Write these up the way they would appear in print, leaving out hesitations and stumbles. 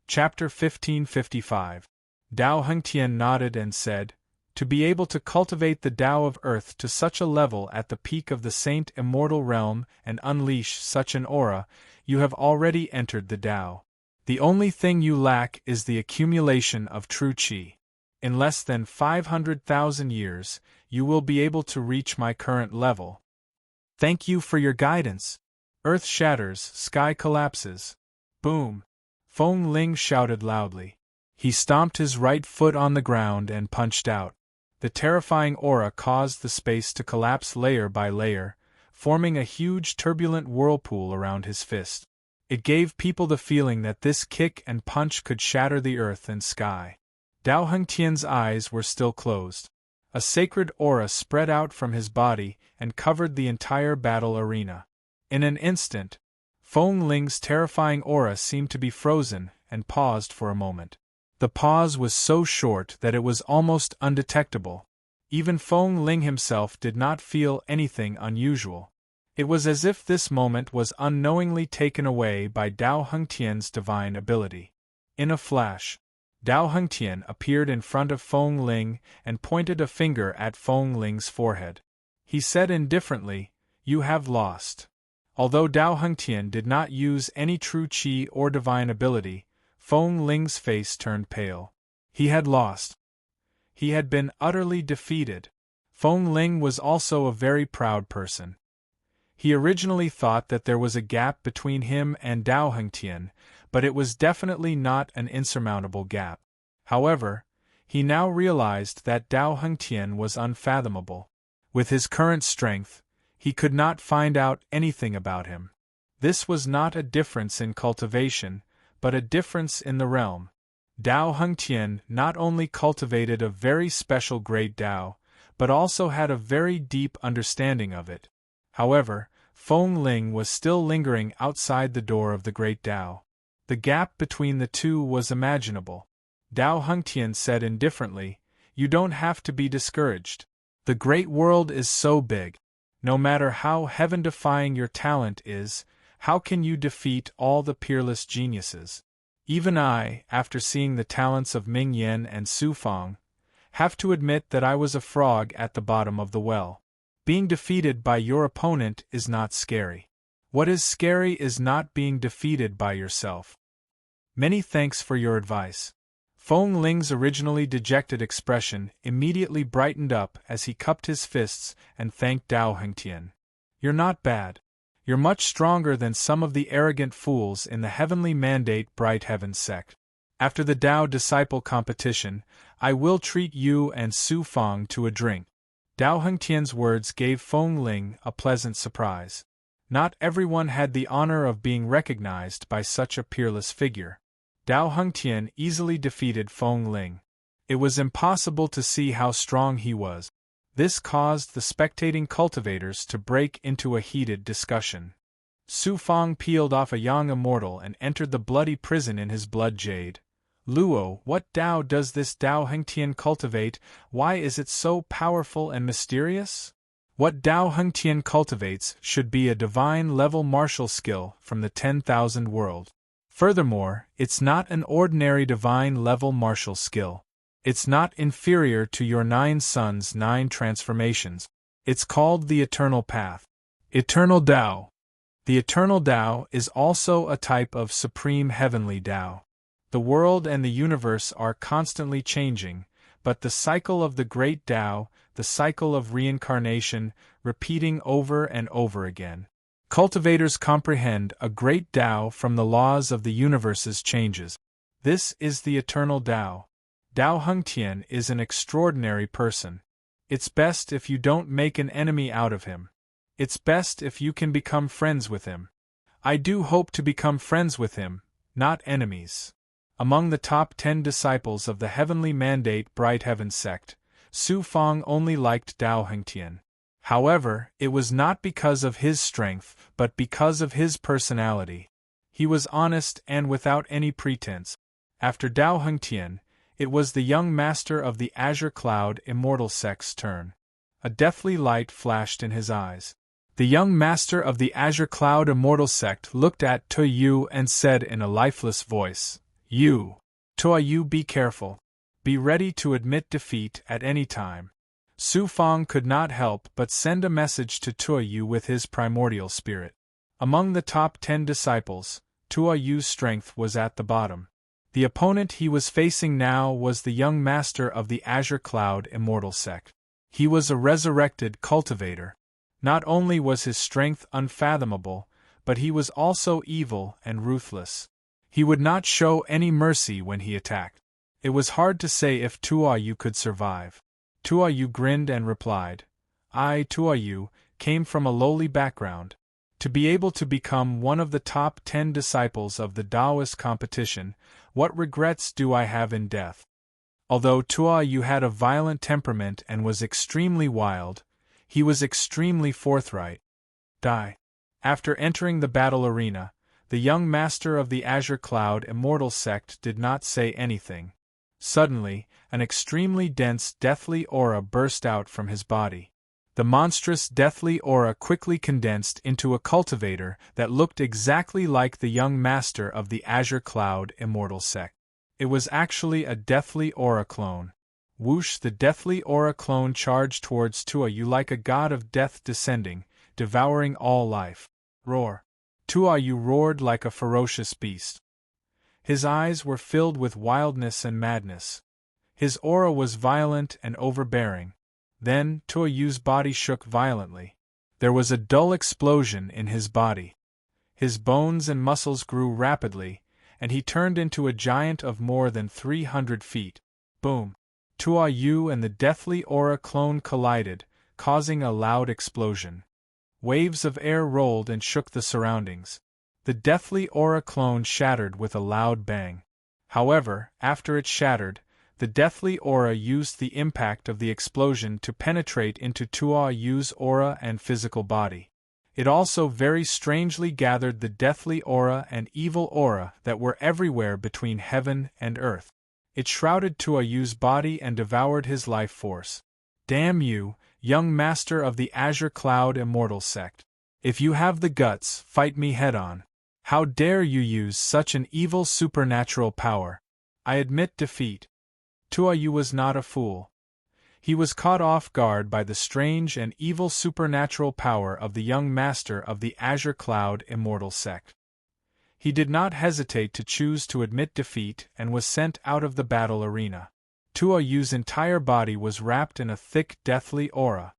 Chapter 1555. Dao Hengtian nodded and said, "To be able to cultivate the Tao of Earth to such a level at the peak of the Saint Immortal Realm and unleash such an aura, you have already entered the Tao. The only thing you lack is the accumulation of true Qi. In less than 500,000 years, you will be able to reach my current level. Thank you for your guidance." Earth shatters, sky collapses. Boom! Feng Ling shouted loudly. He stomped his right foot on the ground and punched out. The terrifying aura caused the space to collapse layer by layer, forming a huge turbulent whirlpool around his fist. It gave people the feeling that this kick and punch could shatter the earth and sky. Dao Hengtian's eyes were still closed. A sacred aura spread out from his body and covered the entire battle arena. In an instant, Feng Ling's terrifying aura seemed to be frozen and paused for a moment. The pause was so short that it was almost undetectable. Even Feng Ling himself did not feel anything unusual. It was as if this moment was unknowingly taken away by Dao Hengtian's divine ability. In a flash, Dao Hengtian appeared in front of Feng Ling and pointed a finger at Feng Ling's forehead. He said indifferently, "You have lost." Although Dao Hengtian did not use any true Qi or divine ability, Feng Ling's face turned pale. He had lost. He had been utterly defeated. Feng Ling was also a very proud person. He originally thought that there was a gap between him and Dao Hengtian, but it was definitely not an insurmountable gap. However, he now realized that Dao Hengtian was unfathomable. With his current strength, he could not find out anything about him. This was not a difference in cultivation, but a difference in the realm. Dao Hengtian not only cultivated a very special great Tao, but also had a very deep understanding of it. However, Feng Ling was still lingering outside the door of the great Tao. The gap between the two was imaginable. Dao Hengtian said indifferently, "You don't have to be discouraged. The great world is so big. No matter how heaven-defying your talent is, how can you defeat all the peerless geniuses? Even I, after seeing the talents of Ming Yan and Su Fang, have to admit that I was a frog at the bottom of the well. Being defeated by your opponent is not scary. What is scary is not being defeated by yourself." Many thanks for your advice. Feng Ling's originally dejected expression immediately brightened up as he cupped his fists and thanked Dao Hengtian. "You're not bad. You're much stronger than some of the arrogant fools in the Heavenly Mandate Bright Heaven sect. After the Dao Disciple competition, I will treat you and Su Fang to a drink." Dao Hengtian's words gave Feng Ling a pleasant surprise. Not everyone had the honor of being recognized by such a peerless figure. Dao Hengtian easily defeated Feng Ling. It was impossible to see how strong he was. This caused the spectating cultivators to break into a heated discussion. Su Fang peeled off a young immortal and entered the bloody prison in his blood jade. "Luo, what Tao does this Dao Hengtian cultivate? Why is it so powerful and mysterious?" What Dao Hengtian cultivates should be a divine-level martial skill from the 10,000 world. Furthermore, it's not an ordinary divine-level martial skill. It's not inferior to your 9 sons' 9 transformations. It's called the Eternal Path. Eternal Tao. The Eternal Tao is also a type of supreme heavenly Tao. The world and the universe are constantly changing, but the cycle of the great Tao, the cycle of reincarnation, repeating over and over again. Cultivators comprehend a great Tao from the laws of the universe's changes. This is the Eternal Tao. Dao Hengtian is an extraordinary person. It's best if you don't make an enemy out of him. It's best if you can become friends with him. I do hope to become friends with him, not enemies. Among the top 10 disciples of the Heavenly Mandate Bright Heaven sect, Su Fang only liked Dao Hengtian. However, it was not because of his strength, but because of his personality. He was honest and without any pretense. After Dao Hengtian, it was the young master of the Azure Cloud Immortal sect's turn. A deathly light flashed in his eyes. The young master of the Azure Cloud Immortal sect looked at Tu Yu and said in a lifeless voice, You, Tuoyu, be careful. Be ready to admit defeat at any time. Su Fong could not help but send a message to Tuoyu with his primordial spirit. Among the top 10 disciples, Tuoyu's strength was at the bottom. The opponent he was facing now was the young master of the Azure Cloud Immortal sect. He was a resurrected cultivator. Not only was his strength unfathomable, but he was also evil and ruthless. He would not show any mercy when he attacked. It was hard to say if Tuoyu could survive. Tuoyu grinned and replied, I, Tuoyu, came from a lowly background. To be able to become one of the top 10 disciples of the Taoist competition, what regrets do I have in death? Although Tuoyu had a violent temperament and was extremely wild, he was extremely forthright. After entering the battle arena, the young master of the Azure Cloud Immortal sect did not say anything. Suddenly, an extremely dense deathly aura burst out from his body. The monstrous deathly aura quickly condensed into a cultivator that looked exactly like the young master of the Azure Cloud Immortal sect. It was actually a deathly aura clone. Whoosh! The deathly aura clone charged towards Tuoyu like a god of death descending, devouring all life. Roar! Tuoyu roared like a ferocious beast. His eyes were filled with wildness and madness. His aura was violent and overbearing. Then, Tuoyu's body shook violently. There was a dull explosion in his body. His bones and muscles grew rapidly, and he turned into a giant of more than 300 feet. Boom! Tuoyu and the deathly aura clone collided, causing a loud explosion. Waves of air rolled and shook the surroundings. The deathly aura clone shattered with a loud bang. However, after it shattered, the deathly aura used the impact of the explosion to penetrate into Tuoyu's aura and physical body. It also very strangely gathered the deathly aura and evil aura that were everywhere between heaven and earth. It shrouded Tuoyu's body and devoured his life force. Damn you, young master of the Azure Cloud Immortal sect. If you have the guts, fight me head-on. How dare you use such an evil supernatural power? I admit defeat. Tuoyu was not a fool. He was caught off guard by the strange and evil supernatural power of the young master of the Azure Cloud Immortal sect. He did not hesitate to choose to admit defeat and was sent out of the battle arena. Tuoyu's entire body was wrapped in a thick deathly aura.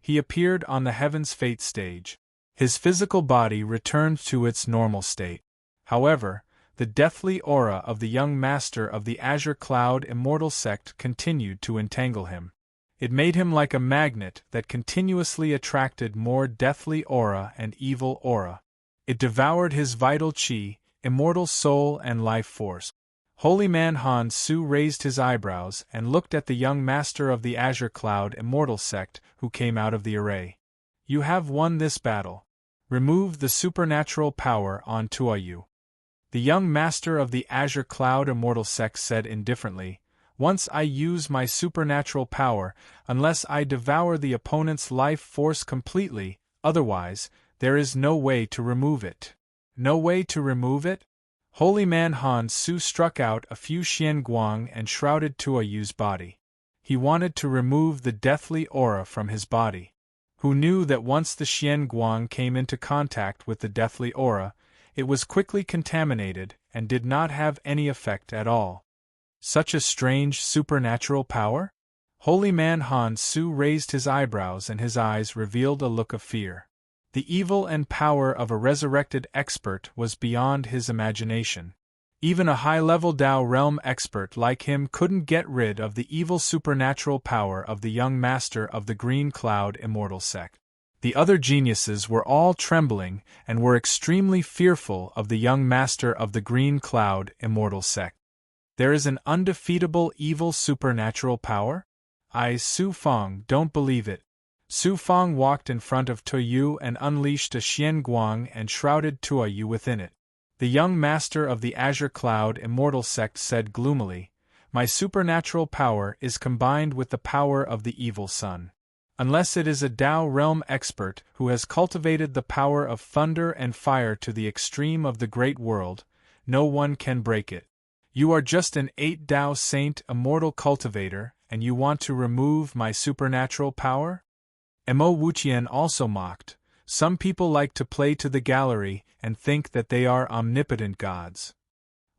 He appeared on the Heaven's Fate stage. His physical body returned to its normal state. However, the deathly aura of the young master of the Azure Cloud Immortal sect continued to entangle him. It made him like a magnet that continuously attracted more deathly aura and evil aura. It devoured his vital chi, immortal soul and life force. Holy man Han Su raised his eyebrows and looked at the young master of the Azure Cloud Immortal sect who came out of the array. You have won this battle. Remove the supernatural power on Tuoyu. The young master of the Azure Cloud Immortal sect said indifferently, Once I use my supernatural power, unless I devour the opponent's life force completely, otherwise, there is no way to remove it. No way to remove it? Holy man Han Su struck out a few Xian Guang and shrouded Tuoyu's body. He wanted to remove the deathly aura from his body. Who knew that once the Xian Guang came into contact with the deathly aura, it was quickly contaminated and did not have any effect at all. Such a strange supernatural power? Holy man Han Su raised his eyebrows and his eyes revealed a look of fear. The evil and power of a resurrected expert was beyond his imagination. Even a high-level Tao realm expert like him couldn't get rid of the evil supernatural power of the young master of the Green Cloud Immortal sect. The other geniuses were all trembling and were extremely fearful of the young master of the Green Cloud Immortal sect. There is an undefeatable evil supernatural power? I, Su Fong, don't believe it. Su Fong walked in front of Tuoyu and unleashed a Xian Guang and shrouded Tuoyu within it. The young master of the Azure Cloud Immortal sect said gloomily, My supernatural power is combined with the power of the evil sun. Unless it is a Tao realm expert who has cultivated the power of thunder and fire to the extreme of the great world, no one can break it. You are just an 8 Tao saint, immortal cultivator, and you want to remove my supernatural power? Mo Wuqian also mocked. Some people like to play to the gallery and think that they are omnipotent gods.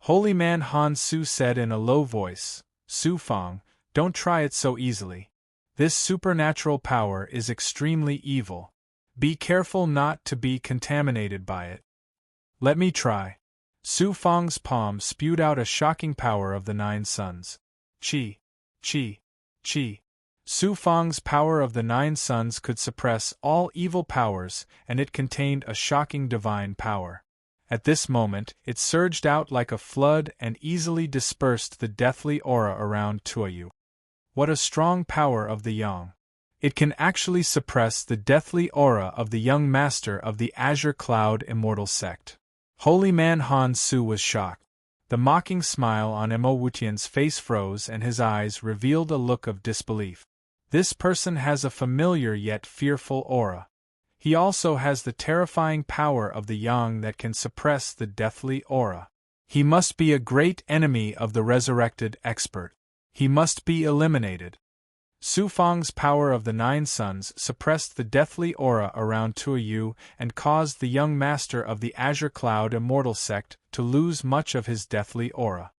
Holy man Han Su said in a low voice, Su Fang, don't try it so easily. This supernatural power is extremely evil. Be careful not to be contaminated by it. Let me try. Su Fang's palm spewed out a shocking power of the 9 suns. Qi. Qi. Qi. Su Fang's power of the 9 suns could suppress all evil powers, and it contained a shocking divine power. At this moment, it surged out like a flood and easily dispersed the deathly aura around Tuoyu. What a strong power of the Yang! It can actually suppress the deathly aura of the young master of the Azure Cloud Immortal Sect. Holy man Han Su was shocked. The mocking smile on Mo Wuqian's face froze and his eyes revealed a look of disbelief. This person has a familiar yet fearful aura. He also has the terrifying power of the Yang that can suppress the deathly aura. He must be a great enemy of the resurrected expert. He must be eliminated. Su Fang's power of the 9 suns suppressed the deathly aura around Tuoyu and caused the young master of the Azure Cloud Immortal Sect to lose much of his deathly aura.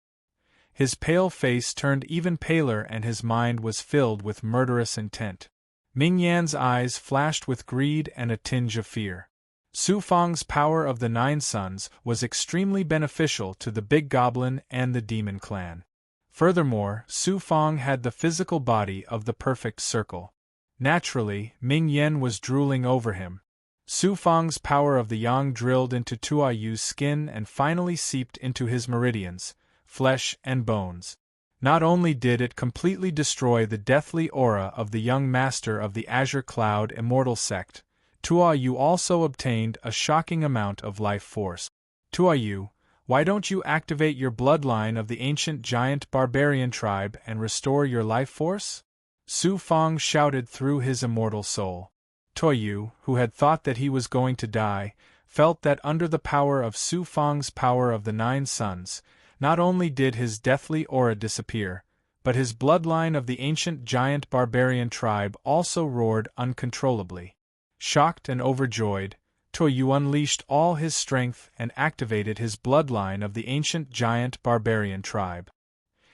His pale face turned even paler and his mind was filled with murderous intent. Ming Yan's eyes flashed with greed and a tinge of fear. Su Fang's power of the 9 suns was extremely beneficial to the Big Goblin and the Demon Clan. Furthermore, Su Fang had the physical body of the perfect circle. Naturally, Ming Yan was drooling over him. Su Fang's power of the Yang drilled into Tuoyu's skin and finally seeped into his meridians, flesh and bones. Not only did it completely destroy the deathly aura of the young master of the Azure Cloud Immortal Sect, Tuoyu also obtained a shocking amount of life force. Tuoyu, why don't you activate your bloodline of the ancient giant barbarian tribe and restore your life force? Su Fang shouted through his immortal soul. Tuoyu, who had thought that he was going to die, felt that under the power of Su Fang's power of the 9 suns, not only did his deathly aura disappear, but his bloodline of the ancient giant barbarian tribe also roared uncontrollably. Shocked and overjoyed, Tuoyu unleashed all his strength and activated his bloodline of the ancient giant barbarian tribe.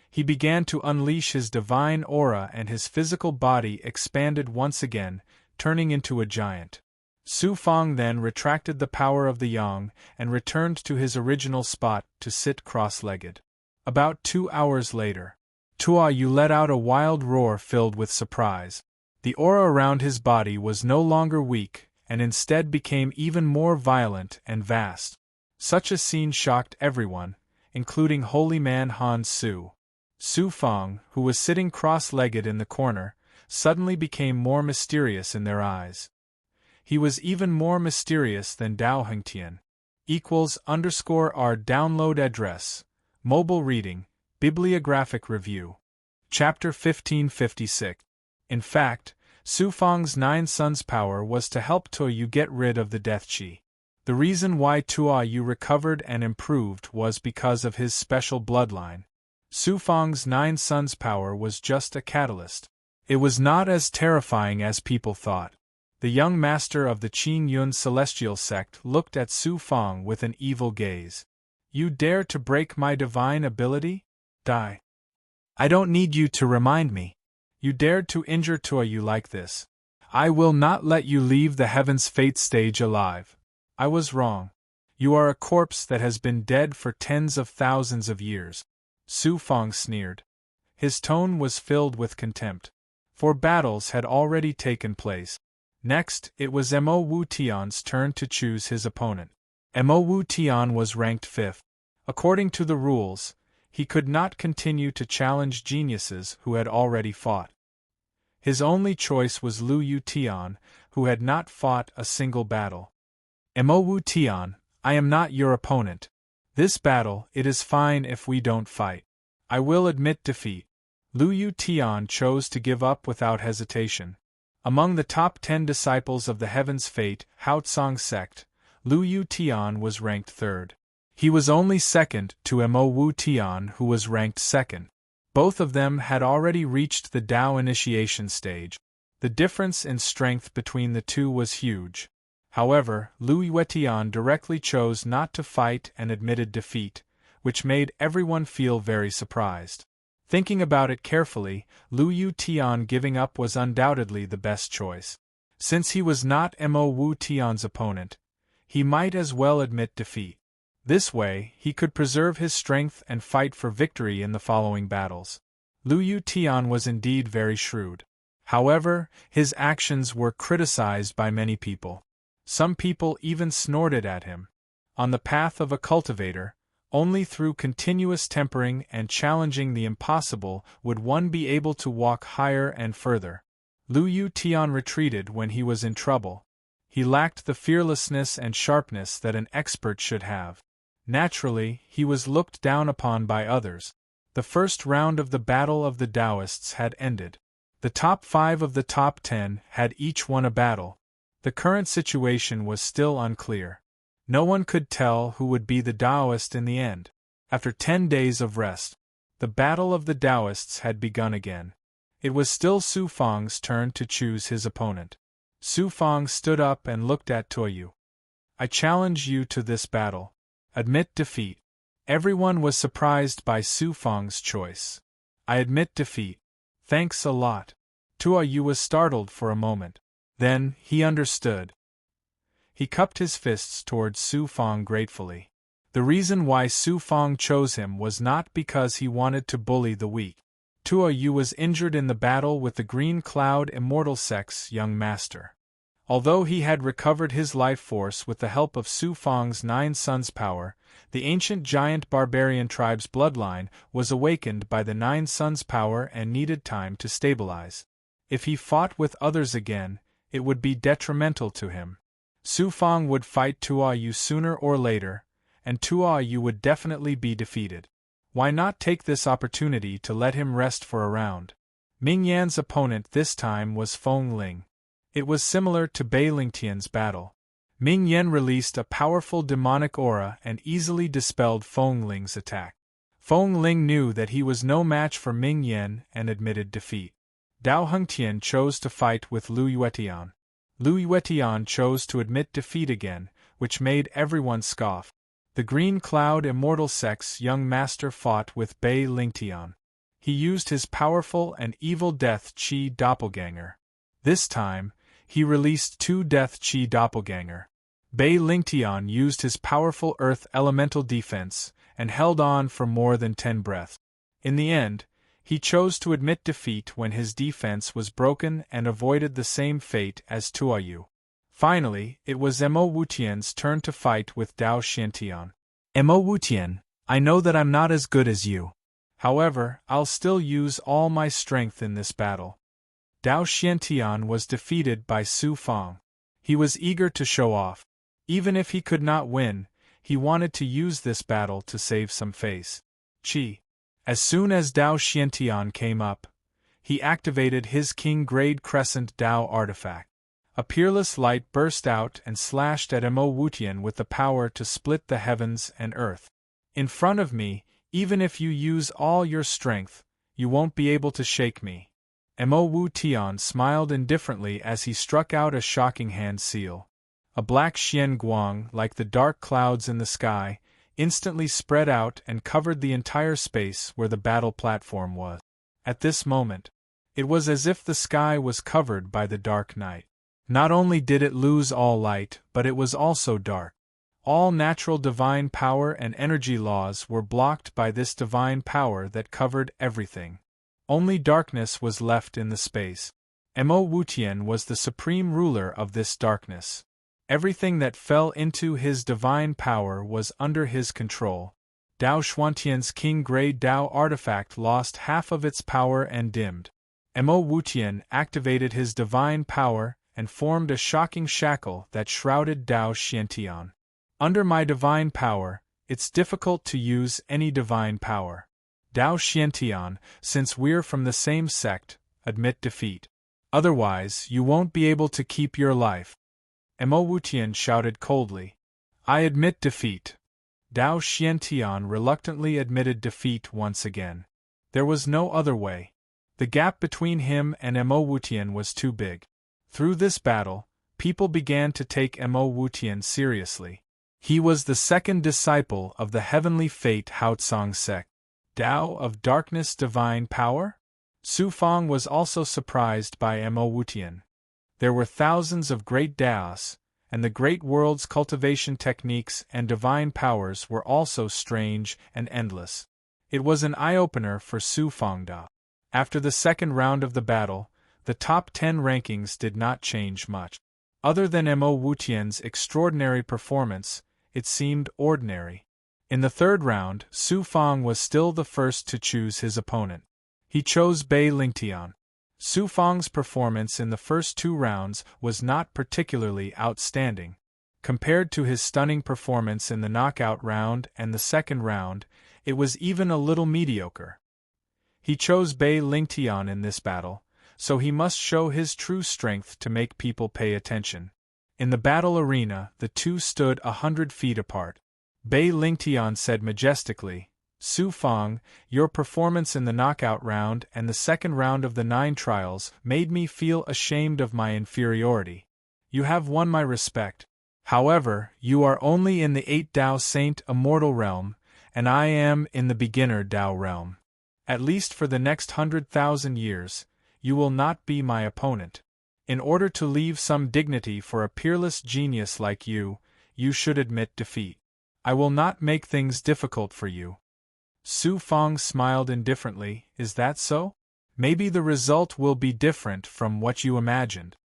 He began to unleash his divine aura and his physical body expanded once again, turning into a giant. Su Fang then retracted the power of the Yang and returned to his original spot to sit cross-legged. About 2 hours later, Tuoyu let out a wild roar filled with surprise. The aura around his body was no longer weak, and instead became even more violent and vast. Such a scene shocked everyone, including holy man Han Su. Su Fang, who was sitting cross-legged in the corner, suddenly became more mysterious in their eyes. He was even more mysterious than Dao Hengtian. =R download address, mobile reading, bibliographic review. Chapter 1556. In fact, Su Fang's 9 suns power was to help Tuoyu get rid of the death qi. The reason why Tuoyu recovered and improved was because of his special bloodline. Su Fang's 9 suns power was just a catalyst. It was not as terrifying as people thought. The young master of the Qing Yun celestial sect looked at Su Fang with an evil gaze. You dare to break my divine ability? Die. I don't need you to remind me. You dared to injure Tuoyu like this. I will not let you leave the Heaven's Fate stage alive. I was wrong. You are a corpse that has been dead for tens of thousands of years. Su Fang sneered. His tone was filled with contempt. For battles had already taken place. Next, it was Mo Wuqian's turn to choose his opponent. Mo Wuqian was ranked 5th. According to the rules, he could not continue to challenge geniuses who had already fought. His only choice was Lu Yutian, who had not fought a single battle. Mo Wuqian, I am not your opponent. This battle, it is fine if we don't fight. I will admit defeat. Lu Yutian chose to give up without hesitation. Among the top 10 disciples of the Heaven's Fate Haotsong sect, Lu Yutian was ranked 3rd. He was only second to Mo Wu Tian, who was ranked second. Both of them had already reached the Tao initiation stage. The difference in strength between the two was huge. However, Lu Yuetian directly chose not to fight and admitted defeat, which made everyone feel very surprised. Thinking about it carefully, Lu Yuetian giving up was undoubtedly the best choice. Since he was not Mo Wu Tian's opponent, he might as well admit defeat. This way, he could preserve his strength and fight for victory in the following battles. Lu Yuetian was indeed very shrewd. However, his actions were criticized by many people. Some people even snorted at him. On the path of a cultivator, only through continuous tempering and challenging the impossible would one be able to walk higher and further. Lu Yuetian retreated when he was in trouble. He lacked the fearlessness and sharpness that an expert should have. Naturally, he was looked down upon by others. The first round of the Battle of the Taoists had ended. The top 5 of the top 10 had each won a battle. The current situation was still unclear. No one could tell who would be the Taoist in the end. After 10 days of rest, the Battle of the Taoists had begun again. It was still Su Fang's turn to choose his opponent. Su Fang stood up and looked at Toyu. I challenge you to this battle. Admit defeat. Everyone was surprised by Su Fang's choice. I admit defeat. Thanks a lot. Toyu was startled for a moment. Then, he understood. He cupped his fists towards Su Fang gratefully. The reason why Su Fang chose him was not because he wanted to bully the weak. Toyu was injured in the battle with the Green Cloud Immortal Sect's young master. Although he had recovered his life force with the help of Su Fang's 9 sons' power, the ancient giant barbarian tribe's bloodline was awakened by the 9 sons' power and needed time to stabilize. If he fought with others again, it would be detrimental to him. Su Fang would fight Toyu sooner or later, and Toyu would definitely be defeated. Why not take this opportunity to let him rest for a round? Ming Yan's opponent this time was Feng Ling. It was similar to Bai Lingtian's battle. Ming Yan released a powerful demonic aura and easily dispelled Feng Ling's attack. Feng Ling knew that he was no match for Ming Yan and admitted defeat. Dao Hengtian chose to fight with Lu Yuetian. Lu Yuetian chose to admit defeat again, which made everyone scoff. The Green Cloud Immortal Sect's young master fought with Bai Lingtian. He used his powerful and evil Death Chi doppelganger. This time, he released 2 Death Chi doppelganger. Bai Lingtian used his powerful Earth Elemental defense and held on for more than 10 breaths. In the end, he chose to admit defeat when his defense was broken and avoided the same fate as Toyu. Finally, it was Mo Wutian's turn to fight with Dao Xiantian. Mo Wutian, I know that I'm not as good as you. However, I'll still use all my strength in this battle. Dao Xiantian was defeated by Su Fang. He was eager to show off. Even if he could not win, he wanted to use this battle to save some face. Qi. As soon as Dao Xiantian came up, he activated his King-grade Crescent Dao artifact. A peerless light burst out and slashed at Mo Wutian with the power to split the heavens and earth. In front of me, even if you use all your strength, you won't be able to shake me. Mo Wutian smiled indifferently as he struck out a shocking hand seal. A black Xian Guang, like the dark clouds in the sky, instantly spread out and covered the entire space where the battle platform was. At this moment, it was as if the sky was covered by the dark night. Not only did it lose all light, but it was also dark. All natural divine power and energy laws were blocked by this divine power that covered everything. Only darkness was left in the space. Mo Wutian was the supreme ruler of this darkness. Everything that fell into his divine power was under his control. Dao Xuantian's King-grade Dao artifact lost half of its power and dimmed. Mo Wutian activated his divine power and formed a shocking shackle that shrouded Dao Xiantian. Under my divine power, it's difficult to use any divine power. Dao Xiantian, since we're from the same sect, admit defeat. Otherwise, you won't be able to keep your life. Mo Wutian shouted coldly. I admit defeat. Dao Xiantian reluctantly admitted defeat once again. There was no other way. The gap between him and Mo Wutian was too big. Through this battle, people began to take Mo Wutian seriously. He was the second disciple of the heavenly fate Haotsong sect. Tao of darkness divine power? Su Fang was also surprised by Mo Wutian. There were thousands of great Daos, and the great world's cultivation techniques and divine powers were also strange and endless. It was an eye-opener for Su Fangda. After the second round of the battle, the top 10 rankings did not change much. Other than Mo Wutian's extraordinary performance, it seemed ordinary. In the third round, Su Fang was still the first to choose his opponent. He chose Bei Lingtian. Su Fang's performance in the first 2 rounds was not particularly outstanding. Compared to his stunning performance in the knockout round and the second round, it was even a little mediocre. He chose Bei Lingtian in this battle, so he must show his true strength to make people pay attention. In the battle arena, the two stood 100 feet apart. Bei Lingtian said majestically, Su Fang, your performance in the knockout round and the second round of the 9 trials made me feel ashamed of my inferiority. You have won my respect. However, you are only in the 8 Dao Saint Immortal realm, and I am in the beginner Dao realm. At least for the next 100,000 years, you will not be my opponent. In order to leave some dignity for a peerless genius like you, you should admit defeat. I will not make things difficult for you. Su Fang smiled indifferently. Is that so? Maybe the result will be different from what you imagined.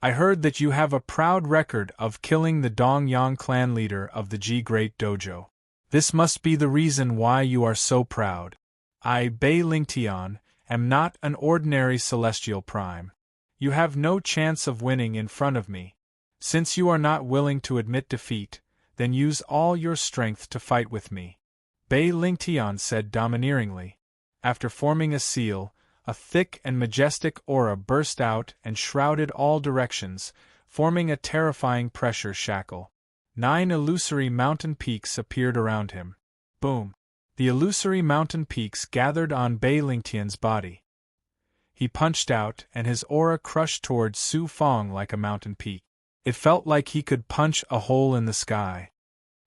I heard that you have a proud record of killing the Dongyang clan leader of the Ji Great Dojo. This must be the reason why you are so proud. I, Bei Lingtian, am not an ordinary celestial prime. You have no chance of winning in front of me. Since you are not willing to admit defeat, then use all your strength to fight with me. Bei Lingtian said domineeringly. After forming a seal, a thick and majestic aura burst out and shrouded all directions, forming a terrifying pressure shackle. 9 illusory mountain peaks appeared around him. Boom! The illusory mountain peaks gathered on Bei Lingtian's body. He punched out, and his aura crushed towards Su Fang like a mountain peak. It felt like he could punch a hole in the sky.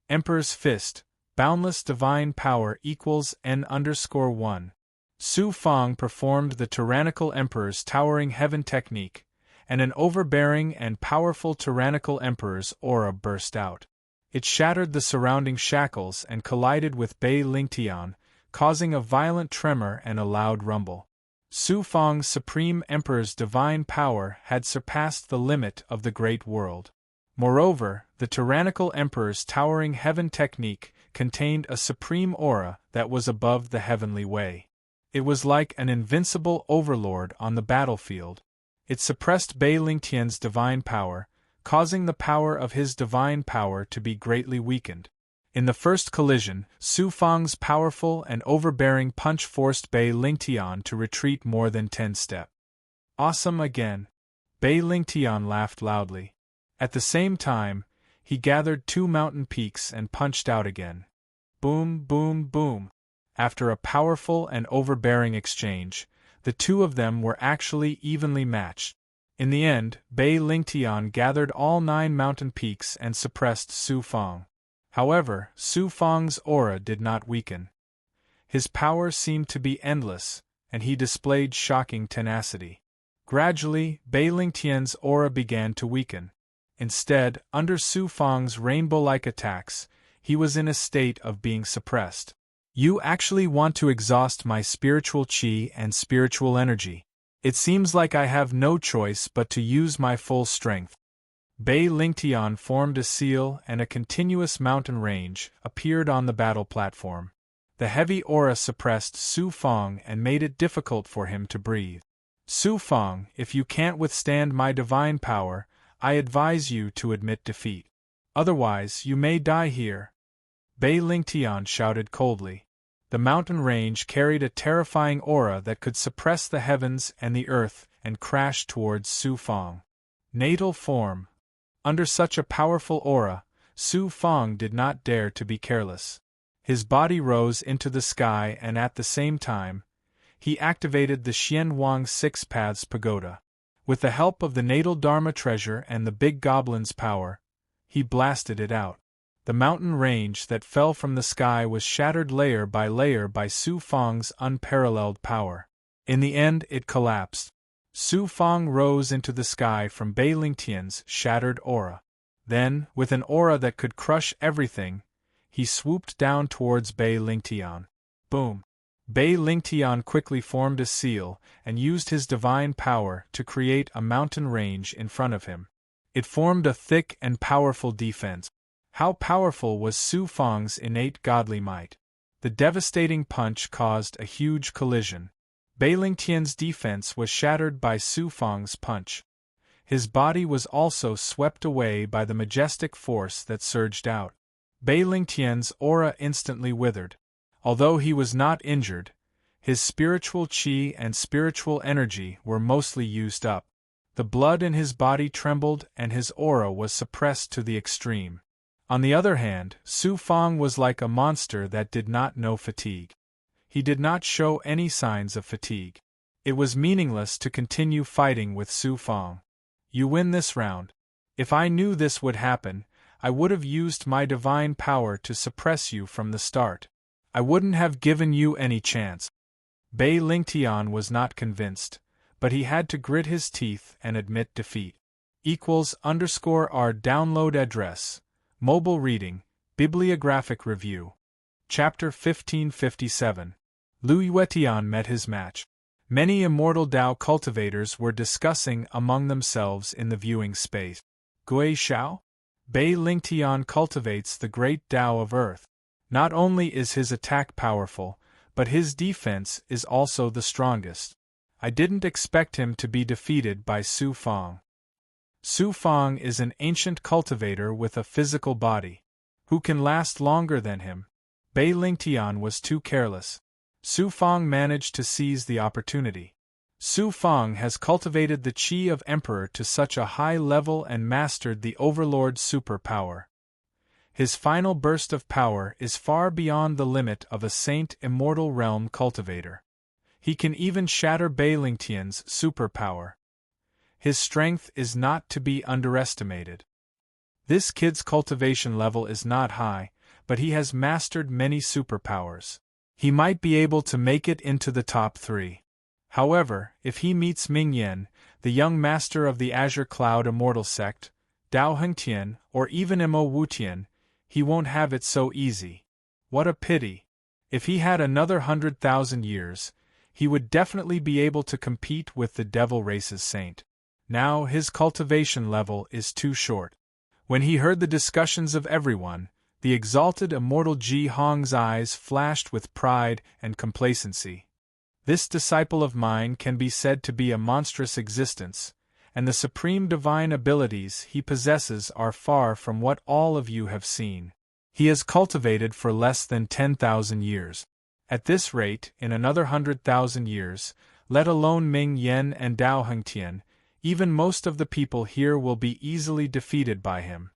Emperor's Fist, boundless divine power equals N_1. Su Fang performed the tyrannical emperor's towering heaven technique, and an overbearing and powerful tyrannical emperor's aura burst out. It shattered the surrounding shackles and collided with Bei Lingtian, causing a violent tremor and a loud rumble. Su Fang's Supreme Emperor's divine power had surpassed the limit of the great world. Moreover, the tyrannical emperor's towering heaven technique contained a supreme aura that was above the heavenly way. It was like an invincible overlord on the battlefield. It suppressed Bei Lingtian's divine power, causing the power of his divine power to be greatly weakened. In the first collision, Su Fang's powerful and overbearing punch forced Bei Lingtian to retreat more than 10 steps. Awesome again! Bei Lingtian laughed loudly. At the same time, he gathered 2 mountain peaks and punched out again. Boom, boom, boom! After a powerful and overbearing exchange, the two of them were actually evenly matched. In the end, Bei Lingtian gathered all 9 mountain peaks and suppressed Su Fang. However, Su Fang's aura did not weaken. His power seemed to be endless, and he displayed shocking tenacity. Gradually, Bei Lingtian's aura began to weaken. Instead, under Su Fang's rainbow-like attacks, he was in a state of being suppressed. You actually want to exhaust my spiritual qi and spiritual energy. It seems like I have no choice but to use my full strength. Bei Lingtian formed a seal, and a continuous mountain range appeared on the battle platform. The heavy aura suppressed Su Fang and made it difficult for him to breathe. Su Fang, if you can't withstand my divine power, I advise you to admit defeat. Otherwise, you may die here. Bei Lingtian shouted coldly. The mountain range carried a terrifying aura that could suppress the heavens and the earth and crash towards Su Fang. Natal form. Under such a powerful aura, Su Fang did not dare to be careless. His body rose into the sky and at the same time, he activated the Xian Wang Six Paths Pagoda. With the help of the natal Dharma treasure and the big goblin's power, he blasted it out. The mountain range that fell from the sky was shattered layer by Su Fang's unparalleled power. In the end, it collapsed. Su Fang rose into the sky from Bai Lingtian's shattered aura. Then, with an aura that could crush everything, he swooped down towards Bai Lingtian. Boom! Bai Lingtian quickly formed a seal and used his divine power to create a mountain range in front of him. It formed a thick and powerful defense. How powerful was Su Fang's innate godly might? The devastating punch caused a huge collision. Bai Lingtian's defense was shattered by Su Fang's punch. His body was also swept away by the majestic force that surged out. Bai Lingtian's aura instantly withered. Although he was not injured, his spiritual qi and spiritual energy were mostly used up. The blood in his body trembled and his aura was suppressed to the extreme. On the other hand, Su Fang was like a monster that did not know fatigue. He did not show any signs of fatigue. It was meaningless to continue fighting with Su Fang. You win this round. If I knew this would happen, I would have used my divine power to suppress you from the start. I wouldn't have given you any chance. Bai Lingtian was not convinced, but he had to grit his teeth and admit defeat. _R download address. Mobile reading, bibliographic review. Chapter 1557. Lu Yuetian met his match. Many immortal Tao cultivators were discussing among themselves in the viewing space. Gui Xiao? Bai Lingtian cultivates the great Tao of Earth. Not only is his attack powerful, but his defense is also the strongest. I didn't expect him to be defeated by Su Fang. Su Fang is an ancient cultivator with a physical body. Who can last longer than him? Bai Lingtian was too careless. Su Fang managed to seize the opportunity. Su Fang has cultivated the qi of Emperor to such a high level and mastered the Overlord superpower. His final burst of power is far beyond the limit of a Saint Immortal Realm cultivator. He can even shatter Bai Lingtian's superpower. His strength is not to be underestimated. This kid's cultivation level is not high, but he has mastered many superpowers. He might be able to make it into the top 3. However, if he meets Ming Yen, the young master of the Azure Cloud Immortal Sect, Dao Hengtian, or even Mo Wutian, he won't have it so easy. What a pity. If he had another 100,000 years, he would definitely be able to compete with the Devil Race's saint. Now his cultivation level is too short. When he heard the discussions of everyone, the exalted immortal Ji Hong's eyes flashed with pride and complacency. This disciple of mine can be said to be a monstrous existence, and the supreme divine abilities he possesses are far from what all of you have seen. He is cultivated for less than 10,000 years. At this rate, in another 100,000 years, let alone Ming Yen and Dao Hengtian, even most of the people here will be easily defeated by him.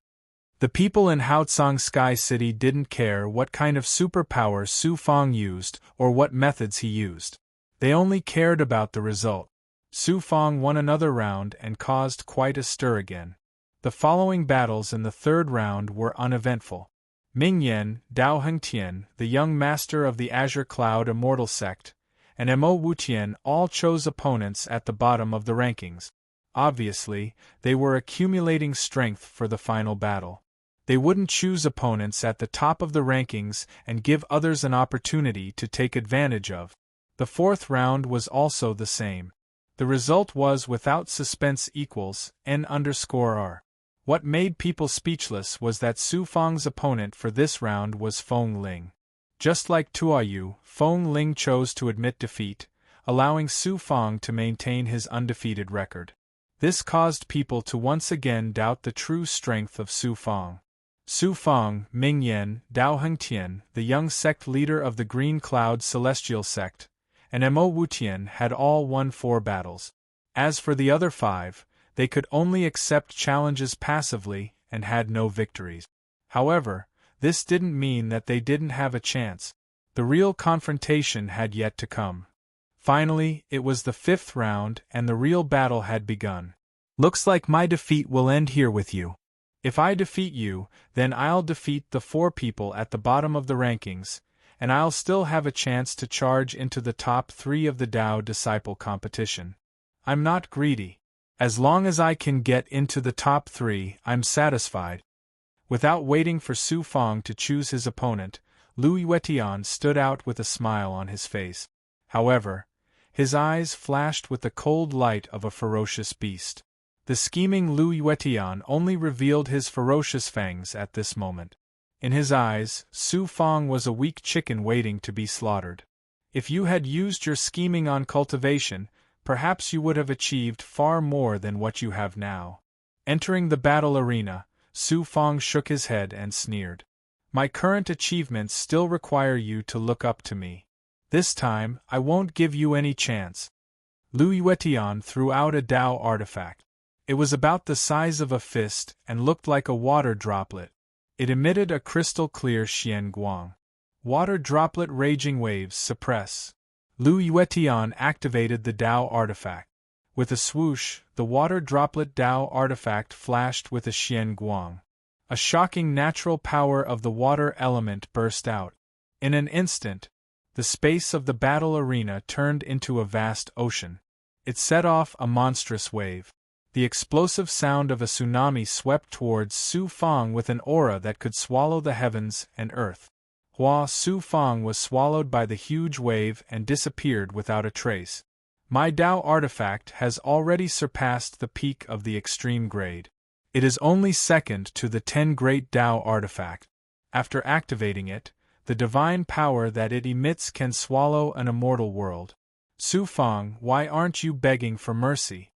The people in Haotsang Sky City didn't care what kind of superpower Su Fang used or what methods he used. They only cared about the result. Su Fang won another round and caused quite a stir again. The following battles in the third round were uneventful. Ming Yen, Dao Hengtian, the young master of the Azure Cloud Immortal Sect, and Mo Wutian all chose opponents at the bottom of the rankings. Obviously, they were accumulating strength for the final battle. They wouldn't choose opponents at the top of the rankings and give others an opportunity to take advantage of. The fourth round was also the same. The result was without suspense equals N_R. What made people speechless was that Su Fang's opponent for this round was Feng Ling. Just like Tuoyu, Feng Ling chose to admit defeat, allowing Su Fang to maintain his undefeated record. This caused people to once again doubt the true strength of Su Fang. Su Fang, Ming Yen, Dao Hengtian, the young sect leader of the Green Cloud Celestial Sect, and Mo Wutian had all won 4 battles. As for the other 5, they could only accept challenges passively and had no victories. However, this didn't mean that they didn't have a chance. The real confrontation had yet to come. Finally, it was the 5th round and the real battle had begun. Looks like my defeat will end here with you. If I defeat you, then I'll defeat the 4 people at the bottom of the rankings, and I'll still have a chance to charge into the top 3 of the Tao Disciple competition. I'm not greedy. As long as I can get into the top 3, I'm satisfied. Without waiting for Su Fang to choose his opponent, Lu Yuetian stood out with a smile on his face. However, his eyes flashed with the cold light of a ferocious beast. The scheming Lu Yuetian only revealed his ferocious fangs at this moment. In his eyes, Su Fang was a weak chicken waiting to be slaughtered. If you had used your scheming on cultivation, perhaps you would have achieved far more than what you have now. Entering the battle arena, Su Fang shook his head and sneered. My current achievements still require you to look up to me. This time, I won't give you any chance. Lu Yuetian threw out a Tao artifact. It was about the size of a fist and looked like a water droplet. It emitted a crystal-clear Xian Guang. Water droplet raging waves suppress. Lu Yuetian activated the Tao artifact. With a swoosh, the water droplet Tao artifact flashed with a Xian Guang. A shocking natural power of the water element burst out. In an instant, the space of the battle arena turned into a vast ocean. It set off a monstrous wave. The explosive sound of a tsunami swept towards Su Fang with an aura that could swallow the heavens and earth. Su Fang was swallowed by the huge wave and disappeared without a trace. My Tao artifact has already surpassed the peak of the extreme grade. It is only second to the 10 Great Tao artifact. After activating it, the divine power that it emits can swallow an immortal world. Su Fang, why aren't you begging for mercy?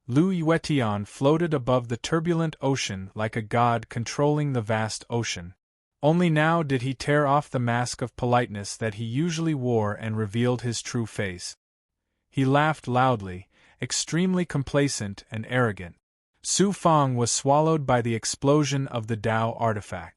Lu Yuetian floated above the turbulent ocean like a god controlling the vast ocean. Only now did he tear off the mask of politeness that he usually wore and revealed his true face. He laughed loudly, extremely complacent and arrogant. Su Fang was swallowed by the explosion of the Tao artifact.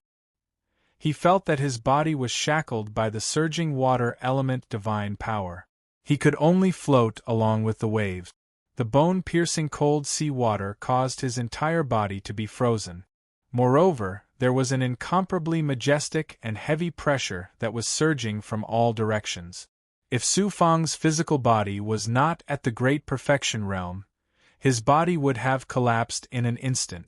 He felt that his body was shackled by the surging water element divine power. He could only float along with the waves. The bone-piercing cold sea water caused his entire body to be frozen. Moreover, there was an incomparably majestic and heavy pressure that was surging from all directions. If Su Fang's physical body was not at the great perfection realm, his body would have collapsed in an instant.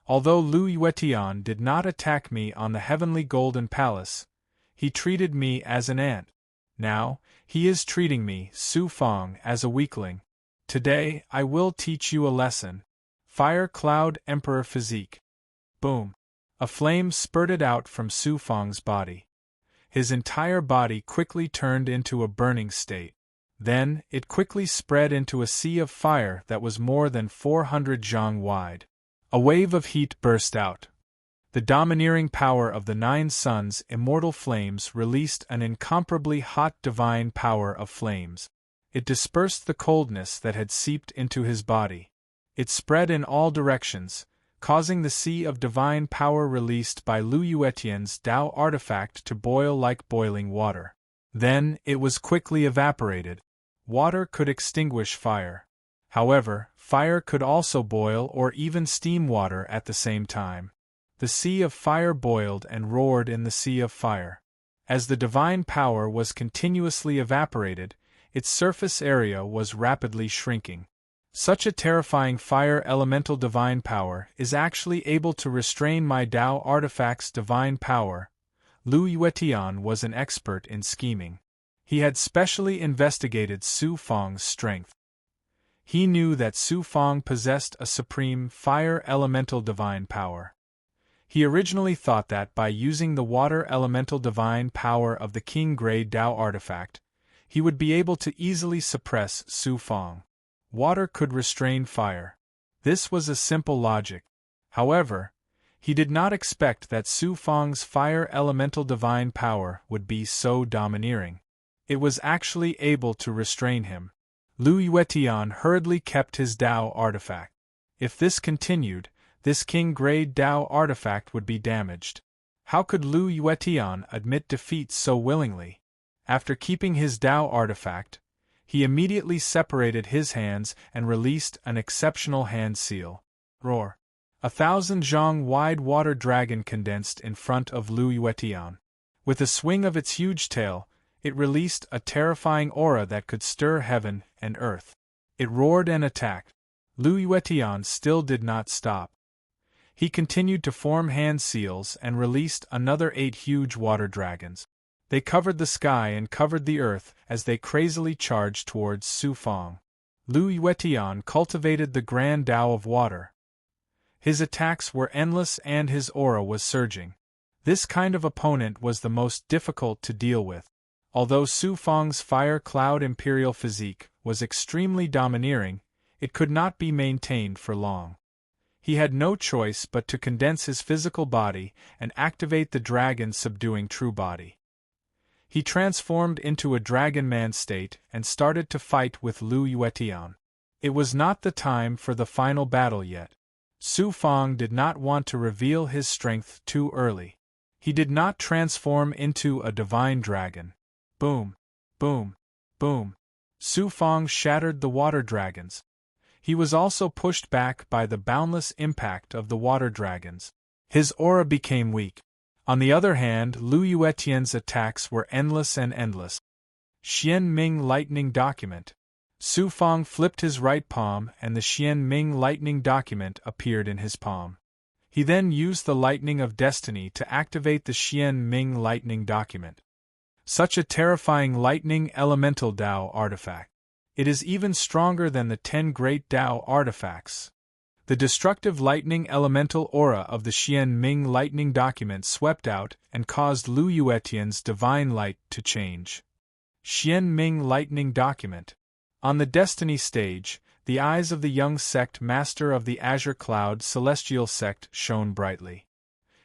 Although Lu Yuetian did not attack me on the heavenly golden palace, he treated me as an ant. Now, he is treating me, Su Fang, as a weakling. Today, I will teach you a lesson. Fire Cloud Emperor Physique. Boom! A flame spurted out from Su Fang's body. His entire body quickly turned into a burning state. Then, it quickly spread into a sea of fire that was more than 400 zhang wide. A wave of heat burst out. The domineering power of the 9 suns' immortal flames released an incomparably hot divine power of flames. It dispersed the coldness that had seeped into his body. It spread in all directions, causing the sea of divine power released by Lu Yuetian's Tao artifact to boil like boiling water. Then, it was quickly evaporated. Water could extinguish fire. However, fire could also boil or even steam water at the same time. The sea of fire boiled and roared in the sea of fire. As the divine power was continuously evaporated, its surface area was rapidly shrinking. Such a terrifying fire elemental divine power is actually able to restrain my Tao artifact's divine power. Lu Yuetian was an expert in scheming. He had specially investigated Su Fang's strength. He knew that Su Fang possessed a supreme fire elemental divine power. He originally thought that by using the water elemental divine power of the King Grade Tao artifact, he would be able to easily suppress Su Fang. Water could restrain fire. This was a simple logic. However, he did not expect that Su Fang's fire elemental divine power would be so domineering. It was actually able to restrain him. Lu Yuetian hurriedly kept his Tao artifact. If this continued, this King Grade Tao artifact would be damaged. How could Lu Yuetian admit defeat so willingly? After keeping his Tao artifact, he immediately separated his hands and released an exceptional hand seal. Roar! 1,000 zhang wide water dragon condensed in front of Lu Yuetian. With a swing of its huge tail, it released a terrifying aura that could stir heaven and earth. It roared and attacked. Lu Yuetian still did not stop. He continued to form hand seals and released another 8 huge water dragons. They covered the sky and covered the earth as they crazily charged towards Su Fang. Lu Yuetian cultivated the grand Tao of water. His attacks were endless and his aura was surging. This kind of opponent was the most difficult to deal with. Although Su Fang's fire cloud imperial physique was extremely domineering, it could not be maintained for long. He had no choice but to condense his physical body and activate the dragon's subduing true body. He transformed into a dragon man state and started to fight with Lu Yuetian. It was not the time for the final battle yet. Su Fang did not want to reveal his strength too early. He did not transform into a divine dragon. Boom! Boom! Boom! Su Fang shattered the water dragons. He was also pushed back by the boundless impact of the water dragons. His aura became weak. On the other hand, Lu Yuetian's attacks were endless and endless. Xian Ming Lightning Document. Su Fang flipped his right palm and the Xian Ming Lightning Document appeared in his palm. He then used the Lightning of Destiny to activate the Xian Ming Lightning Document. Such a terrifying lightning elemental Tao artifact. It is even stronger than the 10 great Tao artifacts. The destructive lightning elemental aura of the Xian Ming Lightning Document swept out and caused Lu Yuetian's divine light to change. Xian Ming Lightning Document. On the Destiny stage, the eyes of the young sect master of the Azure Cloud Celestial Sect shone brightly.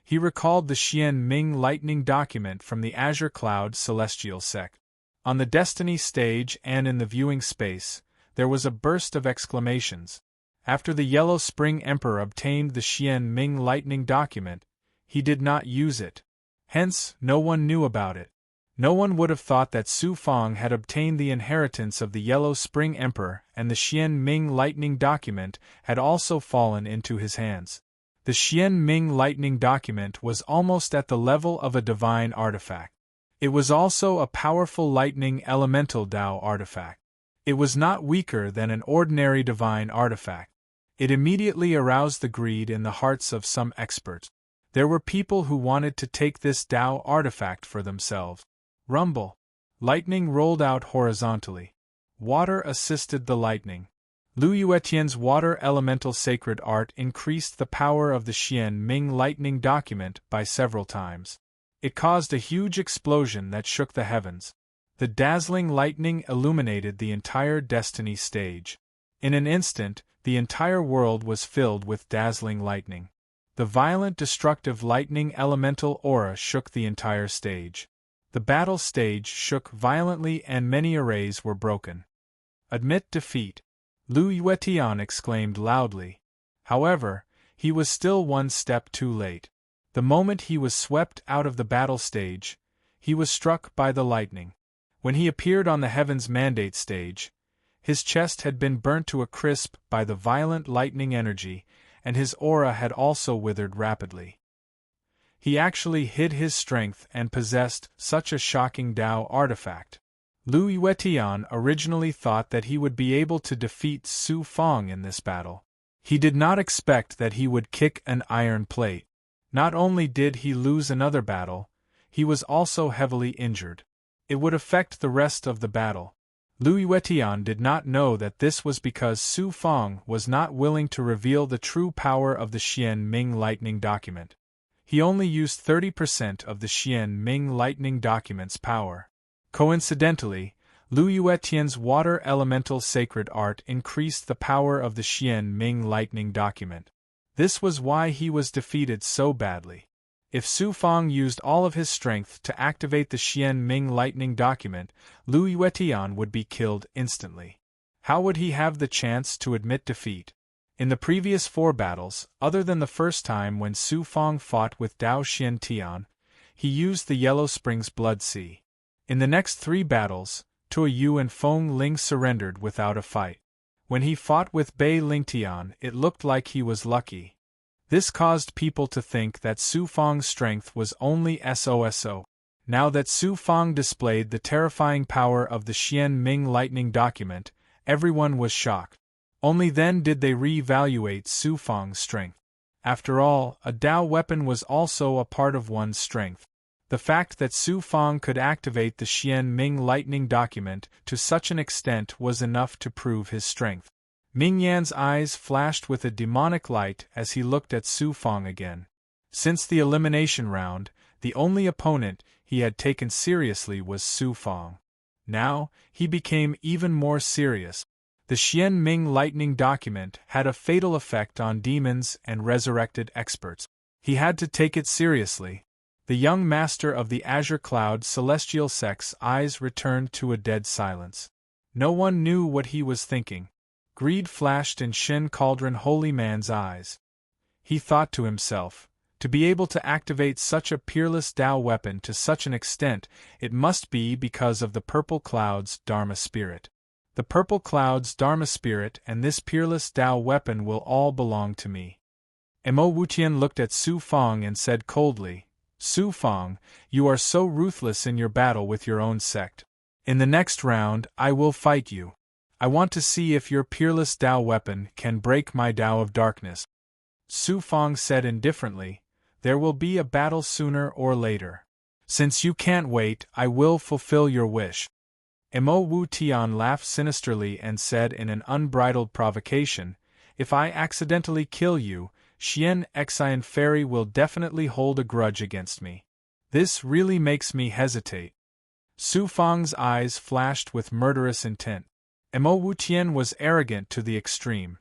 He recalled the Xian Ming Lightning Document from the Azure Cloud Celestial Sect. On the Destiny stage and in the viewing space, there was a burst of exclamations. After the Yellow Spring Emperor obtained the Xian Ming Lightning Document, he did not use it. Hence, no one knew about it. No one would have thought that Su Fang had obtained the inheritance of the Yellow Spring Emperor and the Xian Ming Lightning Document had also fallen into his hands. The Xian Ming Lightning Document was almost at the level of a divine artifact. It was also a powerful lightning elemental Tao artifact. It was not weaker than an ordinary divine artifact. It immediately aroused the greed in the hearts of some experts. There were people who wanted to take this Tao artifact for themselves. Rumble. Lightning rolled out horizontally. Water assisted the lightning. Lu Yuetian's water elemental sacred art increased the power of the Xian Ming Lightning Document by several times. It caused a huge explosion that shook the heavens. The dazzling lightning illuminated the entire Destiny stage. In an instant, the entire world was filled with dazzling lightning. The violent destructive lightning elemental aura shook the entire stage. The battle stage shook violently and many arrays were broken. Admit defeat. Lu Yuetian exclaimed loudly. However, he was still one step too late. The moment he was swept out of the battle stage, he was struck by the lightning. When he appeared on the Heaven's Mandate stage, his chest had been burnt to a crisp by the violent lightning energy, and his aura had also withered rapidly. He actually hid his strength and possessed such a shocking Tao artifact. Lu Yuetian originally thought that he would be able to defeat Su Fang in this battle. He did not expect that he would kick an iron plate. Not only did he lose another battle, he was also heavily injured. It would affect the rest of the battle. Lu Yuetian did not know that this was because Su Fang was not willing to reveal the true power of the Xian Ming Lightning Document. He only used 30% of the Xian Ming Lightning Document's power. Coincidentally, Lu Yuetian's water elemental sacred art increased the power of the Xian Ming Lightning Document. This was why he was defeated so badly. If Su Fang used all of his strength to activate the Xian Ming Lightning Document, Lu Yuetian would be killed instantly. How would he have the chance to admit defeat? In the previous 4 battles, other than the first time when Su Fang fought with Dao Xiantian, he used the Yellow Springs Blood Sea. In the next 3 battles, Tuo Yu and Feng Ling surrendered without a fight. When he fought with Bei Lingtian, it looked like he was lucky. This caused people to think that Su Fang's strength was only SOSO. Now that Su Fang displayed the terrifying power of the Xian Ming lightning document, everyone was shocked. Only then did they re-evaluate Su Fang's strength. After all, a Dao weapon was also a part of one's strength. The fact that Su Fang could activate the Xian Ming lightning document to such an extent was enough to prove his strength. Ming Yan's eyes flashed with a demonic light as he looked at Su Fang again. Since the elimination round, the only opponent he had taken seriously was Su Fang. Now, he became even more serious. The Xian Ming lightning document had a fatal effect on demons and resurrected experts. He had to take it seriously. The young master of the Azure Cloud Celestial Sect's eyes returned to a dead silence. No one knew what he was thinking. Greed flashed in Shen Cauldron Holy Man's eyes. He thought to himself, to be able to activate such a peerless Dao weapon to such an extent, it must be because of the Purple Cloud's Dharma Spirit. The Purple Cloud's Dharma Spirit and this peerless Dao weapon will all belong to me. Mo Wutian looked at Su Fang and said coldly, Su Fang, you are so ruthless in your battle with your own sect. In the next round, I will fight you. I want to see if your peerless Dao weapon can break my Dao of darkness. Su Fang said indifferently, there will be a battle sooner or later. Since you can't wait, I will fulfill your wish. Mo Wu Tian laughed sinisterly and said in an unbridled provocation, if I accidentally kill you, Xian Xian Fairy will definitely hold a grudge against me. This really makes me hesitate. Su Fang's eyes flashed with murderous intent. Mo Wutian was arrogant to the extreme.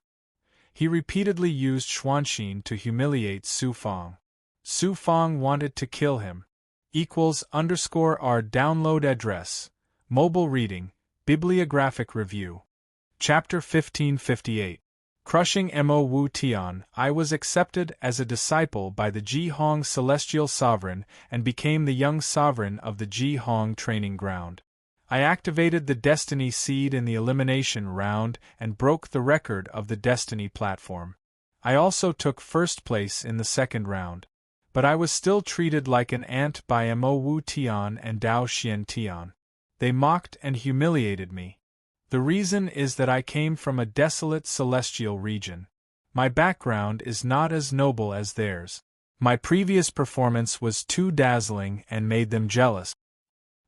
He repeatedly used Xuanxin to humiliate Su Fang. Su Fang wanted to kill him. =our download address. Mobile reading, bibliographic review. Chapter 1558. Crushing Mo Wu Tian, I was accepted as a disciple by the Ji Hong Celestial Sovereign and became the young sovereign of the Ji Hong training ground. I activated the Destiny Seed in the elimination round and broke the record of the Destiny platform. I also took first place in the second round. But I was still treated like an ant by Mo Wu Tian and Dao Xian Tian. They mocked and humiliated me. The reason is that I came from a desolate celestial region. My background is not as noble as theirs. My previous performance was too dazzling and made them jealous.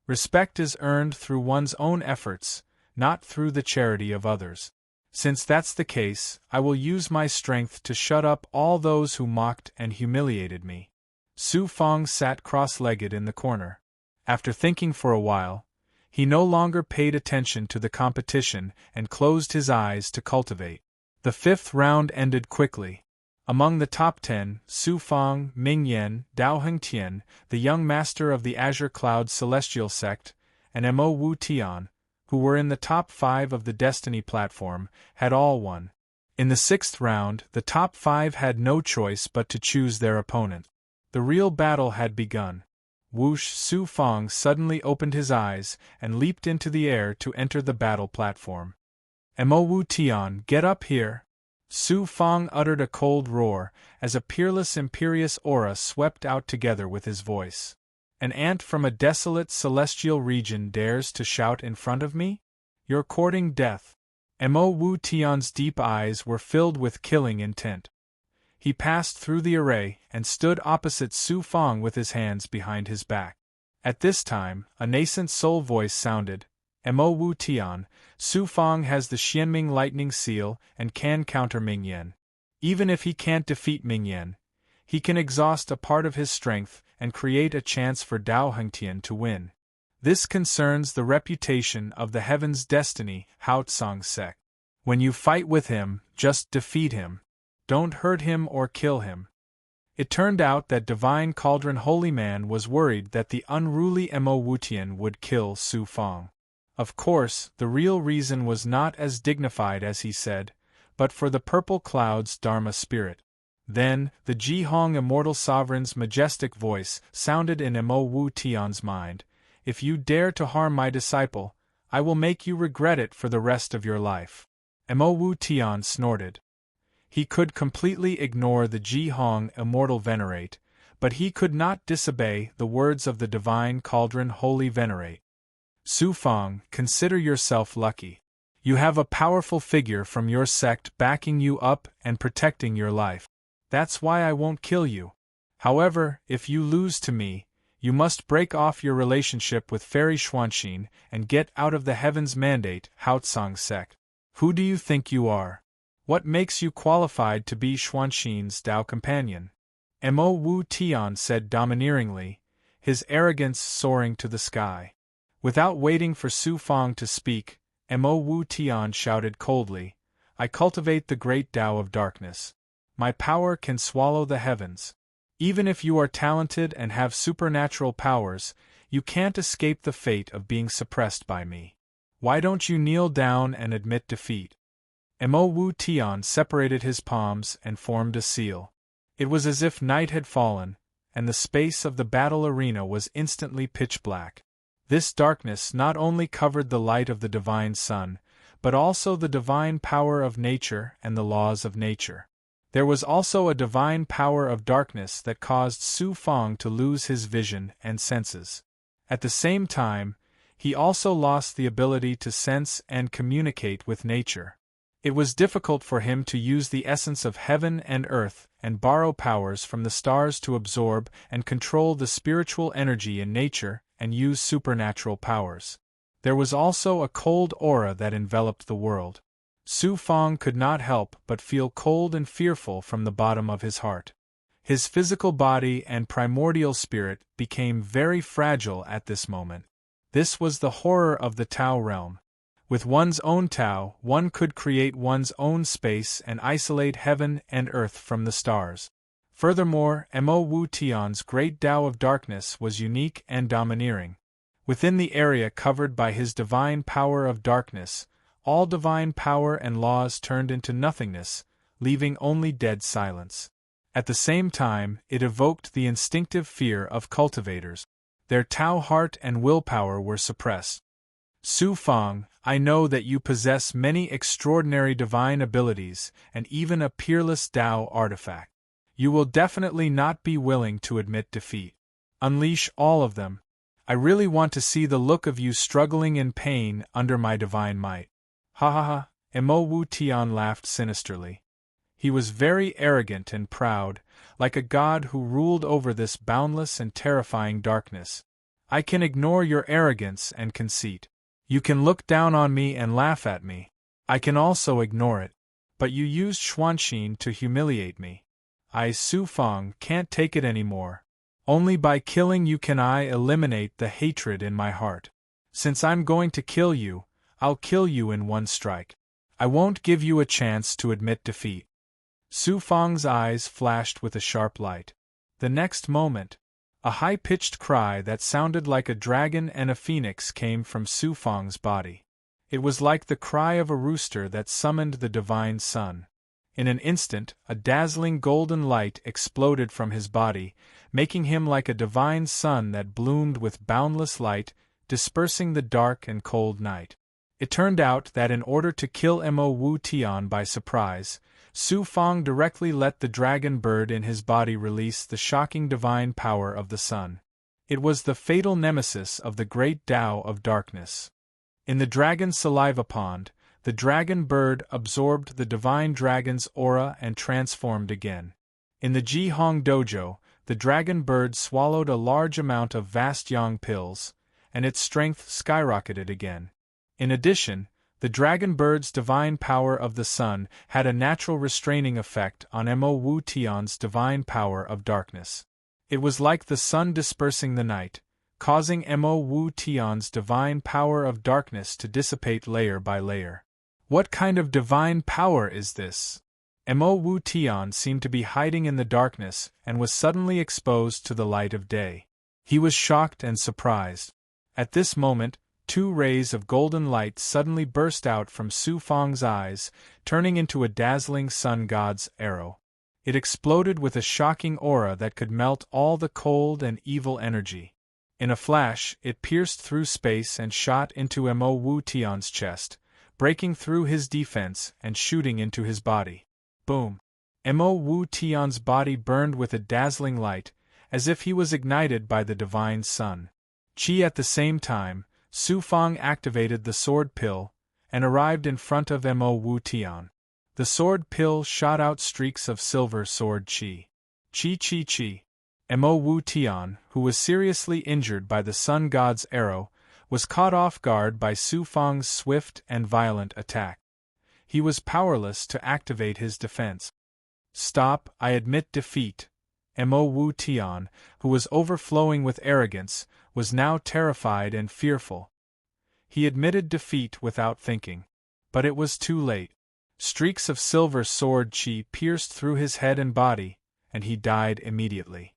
Respect is earned through one's own efforts, not through the charity of others. Since that's the case, I will use my strength to shut up all those who mocked and humiliated me. Su Fang sat cross-legged in the corner. After thinking for a while, he no longer paid attention to the competition and closed his eyes to cultivate. The fifth round ended quickly. Among the top 10, Su Fang, Ming Yan, Dao Hengtian, the young master of the Azure Cloud Celestial Sect, and Mo Wu Tian, who were in the top 5 of the Destiny platform, had all won. In the sixth round, the top 5 had no choice but to choose their opponent. The real battle had begun. Whoosh! Su Fang suddenly opened his eyes and leaped into the air to enter the battle platform. Mo Wu Tian, get up here! Su Fang uttered a cold roar as a peerless imperious aura swept out together with his voice. An ant from a desolate celestial region dares to shout in front of me? You're courting death. Mo Wu Tian's deep eyes were filled with killing intent. He passed through the array and stood opposite Su Fang with his hands behind his back. At this time, a nascent soul voice sounded, Mo Wu Tian, Su Fang has the Xianming lightning seal and can counter Ming Yan. Even if he can't defeat Ming Yan, he can exhaust a part of his strength and create a chance for Dao Hengtian to win. This concerns the reputation of the Heaven's Destiny Haotsong sect. When you fight with him, just defeat him. Don't hurt him or kill him. It turned out that Divine Cauldron Holy Man was worried that the unruly Mo Wutian would kill Su Fang. Of course, the real reason was not as dignified as he said, but for the purple cloud's Dharma spirit. Then, the Jihong immortal sovereign's majestic voice sounded in Mo Wu Tian's mind. If you dare to harm my disciple, I will make you regret it for the rest of your life. Mo Wu Tian snorted. He could completely ignore the Jihong immortal venerate, but he could not disobey the words of the divine cauldron holy venerate. Su Fang, consider yourself lucky. You have a powerful figure from your sect backing you up and protecting your life. That's why I won't kill you. However, if you lose to me, you must break off your relationship with Fairy Xuanxin and get out of the Heaven's Mandate Haotsang sect. Who do you think you are? What makes you qualified to be Xuanxin's Tao companion? Mo Wu Tian said domineeringly, his arrogance soaring to the sky. Without waiting for Su Fang to speak, Mo Wu Tian shouted coldly, I cultivate the great Tao of darkness. My power can swallow the heavens. Even if you are talented and have supernatural powers, you can't escape the fate of being suppressed by me. Why don't you kneel down and admit defeat? Mo Wu Tian separated his palms and formed a seal. It was as if night had fallen, and the space of the battle arena was instantly pitch black. This darkness not only covered the light of the divine sun, but also the divine power of nature and the laws of nature. There was also a divine power of darkness that caused Su Fang to lose his vision and senses. At the same time, he also lost the ability to sense and communicate with nature. It was difficult for him to use the essence of heaven and earth and borrow powers from the stars to absorb and control the spiritual energy in nature and use supernatural powers. There was also a cold aura that enveloped the world. Su Fang could not help but feel cold and fearful from the bottom of his heart. His physical body and primordial spirit became very fragile at this moment. This was the horror of the Tao realm. With one's own Tao, one could create one's own space and isolate heaven and earth from the stars. Furthermore, Mo Wu Tian's great Tao of darkness was unique and domineering. Within the area covered by his divine power of darkness, all divine power and laws turned into nothingness, leaving only dead silence. At the same time, it evoked the instinctive fear of cultivators. Their Tao heart and willpower were suppressed. Su Fang, I know that you possess many extraordinary divine abilities and even a peerless Tao artifact. You will definitely not be willing to admit defeat. Unleash all of them. I really want to see the look of you struggling in pain under my divine might. Ha ha ha, Mo Wu Tian laughed sinisterly. He was very arrogant and proud, like a god who ruled over this boundless and terrifying darkness. I can ignore your arrogance and conceit. You can look down on me and laugh at me. I can also ignore it. But you used Xuanxin to humiliate me. I, Su Fang, can't take it anymore. Only by killing you can I eliminate the hatred in my heart. Since I'm going to kill you, I'll kill you in one strike. I won't give you a chance to admit defeat. Su Fang's eyes flashed with a sharp light. The next moment, a high-pitched cry that sounded like a dragon and a phoenix came from Su Fang's body. It was like the cry of a rooster that summoned the divine sun. In an instant, a dazzling golden light exploded from his body, making him like a divine sun that bloomed with boundless light, dispersing the dark and cold night. It turned out that in order to kill Mo Wu Tian by surprise, Su Fang directly let the dragon bird in his body release the shocking divine power of the sun. It was the fatal nemesis of the great Tao of darkness. In the dragon's saliva pond, the dragon bird absorbed the divine dragon's aura and transformed again. In the Jihong dojo, the dragon bird swallowed a large amount of vast yang pills, and its strength skyrocketed again. In addition, the dragon bird's divine power of the sun had a natural restraining effect on Mo Wu Tian's divine power of darkness. It was like the sun dispersing the night, causing Mo Wu Tian's divine power of darkness to dissipate layer by layer. What kind of divine power is this? Mo Wu Tian seemed to be hiding in the darkness and was suddenly exposed to the light of day. He was shocked and surprised. At this moment, two rays of golden light suddenly burst out from Su Fang's eyes, turning into a dazzling sun god's arrow. It exploded with a shocking aura that could melt all the cold and evil energy. In a flash, it pierced through space and shot into Mo Wu Tian's chest, breaking through his defense and shooting into his body. Boom! Mo Wu Tian's body burned with a dazzling light, as if he was ignited by the divine sun. At the same time, Su Fang activated the sword pill, and arrived in front of Mo Wu Tian. The sword pill shot out streaks of silver sword chi. Chi. Mo Wu Tian, who was seriously injured by the sun god's arrow, was caught off guard by Su Fang's swift and violent attack. He was powerless to activate his defense. Stop, I admit defeat. Mo Wu Tian, who was overflowing with arrogance, was now terrified and fearful. He admitted defeat without thinking. But it was too late. Streaks of silver sword chi pierced through his head and body, and he died immediately.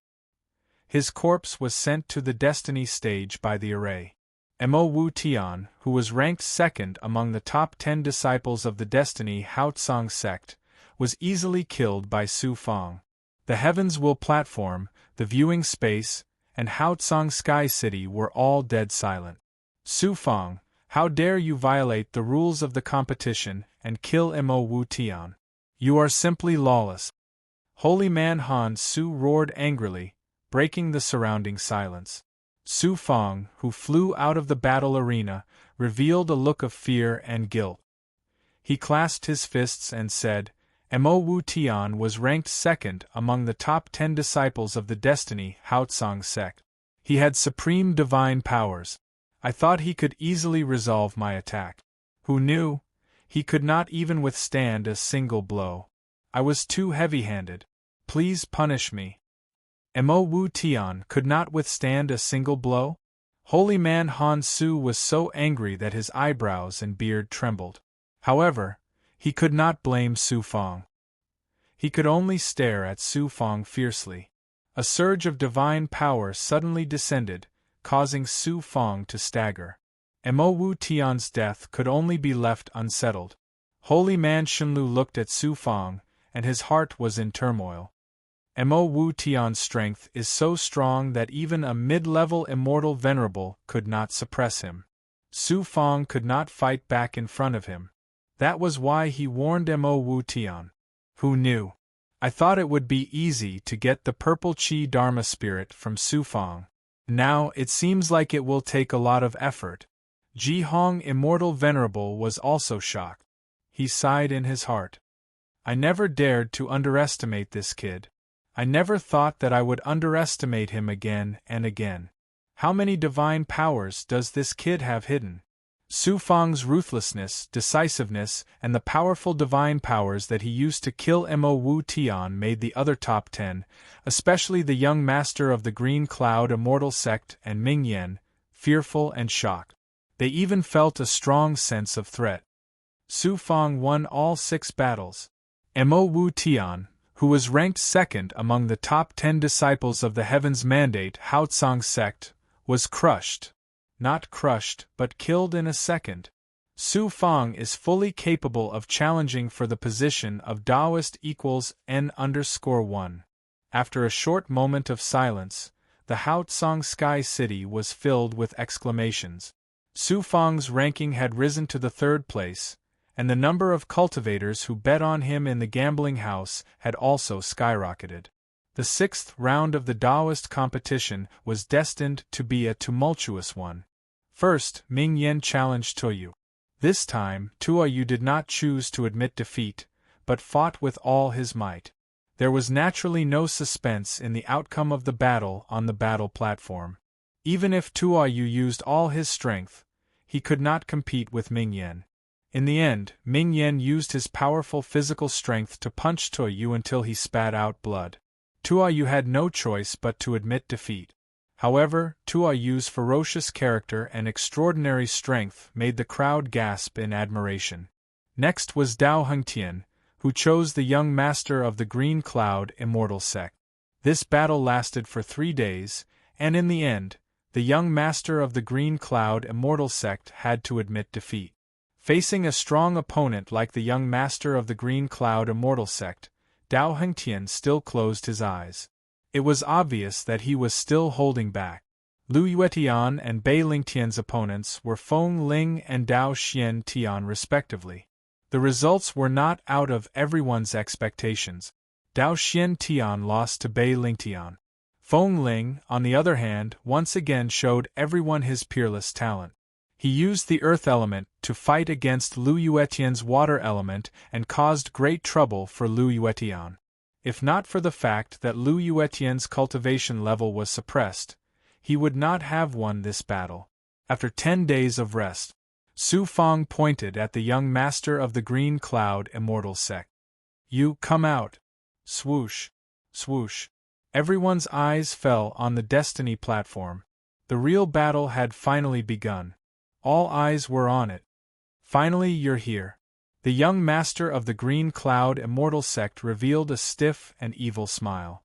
His corpse was sent to the destiny stage by the array. Mo Wu Tian, who was ranked second among the top 10 disciples of the Destiny Haotsong sect, was easily killed by Su Fang. The Heaven's Will platform, the viewing space, and Haotsong Sky City were all dead silent. Su Fang, how dare you violate the rules of the competition and kill Mo Wu Tian? You are simply lawless. Holy man Han Su roared angrily, breaking the surrounding silence. Su Fang, who flew out of the battle arena, revealed a look of fear and guilt. He clasped his fists and said, Mo Wu Tian was ranked second among the top 10 disciples of the Destiny Haotsong sect. He had supreme divine powers. I thought he could easily resolve my attack. Who knew? He could not even withstand a single blow. I was too heavy-handed. Please punish me. Mo Wu Tian could not withstand a single blow? Holy man Han Su was so angry that his eyebrows and beard trembled. However, he could not blame Su Fang. He could only stare at Su Fang fiercely. A surge of divine power suddenly descended, causing Su Fang to stagger. Mo Wu Tian's death could only be left unsettled. Holy man Shenlu looked at Su Fang, and his heart was in turmoil. Mo Wu Tian's strength is so strong that even a mid-level immortal venerable could not suppress him. Su Fang could not fight back in front of him. That was why he warned Mo Wu Tian. Who knew? I thought it would be easy to get the purple Qi Dharma spirit from Su Fang. Now it seems like it will take a lot of effort. Ji Hong Immortal Venerable was also shocked. He sighed in his heart. I never dared to underestimate this kid. I never thought that I would underestimate him again and again. How many divine powers does this kid have hidden? Su Fang's ruthlessness, decisiveness, and the powerful divine powers that he used to kill Mo Wu Tian made the other top 10, especially the young master of the Green Cloud Immortal Sect and Ming Yen, fearful and shocked. They even felt a strong sense of threat. Su Fang won all 6 battles. Mo Wu Tian, who was ranked second among the top 10 disciples of the Heaven's Mandate Haotsong sect, was crushed. Not crushed, but killed in a second. Su Fang is fully capable of challenging for the position of Taoist equals N_1. After a short moment of silence, the Haotsong Sky City was filled with exclamations. Su Fang's ranking had risen to the 3rd place, and the number of cultivators who bet on him in the gambling house had also skyrocketed. The 6th round of the Taoist competition was destined to be a tumultuous one. First, Ming Yen challenged Tuoyu. This time, Tuoyu did not choose to admit defeat, but fought with all his might. There was naturally no suspense in the outcome of the battle on the battle platform. Even if Tuoyu used all his strength, he could not compete with Ming Yen. In the end, Ming Yen used his powerful physical strength to punch Tuoyu until he spat out blood. Tuoyu had no choice but to admit defeat. However, Tuoyu's ferocious character and extraordinary strength made the crowd gasp in admiration. Next was Dao Hengtian, who chose the young master of the Green Cloud Immortal Sect. This battle lasted for 3 days, and in the end, the young master of the Green Cloud Immortal sect had to admit defeat. Facing a strong opponent like the young master of the Green Cloud Immortal sect, Dao Hengtian still closed his eyes. It was obvious that he was still holding back. Lu Yuetian and Bei Lingtian's opponents were Feng Ling and Dao Xian Tian respectively. The results were not out of everyone's expectations. Dao Xian Tian lost to Bei Lingtian. Feng Ling, on the other hand, once again showed everyone his peerless talent. He used the earth element to fight against Lu Yuetian's water element and caused great trouble for Lu Yuetian. If not for the fact that Lu Yuetian's cultivation level was suppressed, he would not have won this battle. After 10 days of rest, Su Fang pointed at the young master of the Green Cloud Immortal sect. "You come out." Swoosh, swoosh. Everyone's eyes fell on the Destiny platform. The real battle had finally begun. All eyes were on it. "Finally you're here." The young master of the Green Cloud Immortal sect revealed a stiff and evil smile.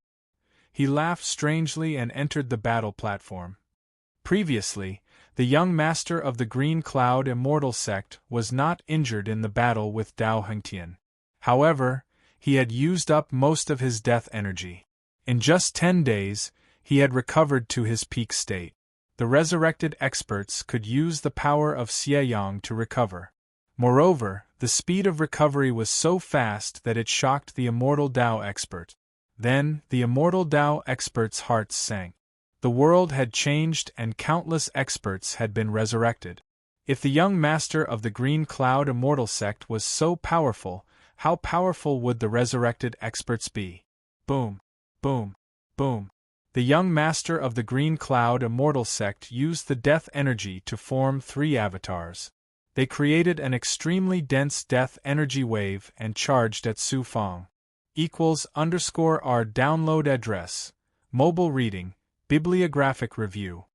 He laughed strangely and entered the battle platform. Previously, the young master of the Green Cloud Immortal sect was not injured in the battle with Dao Hengtian. However, he had used up most of his death energy. In just 10 days, he had recovered to his peak state. The resurrected experts could use the power of Xieyang to recover. Moreover, the speed of recovery was so fast that it shocked the Immortal Dao expert. Then, the Immortal Dao experts' hearts sank. The world had changed and countless experts had been resurrected. If the young master of the Green Cloud Immortal sect was so powerful, how powerful would the resurrected experts be? Boom, boom, boom. The young master of the Green Cloud Immortal sect used the death energy to form 3 avatars. They created an extremely dense death energy wave and charged at Su Fang. =_R download address. Mobile reading, bibliographic review.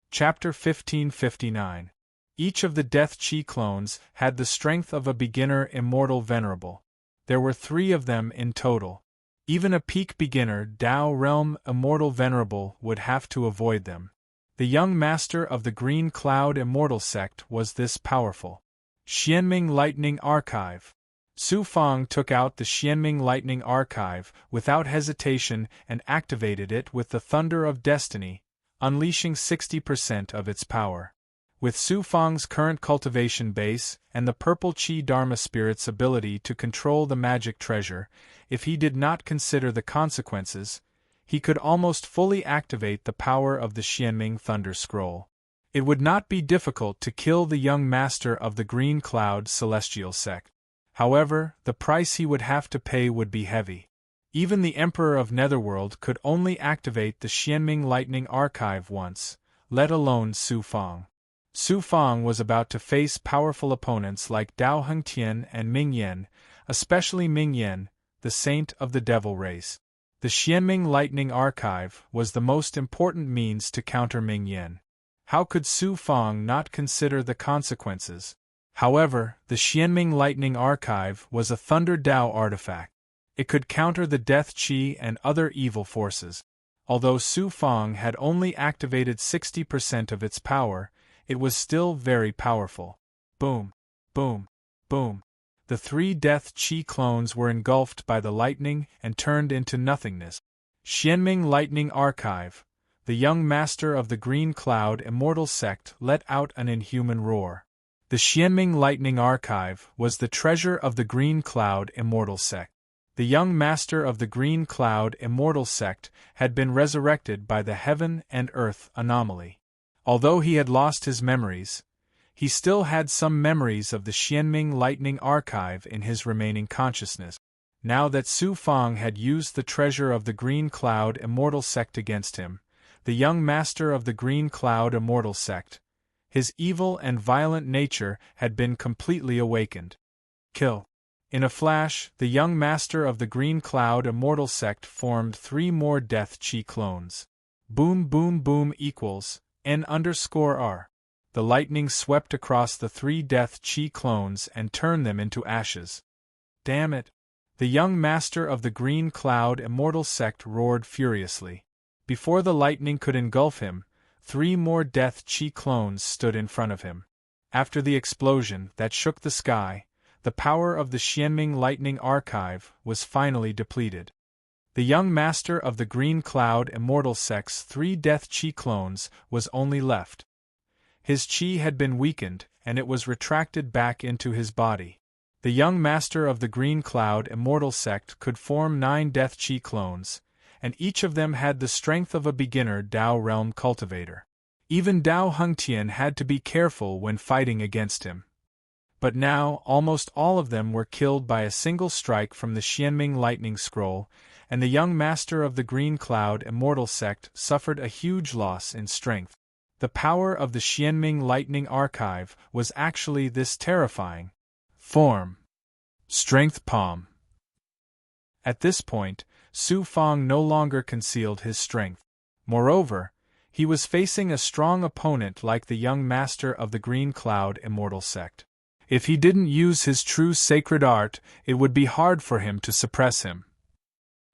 Chapter 1559. Each of the Death Chi clones had the strength of a beginner Immortal Venerable. There were 3 of them in total. Even a peak beginner Dao Realm Immortal Venerable would have to avoid them. The young master of the Green Cloud Immortal sect was this powerful. Xianming Lightning Archive. Su Fang took out the Xianming Lightning Archive without hesitation and activated it with the Thunder of Destiny, unleashing 60% of its power. With Su Fang's current cultivation base and the Purple Chi Dharma Spirit's ability to control the magic treasure, if he did not consider the consequences, he could almost fully activate the power of the Xianming Thunder Scroll. It would not be difficult to kill the young master of the Green Cloud Celestial sect. However, the price he would have to pay would be heavy. Even the Emperor of Netherworld could only activate the Xianming Lightning Archive once, let alone Su Fang. Su Fang was about to face powerful opponents like Dao Hengtian and Ming Yan, especially Ming Yan, the saint of the devil race. The Xianming Lightning Archive was the most important means to counter Ming Yan. How could Su Fang not consider the consequences? However, the Xianming Lightning Archive was a Thunder Dao artifact. It could counter the Death Chi and other evil forces. Although Su Fang had only activated 60% of its power, it was still very powerful. Boom, boom, boom. The 3 Death Chi clones were engulfed by the lightning and turned into nothingness. Xianming Lightning Archive. The young master of the Green Cloud Immortal sect let out an inhuman roar. The Xianming Lightning Archive was the treasure of the Green Cloud Immortal sect. The young master of the Green Cloud Immortal sect had been resurrected by the Heaven and Earth anomaly. Although he had lost his memories, he still had some memories of the Xianming Lightning Archive in his remaining consciousness. Now that Su Fang had used the treasure of the Green Cloud Immortal sect against him, the young master of the Green Cloud Immortal sect, his evil and violent nature had been completely awakened. Kill. In a flash, the young master of the Green Cloud Immortal sect formed 3 more Death Chi clones. Boom boom boom equals N_R. The lightning swept across the 3 Death Chi clones and turned them into ashes. Damn it! The young master of the Green Cloud Immortal sect roared furiously. Before the lightning could engulf him, 3 more Death Chi clones stood in front of him. After the explosion that shook the sky, the power of the Xianming Lightning Archive was finally depleted. The young master of the Green Cloud Immortal Sect's 3 Death Chi clones was only left. His chi had been weakened, and it was retracted back into his body. The young master of the Green Cloud Immortal Sect could form 9 Death Chi clones, and each of them had the strength of a beginner Dao Realm cultivator. Even Dao Hengtian had to be careful when fighting against him. But now, almost all of them were killed by a single strike from the Xianming Lightning Scroll, and the young master of the Green Cloud Immortal Sect suffered a huge loss in strength. The power of the Xianming Lightning Archive was actually this terrifying. Form. Strength Palm. At this point, Su Fang no longer concealed his strength. Moreover, he was facing a strong opponent like the young master of the Green Cloud Immortal Sect. If he didn't use his true sacred art, it would be hard for him to suppress him.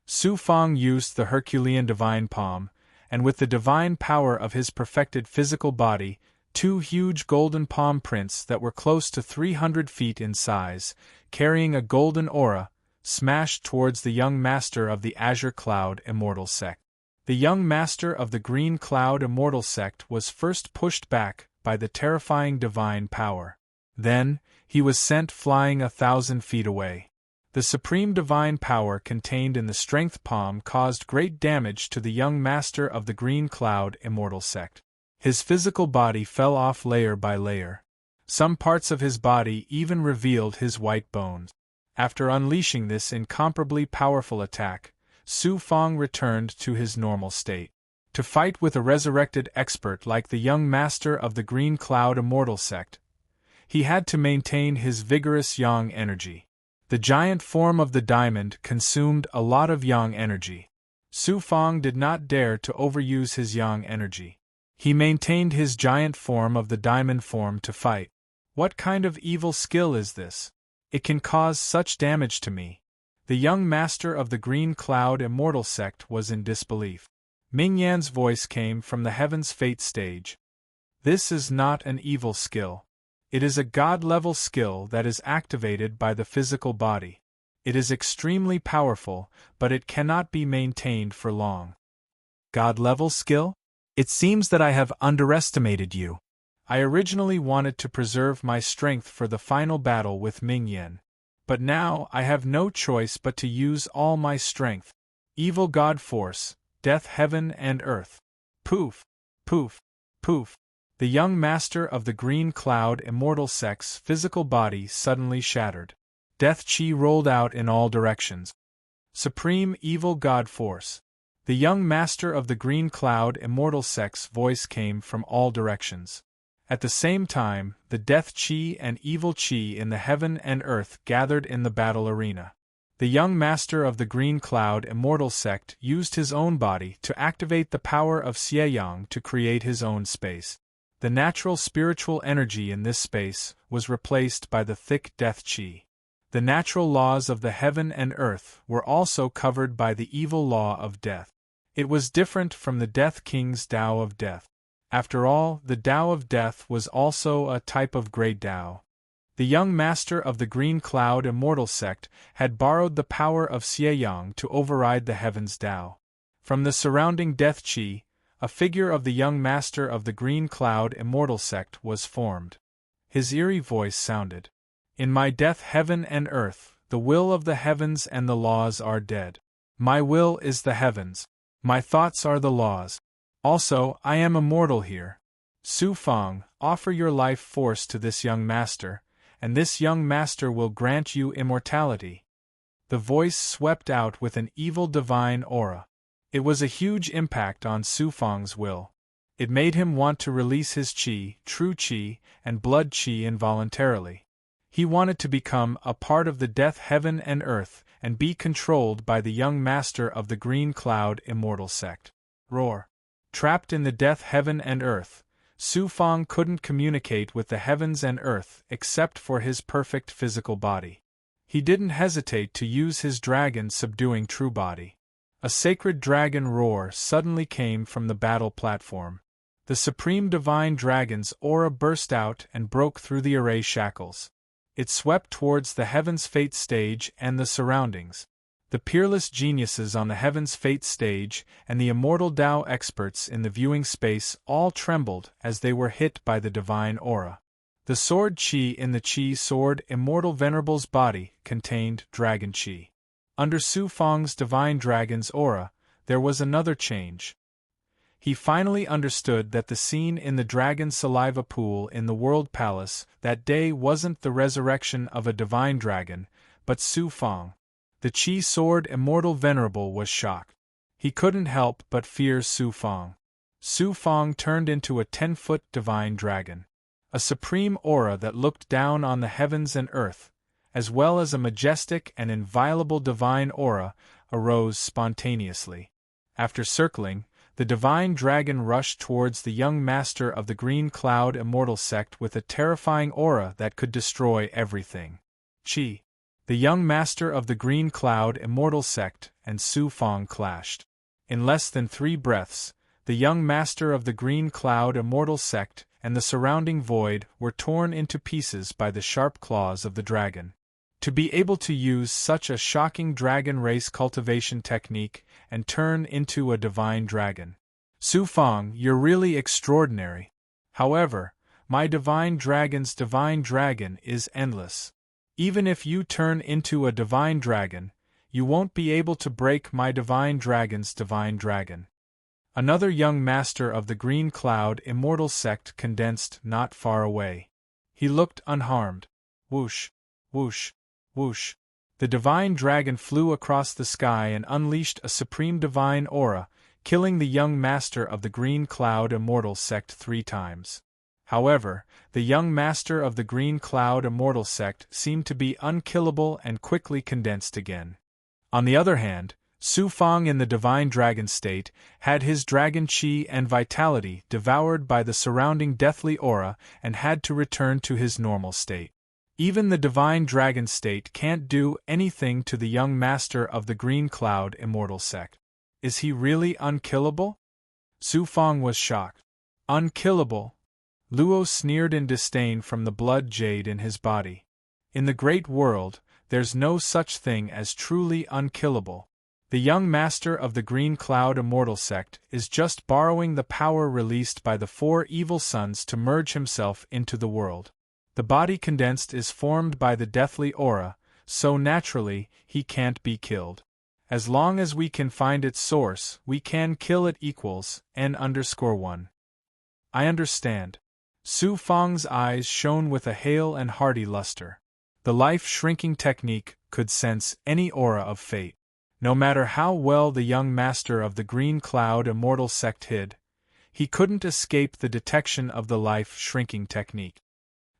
Su Fang used the Herculean Divine Palm, and with the divine power of his perfected physical body, 2 huge golden palm prints that were close to 300 feet in size, carrying a golden aura, smashed towards the young master of the Azure Cloud Immortal Sect. The young master of the Green Cloud Immortal Sect was first pushed back by the terrifying divine power. Then, he was sent flying 1,000 feet away. The supreme divine power contained in the Strength Palm caused great damage to the young master of the Green Cloud Immortal Sect. His physical body fell off layer by layer. Some parts of his body even revealed his white bones. After unleashing this incomparably powerful attack, Su Fang returned to his normal state. To fight with a resurrected expert like the young master of the Green Cloud Immortal Sect, he had to maintain his vigorous yang energy. The giant form of the diamond consumed a lot of yang energy. Su Fang did not dare to overuse his yang energy. He maintained his giant form of the diamond form to fight. What kind of evil skill is this? It can cause such damage to me. The young master of the Green Cloud Immortal Sect was in disbelief. Ming Yan's voice came from the Heaven's Fate stage. This is not an evil skill. It is a god-level skill that is activated by the physical body. It is extremely powerful, but it cannot be maintained for long. God-level skill? It seems that I have underestimated you. I originally wanted to preserve my strength for the final battle with Ming Yan. But now I have no choice but to use all my strength. Evil God Force, Death Heaven and Earth. Poof, poof, poof. The young master of the Green Cloud Immortal Sect's physical body suddenly shattered. Death Chi rolled out in all directions. Supreme Evil God Force. The young master of the Green Cloud Immortal Sect's voice came from all directions. At the same time, the Death Chi and Evil Chi in the heaven and earth gathered in the battle arena. The young master of the Green Cloud Immortal Sect used his own body to activate the power of Xieyang to create his own space. The natural spiritual energy in this space was replaced by the thick Death Chi. The natural laws of the heaven and earth were also covered by the evil law of death. It was different from the Death King's Tao of Death. After all, the Tao of Death was also a type of Great Tao. The young master of the Green Cloud Immortal Sect had borrowed the power of Xieyang to override the heaven's Tao. From the surrounding Death Chi, a figure of the young master of the Green Cloud Immortal Sect was formed. His eerie voice sounded. In my death heaven and earth, the will of the heavens and the laws are dead. My will is the heavens. My thoughts are the laws. Also, I am immortal here. Su Fang, offer your life force to this young master, and this young master will grant you immortality. The voice swept out with an evil divine aura. It was a huge impact on Su Fang's will. It made him want to release his qi, true qi, and blood qi involuntarily. He wanted to become a part of the death heaven and earth and be controlled by the young master of the Green Cloud Immortal Sect. Roar. Trapped in the death heaven and earth, Su Fang couldn't communicate with the heavens and earth except for his perfect physical body. He didn't hesitate to use his dragon subduing true body. A sacred dragon roar suddenly came from the battle platform. The supreme divine dragon's aura burst out and broke through the array shackles. It swept towards the Heaven's Fate stage and the surroundings. The peerless geniuses on the Heaven's Fate stage and the immortal Tao experts in the viewing space all trembled as they were hit by the divine aura. The sword Qi in the Qi sword immortal venerable's body contained dragon Qi. Under Su Fang's divine dragon's aura, there was another change. He finally understood that the scene in the dragon saliva pool in the World Palace that day wasn't the resurrection of a divine dragon, but Su Fang. The Qi sword immortal venerable was shocked. He couldn't help but fear Su Fang. Su Fang turned into a 10-foot divine dragon. A supreme aura that looked down on the heavens and earth, as well as a majestic and inviolable divine aura, arose spontaneously. After circling, the divine dragon rushed towards the young master of the Green Cloud Immortal Sect with a terrifying aura that could destroy everything. Qi. The young master of the Green Cloud Immortal Sect and Su Fang clashed. In less than 3 breaths, the young master of the Green Cloud Immortal Sect and the surrounding void were torn into pieces by the sharp claws of the dragon. To be able to use such a shocking dragon race cultivation technique and turn into a divine dragon. Su Fang, you're really extraordinary. However, my divine dragon's divine dragon is endless. Even if you turn into a divine dragon, you won't be able to break my divine dragon's divine dragon. Another young master of the Green Cloud Immortal Sect condensed not far away. He looked unharmed. Whoosh, whoosh, whoosh. The divine dragon flew across the sky and unleashed a supreme divine aura, killing the young master of the Green Cloud Immortal Sect 3 times. However, the young master of the Green Cloud Immortal Sect seemed to be unkillable and quickly condensed again. On the other hand, Su Fang in the divine dragon state had his dragon Qi and vitality devoured by the surrounding deathly aura and had to return to his normal state. Even the divine dragon state can't do anything to the young master of the Green Cloud Immortal Sect. Is he really unkillable? Su Fang was shocked. Unkillable? Luo sneered in disdain from the blood jade in his body. In the great world, there's no such thing as truly unkillable. The young master of the Green Cloud Immortal Sect is just borrowing the power released by the 4 evil sons to merge himself into the world. The body condensed is formed by the deathly aura, so naturally, he can't be killed. As long as we can find its source, we can kill it equals N_1. I understand. Su Fang's eyes shone with a hale and hearty luster. The life-shrinking technique could sense any aura of fate. No matter how well the young master of the Green Cloud Immortal Sect hid, he couldn't escape the detection of the life-shrinking technique.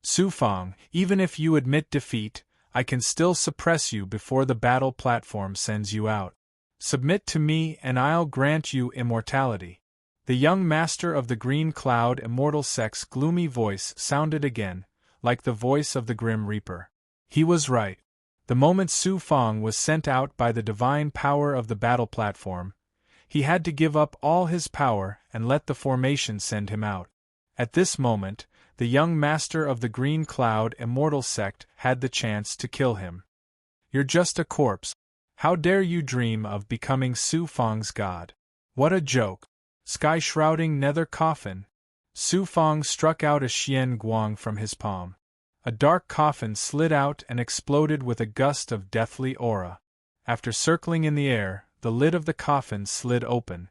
Su Fang, even if you admit defeat, I can still suppress you before the battle platform sends you out. Submit to me and I'll grant you immortality. The young master of the Green Cloud Immortal Sect's gloomy voice sounded again, like the voice of the Grim Reaper. He was right. The moment Su Fang was sent out by the divine power of the battle platform, he had to give up all his power and let the formation send him out. At this moment, the young master of the Green Cloud Immortal Sect had the chance to kill him. You're just a corpse. How dare you dream of becoming Su Fang's god? What a joke. Sky-shrouding nether coffin. Su Fang struck out a Xian Guang from his palm. A dark coffin slid out and exploded with a gust of deathly aura. After circling in the air, the lid of the coffin slid open.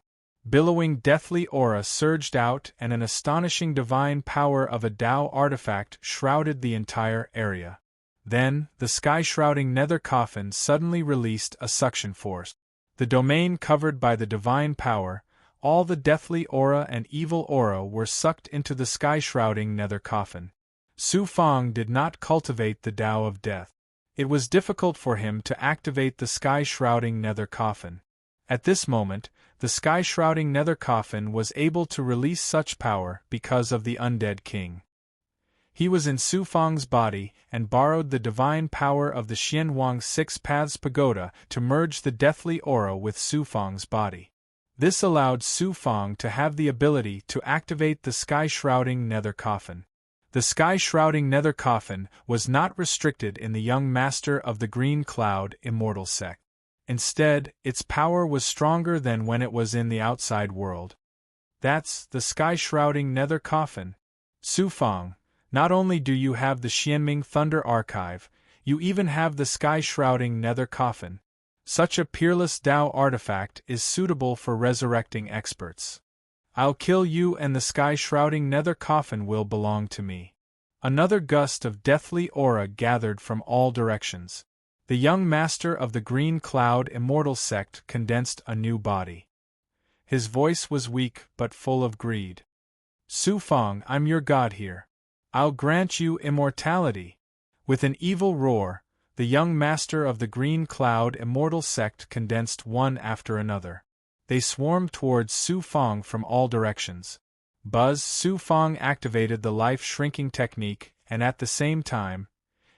Billowing deathly aura surged out and an astonishing divine power of a Tao artifact shrouded the entire area. Then, the sky-shrouding nether coffin suddenly released a suction force. The domain covered by the divine power, all the deathly aura and evil aura were sucked into the sky-shrouding nether coffin. Su Fang did not cultivate the Tao of death. It was difficult for him to activate the sky-shrouding nether coffin. At this moment, the sky-shrouding nether coffin was able to release such power because of the undead king. He was in Su Fang's body and borrowed the divine power of the Xianwang 6 Paths Pagoda to merge the deathly aura with Su Fang's body. This allowed Su Fang to have the ability to activate the sky-shrouding nether coffin. The sky-shrouding nether coffin was not restricted in the young master of the Green Cloud Immortal sect. Instead, its power was stronger than when it was in the outside world. That's the sky-shrouding nether coffin. Su Fang, not only do you have the Xianming Thunder Archive, you even have the sky-shrouding nether coffin. Such a peerless Tao artifact is suitable for resurrecting experts. I'll kill you and the sky-shrouding nether coffin will belong to me. Another gust of deathly aura gathered from all directions. The young master of the Green Cloud Immortal sect condensed a new body. His voice was weak but full of greed. Su Fang, I'm your god here. I'll grant you immortality. With an evil roar, the young master of the Green Cloud Immortal sect condensed one after another. They swarmed towards Su Fang from all directions. Su Fang activated the life-shrinking technique, and at the same time,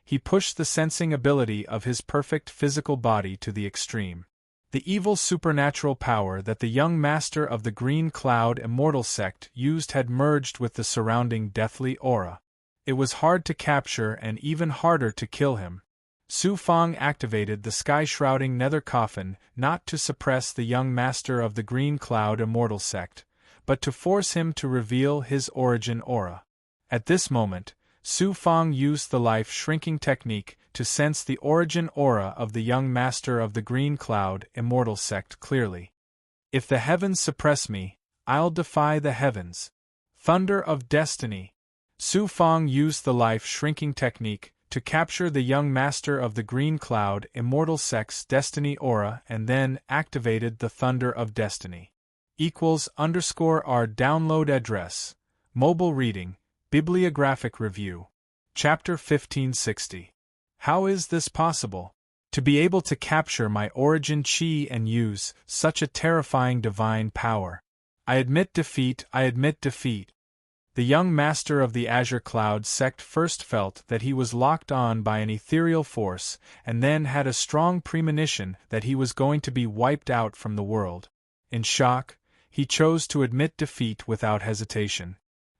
he pushed the sensing ability of his perfect physical body to the extreme. The evil supernatural power that the young master of the Green Cloud Immortal sect used had merged with the surrounding deathly aura. It was hard to capture and even harder to kill him. Su Fang activated the sky-shrouding nether coffin not to suppress the young master of the Green Cloud Immortal sect, but to force him to reveal his origin aura. At this moment, Su Fang used the life-shrinking technique to sense the origin aura of the young master of the Green Cloud Immortal sect clearly. If the heavens suppress me, I'll defy the heavens. Thunder of Destiny. Su Fang used the life-shrinking technique to capture the young master of the Green Cloud Immortal sect's destiny aura and then activated the Thunder of Destiny. =_our download address. Mobile reading. Bibliographic review. Chapter 1560. How is this possible? To be able to capture my origin chi and use such a terrifying divine power. I admit defeat, I admit defeat. The young master of the Azure Cloud sect first felt that he was locked on by an ethereal force and then had a strong premonition that he was going to be wiped out from the world. In shock, he chose to admit defeat without hesitation.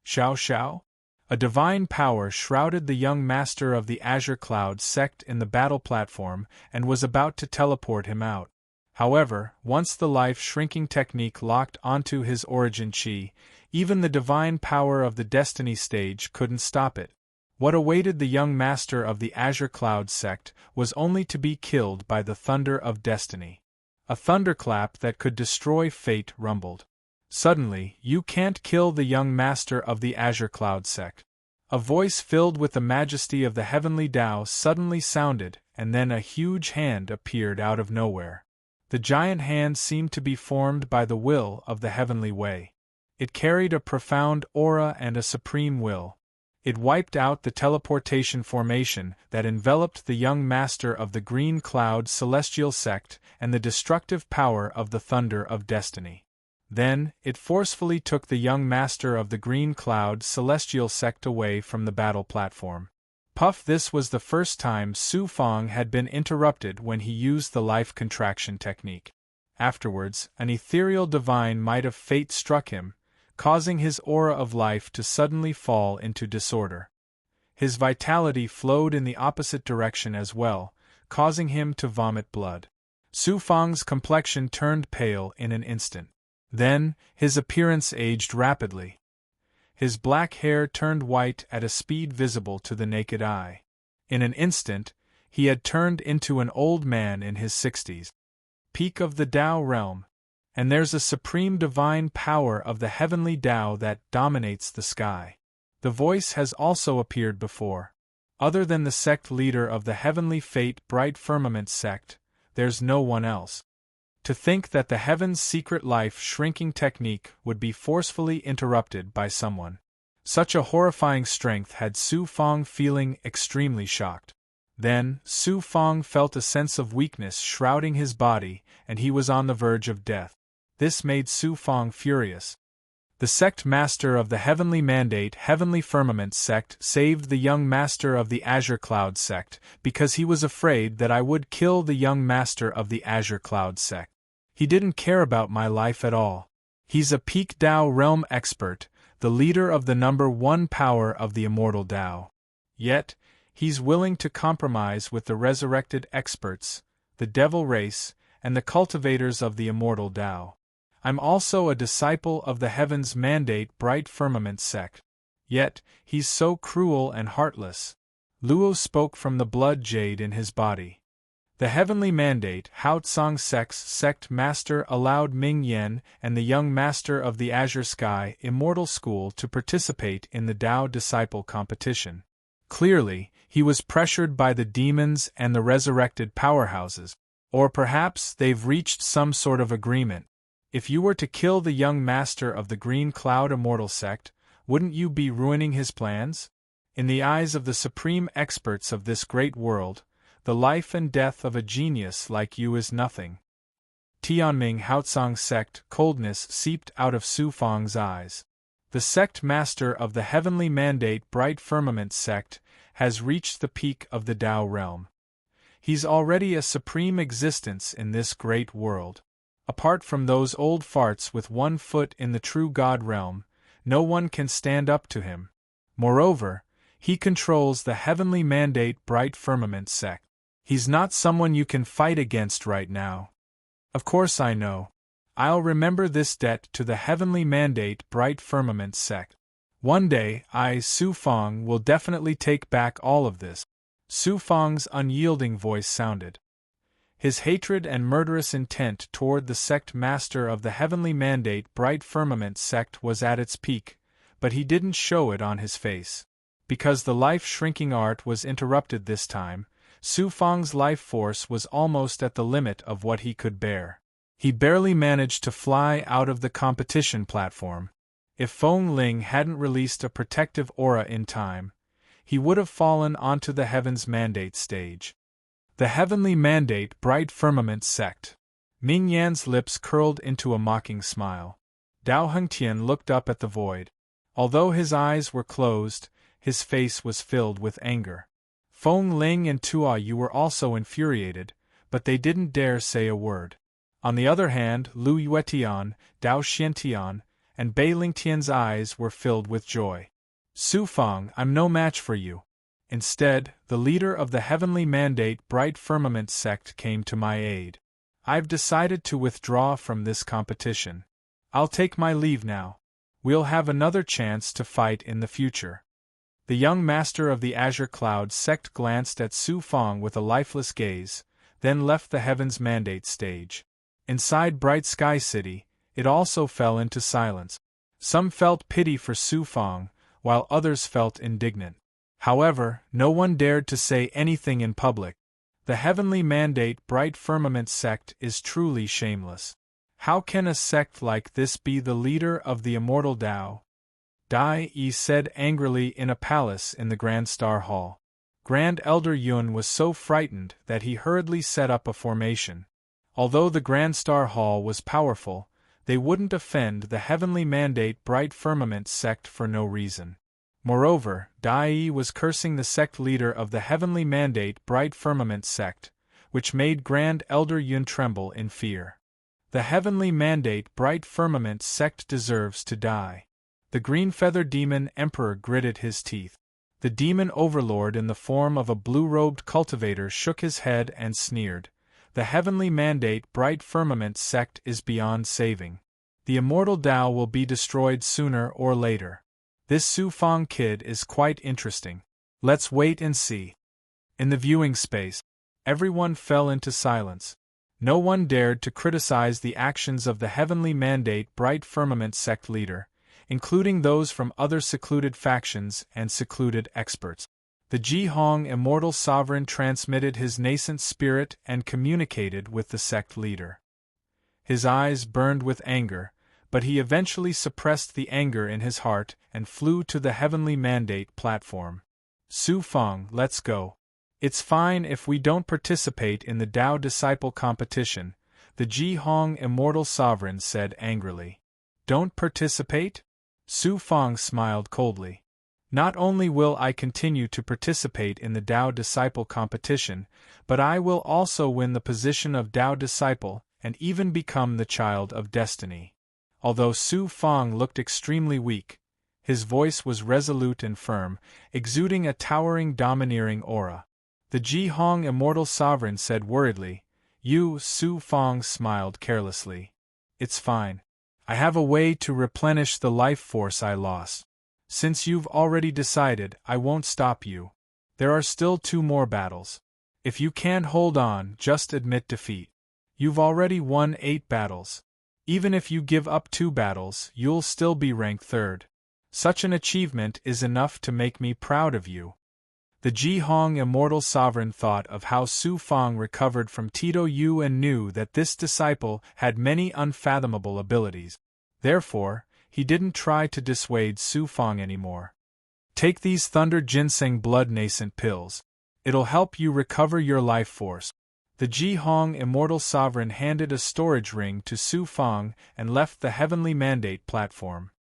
Xiao Xiao? A divine power shrouded the young master of the Azure Cloud sect in the battle platform and was about to teleport him out. However, once the life-shrinking technique locked onto his origin chi, even the divine power of the Destiny stage couldn't stop it. What awaited the young master of the Azure Cloud sect was only to be killed by the Thunder of Destiny. A thunderclap that could destroy fate rumbled. Suddenly, you can't kill the young master of the Azure Cloud sect. A voice filled with the majesty of the heavenly Tao suddenly sounded, and then a huge hand appeared out of nowhere. The giant hand seemed to be formed by the will of the heavenly way. It carried a profound aura and a supreme will. It wiped out the teleportation formation that enveloped the young master of the Green Cloud Celestial sect and the destructive power of the Thunder of Destiny. Then, it forcefully took the young master of the Green Cloud Celestial sect away from the battle platform. This was the first time Su Fang had been interrupted when he used the life contraction technique. Afterwards, an ethereal divine might of fate struck him, causing his aura of life to suddenly fall into disorder. His vitality flowed in the opposite direction as well, causing him to vomit blood. Su Fang's complexion turned pale in an instant. Then, his appearance aged rapidly. His black hair turned white at a speed visible to the naked eye. In an instant, he had turned into an old man in his 60s. Peak of the Tao realm. And there's a supreme divine power of the heavenly Tao that dominates the sky. The voice has also appeared before. Other than the sect leader of the Heavenly Fate Bright Firmament sect, there's no one else. To think that the heaven's secret life-shrinking technique would be forcefully interrupted by someone. Such a horrifying strength had Su Fang feeling extremely shocked. Then, Su Fang felt a sense of weakness shrouding his body, and he was on the verge of death. This made Su Fang furious. The sect master of the Heavenly Mandate Heavenly Firmament sect saved the young master of the Azure Cloud sect because he was afraid that I would kill the young master of the Azure Cloud sect. He didn't care about my life at all. He's a peak Tao realm expert, the leader of the #1 power of the immortal Tao. Yet, he's willing to compromise with the resurrected experts, the devil race, and the cultivators of the immortal Tao. I'm also a disciple of the Heaven's Mandate Bright Firmament sect. Yet, he's so cruel and heartless. Luo spoke from the blood jade in his body. The Heavenly Mandate Hao Tsang sect master allowed Ming Yan and the young master of the Azure Sky Immortal School to participate in the Tao Disciple competition. Clearly, he was pressured by the demons and the resurrected powerhouses, or perhaps they've reached some sort of agreement. If you were to kill the young master of the Green Cloud Immortal sect, wouldn't you be ruining his plans? In the eyes of the supreme experts of this great world, the life and death of a genius like you is nothing. Tianming Haotsang sect coldness seeped out of Su Fang's eyes. The sect master of the Heavenly Mandate Bright Firmament sect has reached the peak of the Tao realm. He's already a supreme existence in this great world. Apart from those old farts with one foot in the true God realm, no one can stand up to him. Moreover, he controls the Heavenly Mandate Bright Firmament sect. He's not someone you can fight against right now. Of course I know. I'll remember this debt to the Heavenly Mandate Bright Firmament sect. One day, Su Fang, will definitely take back all of this. Su Fang's unyielding voice sounded. His hatred and murderous intent toward the sect master of the Heavenly Mandate Bright Firmament sect was at its peak, but he didn't show it on his face. Because the life-shrinking art was interrupted this time, Su Fang's life force was almost at the limit of what he could bear. He barely managed to fly out of the competition platform. If Feng Ling hadn't released a protective aura in time, he would have fallen onto the Heaven's Mandate stage. The Heavenly Mandate Bright Firmament sect. Ming Yan's lips curled into a mocking smile. Dao Hengtian looked up at the void. Although his eyes were closed, his face was filled with anger. Feng Ling and Tua Yu were also infuriated, but they didn't dare say a word. On the other hand, Lu Yuetian, Dao Xiantian, and Bei Lingtian's eyes were filled with joy. Su Fang, I'm no match for you. Instead, the leader of the Heavenly Mandate Bright Firmament sect came to my aid. I've decided to withdraw from this competition. I'll take my leave now. We'll have another chance to fight in the future. The young master of the Azure Cloud sect glanced at Su Fang with a lifeless gaze, then left the Heaven's Mandate stage. Inside Bright Sky City, it also fell into silence. Some felt pity for Su Fang, while others felt indignant. However, no one dared to say anything in public. The Heavenly Mandate Bright Firmament sect is truly shameless. How can a sect like this be the leader of the immortal Tao? Dai Yi said angrily in a palace in the Grand Star Hall. Grand Elder Yun was so frightened that he hurriedly set up a formation. Although the Grand Star Hall was powerful, they wouldn't offend the Heavenly Mandate Bright Firmament sect for no reason. Moreover, Dai Yi was cursing the sect leader of the Heavenly Mandate Bright Firmament sect, which made Grand Elder Yun tremble in fear. The Heavenly Mandate Bright Firmament sect deserves to die. The Green Feather Demon Emperor gritted his teeth. The demon overlord in the form of a blue-robed cultivator shook his head and sneered. The Heavenly Mandate Bright Firmament sect is beyond saving. The immortal Tao will be destroyed sooner or later. This Su Fang kid is quite interesting. Let's wait and see. In the viewing space, everyone fell into silence. No one dared to criticize the actions of the Heavenly Mandate Bright Firmament sect leader, including those from other secluded factions and secluded experts. The Ji-Hong Immortal Sovereign transmitted his nascent spirit and communicated with the sect leader. His eyes burned with anger, but he eventually suppressed the anger in his heart and flew to the Heavenly Mandate platform. Su Fang, let's go. It's fine if we don't participate in the Tao Disciple competition, the Ji-Hong Immortal Sovereign said angrily. Don't participate? Su Fang smiled coldly. Not only will I continue to participate in the Tao Disciple competition, but I will also win the position of Tao Disciple and even become the child of destiny. Although Su Fang looked extremely weak, his voice was resolute and firm, exuding a towering domineering aura. The Ji Hong immortal sovereign said worriedly. Su Fang smiled carelessly. It's fine. I have a way to replenish the life force I lost. Since you've already decided, I won't stop you. There are still 2 more battles. If you can't hold on, just admit defeat. You've already won 8 battles. Even if you give up 2 battles, you'll still be ranked 3rd. Such an achievement is enough to make me proud of you. The Ji Hong immortal sovereign thought of how Su Fang recovered from Tito Yu and knew that this disciple had many unfathomable abilities. Therefore, he didn't try to dissuade Su Fang anymore. Take these Thunder Ginseng Blood Nascent pills. It'll help you recover your life force. The Ji Hong immortal sovereign handed a storage ring to Su Fang and left the Heavenly Mandate platform.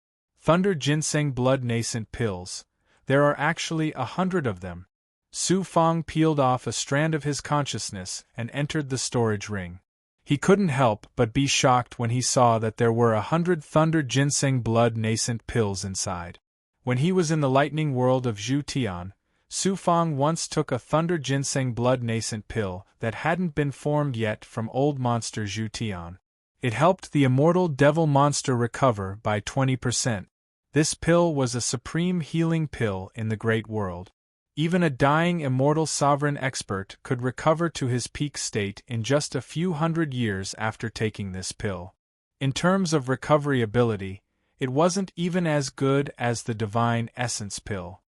Thunder Ginseng Blood Nascent pills. There are actually 100 of them. Su Fang peeled off a strand of his consciousness and entered the storage ring. He couldn't help but be shocked when he saw that there were 100 Thunder Ginseng Blood Nascent pills inside. When he was in the lightning world of Zhu Tian, Su Fang once took a Thunder Ginseng Blood Nascent pill that hadn't been formed yet from old monster Zhu Tian. It helped the immortal devil monster recover by 20%. This pill was a supreme healing pill in the great world. Even a dying immortal sovereign expert could recover to his peak state in just a few hundred years after taking this pill. In terms of recovery ability, it wasn't even as good as the Divine Essence pill.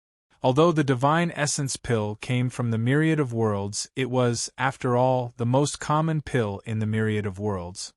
Although the Divine Essence pill came from the myriad of worlds, it was, after all, the most common pill in the myriad of worlds.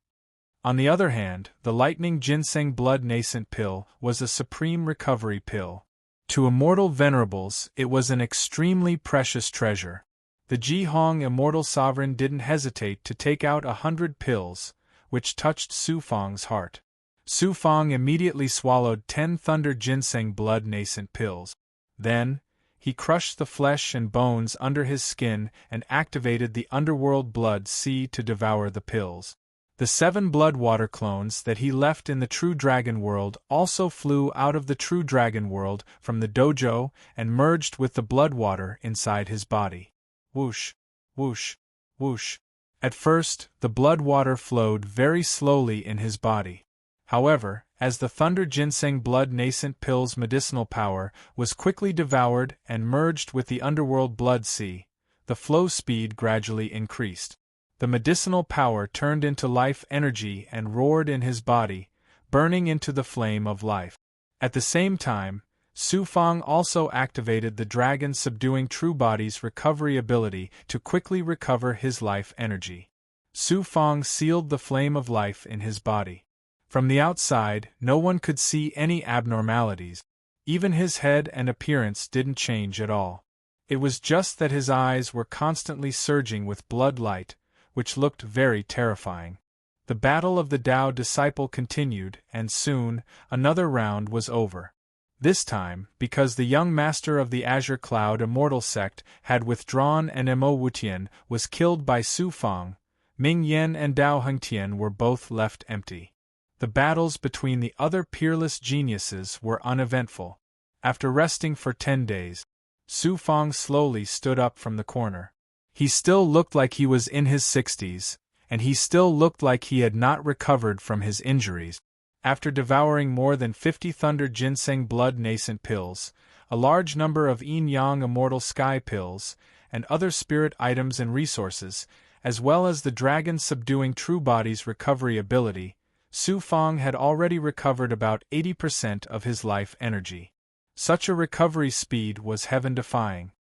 On the other hand, the Lightning Ginseng Blood Nascent pill was a supreme recovery pill. To immortal venerables, it was an extremely precious treasure. The Ji Hong immortal sovereign didn't hesitate to take out 100 pills, which touched Su Fang's heart. Su Fang immediately swallowed 10 Thunder Ginseng Blood Nascent pills. Then, he crushed the flesh and bones under his skin and activated the underworld blood sea to devour the pills. The 7 blood water clones that he left in the True Dragon world also flew out of the True Dragon world from the dojo and merged with the blood water inside his body. Whoosh, whoosh, whoosh. At first, the blood water flowed very slowly in his body. However, as the Thunder Ginseng Blood Nascent pill's medicinal power was quickly devoured and merged with the underworld blood sea, the flow speed gradually increased. The medicinal power turned into life energy and roared in his body, burning into the flame of life. At the same time, Su Fang also activated the dragon subduing true body's recovery ability to quickly recover his life energy. Su Fang sealed the flame of life in his body. From the outside, no one could see any abnormalities. Even his head and appearance didn't change at all. It was just that his eyes were constantly surging with blood light, which looked very terrifying. The battle of the Tao disciple continued, and soon, another round was over. This time, because the young master of the Azure Cloud Immortal Sect had withdrawn and Mo Wutian was killed by Su Fang, Ming Yen and Dao Hengtian were both left empty. The battles between the other peerless geniuses were uneventful. After resting for 10 days, Su Fang slowly stood up from the corner. He still looked like he was in his 60s, and he still looked like he had not recovered from his injuries. After devouring more than 50 Thunder Ginseng Blood Nascent pills, a large number of Yin-Yang Immortal Sky pills, and other spirit items and resources, as well as the Dragon Subduing True Body's recovery ability, Su Fang had already recovered about 80% of his life energy. Such a recovery speed was heaven-defying.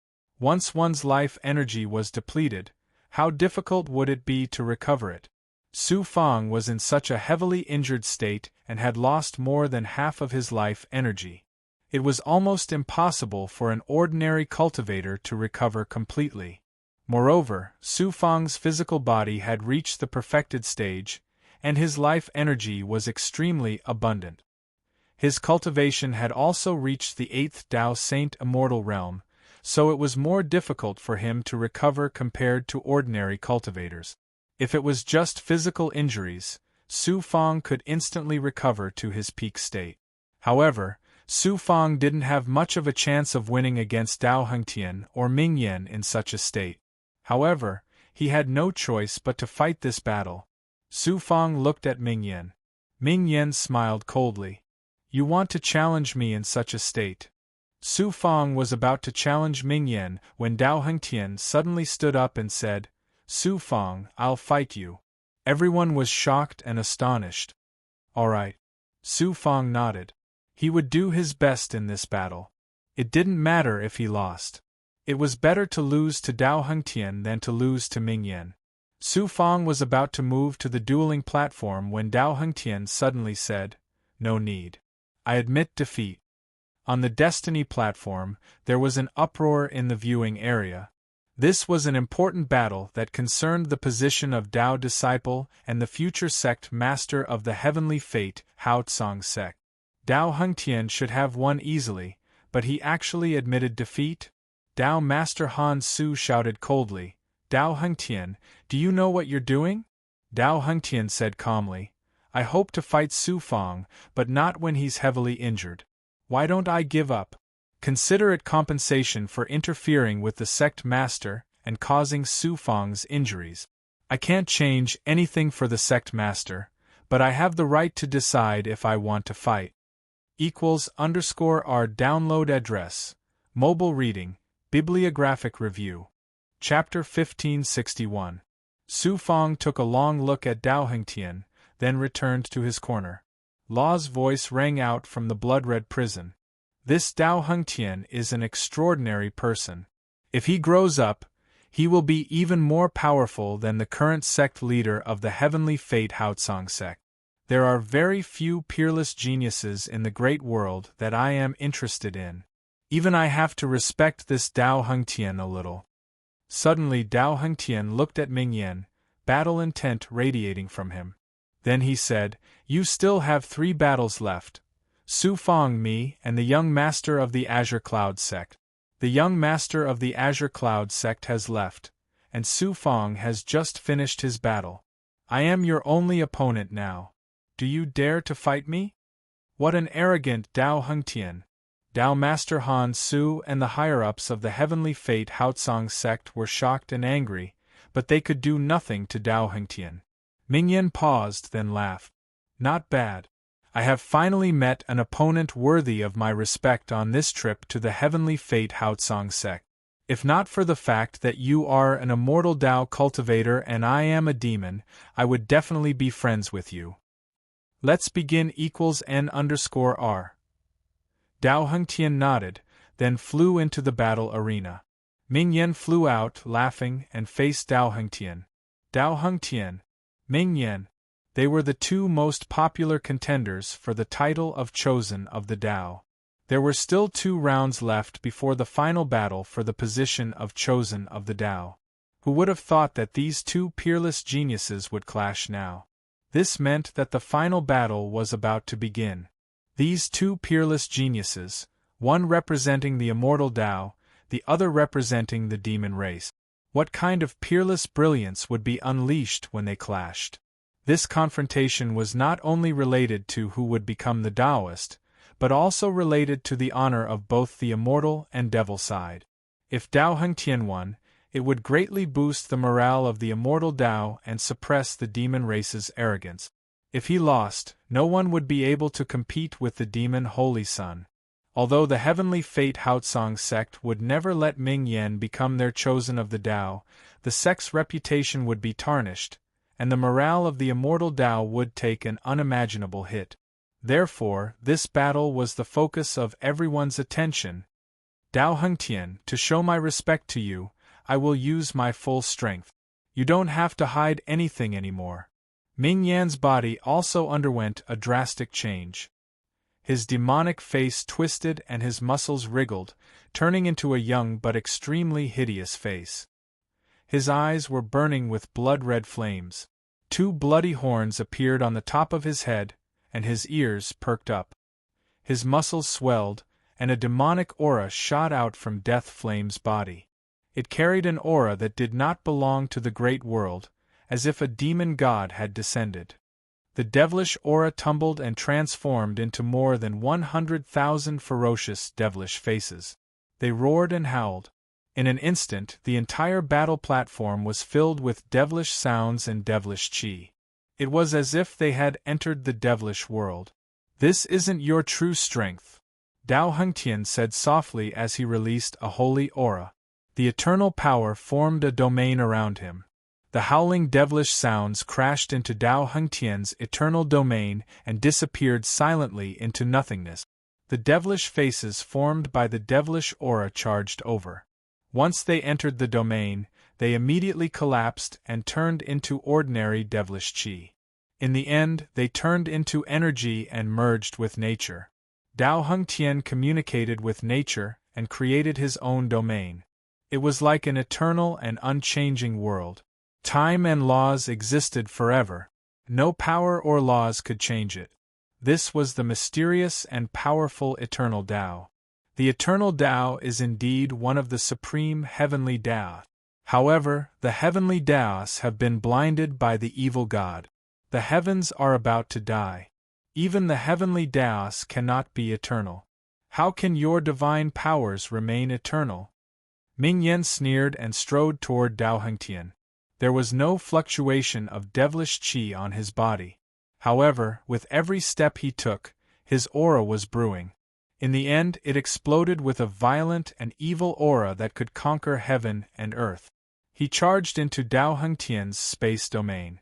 Once one's life energy was depleted, how difficult would it be to recover it? Su Fang was in such a heavily injured state and had lost more than half of his life energy. It was almost impossible for an ordinary cultivator to recover completely. Moreover, Su Fang's physical body had reached the perfected stage, and his life energy was extremely abundant. His cultivation had also reached the 8th Tao Saint Immortal Realm, so it was more difficult for him to recover compared to ordinary cultivators. If it was just physical injuries, Su Fang could instantly recover to his peak state. However, Su Fang didn't have much of a chance of winning against Dao Hengtian or Ming Yan in such a state. However, he had no choice but to fight this battle. Su Fang looked at Ming Yan. Ming Yan smiled coldly. You want to challenge me in such a state? Su Fang was about to challenge Ming Yan when Dao Hengtian suddenly stood up and said, Su Fang, I'll fight you. Everyone was shocked and astonished. All right. Su Fang nodded. He would do his best in this battle. It didn't matter if he lost. It was better to lose to Dao Hengtian than to lose to Ming Yan. Su Fang was about to move to the dueling platform when Dao Hengtian suddenly said, No need. I admit defeat. On the Destiny platform, there was an uproar in the viewing area. This was an important battle that concerned the position of Dao disciple and the future sect master of the heavenly fate, Hao Tsang sect. Dao Hengtian should have won easily, but he actually admitted defeat? Dao Master Han Su shouted coldly, Dao Hengtian, do you know what you're doing? Dao Hengtian said calmly, I hope to fight Su Fang, but not when he's heavily injured. Why don't I give up? Consider it compensation for interfering with the sect master and causing Su Fang's injuries. I can't change anything for the sect master, but I have the right to decide if I want to fight. =_our download address. Mobile reading, bibliographic review. Chapter 1561. Su Fang took a long look at Dao Hengtian, then returned to his corner. Law's voice rang out from the blood-red prison. This Dao Hengtian is an extraordinary person. If he grows up, he will be even more powerful than the current sect leader of the heavenly fate Hao Tsang sect. There are very few peerless geniuses in the great world that I am interested in. Even I have to respect this Dao Hengtian a little. Suddenly Dao Hengtian looked at Ming Yan, battle intent radiating from him. Then he said, You still have 3 battles left. Su Fang, me, and the young master of the Azure Cloud sect. The young master of the Azure Cloud sect has left, and Su Fang has just finished his battle. I am your only opponent now. Do you dare to fight me? What an arrogant Dao Hengtian! Dao Master Han Su and the higher-ups of the heavenly fate Hao Tsang sect were shocked and angry, but they could do nothing to Dao Hengtian. Ming Yan paused, then laughed. Not bad. I have finally met an opponent worthy of my respect on this trip to the heavenly fate Hao Tsang sect. If not for the fact that you are an immortal Dao cultivator and I am a demon, I would definitely be friends with you. Let's begin =N_R. Dao Hengtian nodded, then flew into the battle arena. Ming Yan flew out, laughing, and faced Dao Hengtian. Dao Hengtian, Ming Yan, they were the 2 most popular contenders for the title of Chosen of the Dao. There were still 2 rounds left before the final battle for the position of Chosen of the Dao. Who would have thought that these 2 peerless geniuses would clash now? This meant that the final battle was about to begin. These 2 peerless geniuses, one representing the immortal Dao, the other representing the demon race. What kind of peerless brilliance would be unleashed when they clashed? This confrontation was not only related to who would become the Taoist, but also related to the honor of both the immortal and devil side. If Dao Hengtian won, it would greatly boost the morale of the immortal Dao and suppress the demon race's arrogance. If he lost, no one would be able to compete with the demon Holy Sun. Although the heavenly fate Hao Tsang sect would never let Ming Yan become their chosen of the Dao, the sect's reputation would be tarnished, and the morale of the immortal Dao would take an unimaginable hit. Therefore, this battle was the focus of everyone's attention. Dao Hengtian, to show my respect to you, I will use my full strength. You don't have to hide anything anymore. Ming Yan's body also underwent a drastic change. His demonic face twisted and his muscles wriggled, turning into a young but extremely hideous face. His eyes were burning with blood-red flames. 2 bloody horns appeared on the top of his head, and his ears perked up. His muscles swelled, and a demonic aura shot out from Death Flame's body. It carried an aura that did not belong to the great world, as if a demon god had descended. The devilish aura tumbled and transformed into more than 100,000 ferocious devilish faces. They roared and howled. In an instant, the entire battle platform was filled with devilish sounds and devilish chi. It was as if they had entered the devilish world. "This isn't your true strength," Dao Hengtian said softly as he released a holy aura. The eternal power formed a domain around him. The howling devilish sounds crashed into Dao Hengtian's eternal domain and disappeared silently into nothingness. The devilish faces formed by the devilish aura charged over. Once they entered the domain, they immediately collapsed and turned into ordinary devilish chi. In the end, they turned into energy and merged with nature. Dao Hengtian communicated with nature and created his own domain. It was like an eternal and unchanging world. Time and laws existed forever. No power or laws could change it. This was the mysterious and powerful eternal Tao. The eternal Tao is indeed one of the supreme heavenly Tao. However, the heavenly Taos have been blinded by the evil god. The heavens are about to die. Even the heavenly Taos cannot be eternal. How can your divine powers remain eternal? Ming Yen sneered and strode toward Dao Hengtian. There was no fluctuation of devilish chi on his body. However, with every step he took, his aura was brewing. In the end, it exploded with a violent and evil aura that could conquer heaven and earth. He charged into Dao Hengtian's space domain.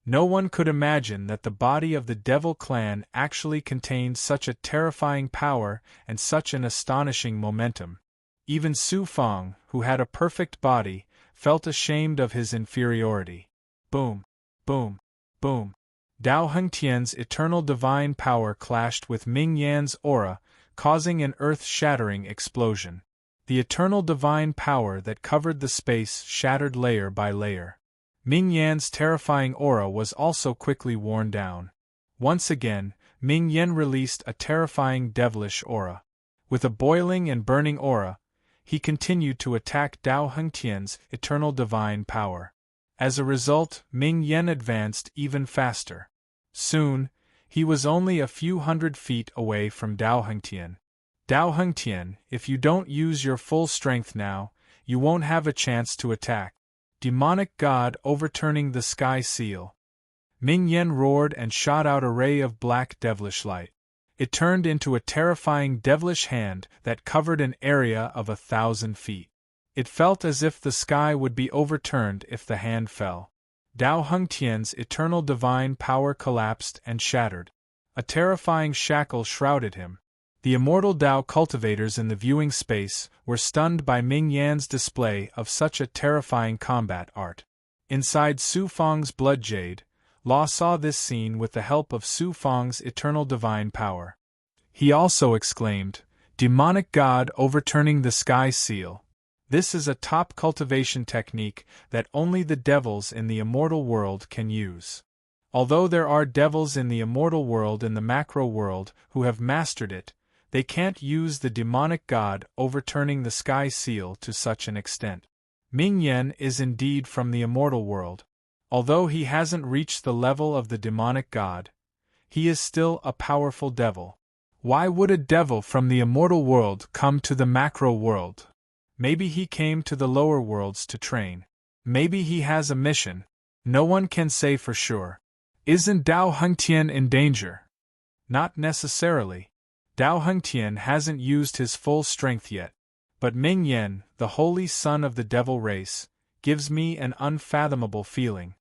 No one could imagine that the body of the Devil Clan actually contained such a terrifying power and such an astonishing momentum. Even Su Feng, who had a perfect body, felt ashamed of his inferiority. Boom, boom, boom. Dao Hengtian's eternal divine power clashed with Ming Yan's aura, causing an earth-shattering explosion. The eternal divine power that covered the space shattered layer by layer. Ming Yan's terrifying aura was also quickly worn down. Once again, Ming Yan released a terrifying devilish aura. With a boiling and burning aura, he continued to attack Dao Hengtian's eternal divine power. As a result, Ming Yan advanced even faster. Soon, he was only a few hundred feet away from Dao Hengtian. Dao Hengtian, if you don't use your full strength now, you won't have a chance to attack. Demonic God overturning the sky seal. Ming Yan roared and shot out a ray of black devilish light. It turned into a terrifying devilish hand that covered an area of 1,000 feet. It felt as if the sky would be overturned if the hand fell. Dao Hengtian's eternal divine power collapsed and shattered. A terrifying shackle shrouded him. The immortal Dao cultivators in the viewing space were stunned by Ming Yan's display of such a terrifying combat art. Inside Su Feng's blood jade, Law saw this scene with the help of Su Feng's eternal divine power. He also exclaimed, "Demonic God overturning the sky seal. This is a top cultivation technique that only the devils in the immortal world can use. Although there are devils in the immortal world and the macro world who have mastered it, they can't use the demonic god overturning the sky seal to such an extent." Ming Yan is indeed from the immortal world. Although he hasn't reached the level of the demonic god, he is still a powerful devil. Why would a devil from the immortal world come to the macro world? Maybe he came to the lower worlds to train. Maybe he has a mission. No one can say for sure. Isn't Dao Hengtian in danger? Not necessarily. Dao Hengtian hasn't used his full strength yet. But Ming Yan, the holy son of the devil race, gives me an unfathomable feeling.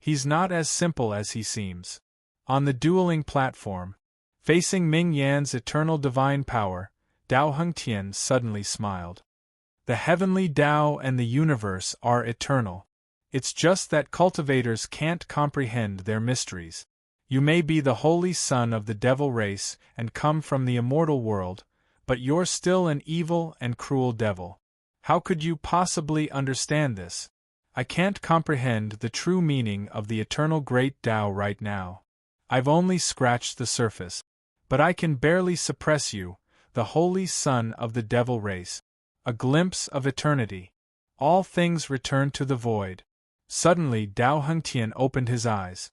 He's not as simple as he seems. On the dueling platform, facing Ming Yan's eternal divine power, Dao Hengtian suddenly smiled. The heavenly Tao and the universe are eternal. It's just that cultivators can't comprehend their mysteries. You may be the holy son of the devil race and come from the immortal world, but you're still an evil and cruel devil. How could you possibly understand this? I can't comprehend the true meaning of the eternal great Tao right now. I've only scratched the surface. But I can barely suppress you, the holy son of the devil race. A glimpse of eternity. All things return to the void. Suddenly Dao Hengtian opened his eyes.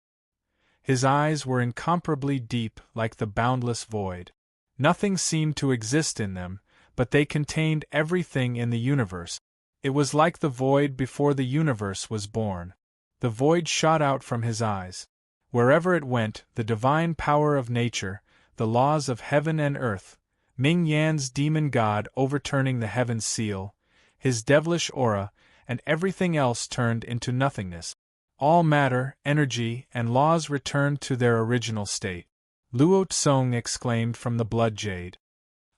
His eyes were incomparably deep, like the boundless void. Nothing seemed to exist in them, but they contained everything in the universe. It was like the void before the universe was born. The void shot out from his eyes. Wherever it went, the divine power of nature, the laws of heaven and earth, Ming Yan's demon god overturning the heaven's seal, his devilish aura, and everything else turned into nothingness. All matter, energy, and laws returned to their original state. Luo Tsong exclaimed from the blood jade.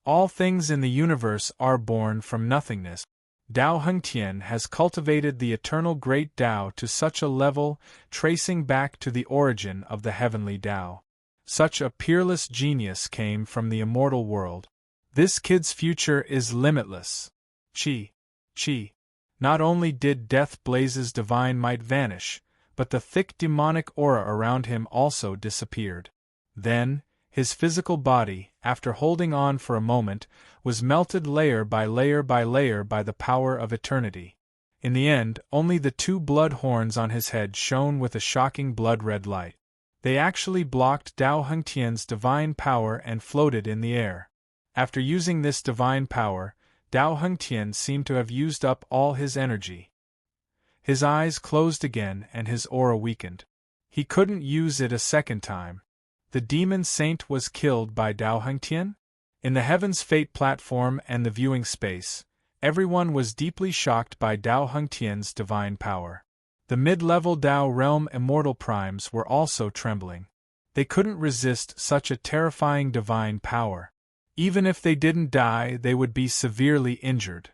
All things in the universe are born from nothingness. Dao Hengtian has cultivated the eternal great Tao to such a level, tracing back to the origin of the heavenly Tao. Such a peerless genius came from the immortal world. This kid's future is limitless. Chi. Not only did Death Blaze's divine might vanish, but the thick demonic aura around him also disappeared. Then, his physical body, after holding on for a moment, was melted layer by layer by layer by the power of eternity. In the end, only the two blood horns on his head shone with a shocking blood-red light. They actually blocked Dao Hengtian's divine power and floated in the air. After using this divine power, Dao Hengtian seemed to have used up all his energy. His eyes closed again and his aura weakened. He couldn't use it a second time. The demon saint was killed by Dao Hengtian? In the Heaven's Fate platform and the viewing space, everyone was deeply shocked by Dao Hengtian's divine power. The mid-level Dao realm immortal primes were also trembling. They couldn't resist such a terrifying divine power. Even if they didn't die, they would be severely injured.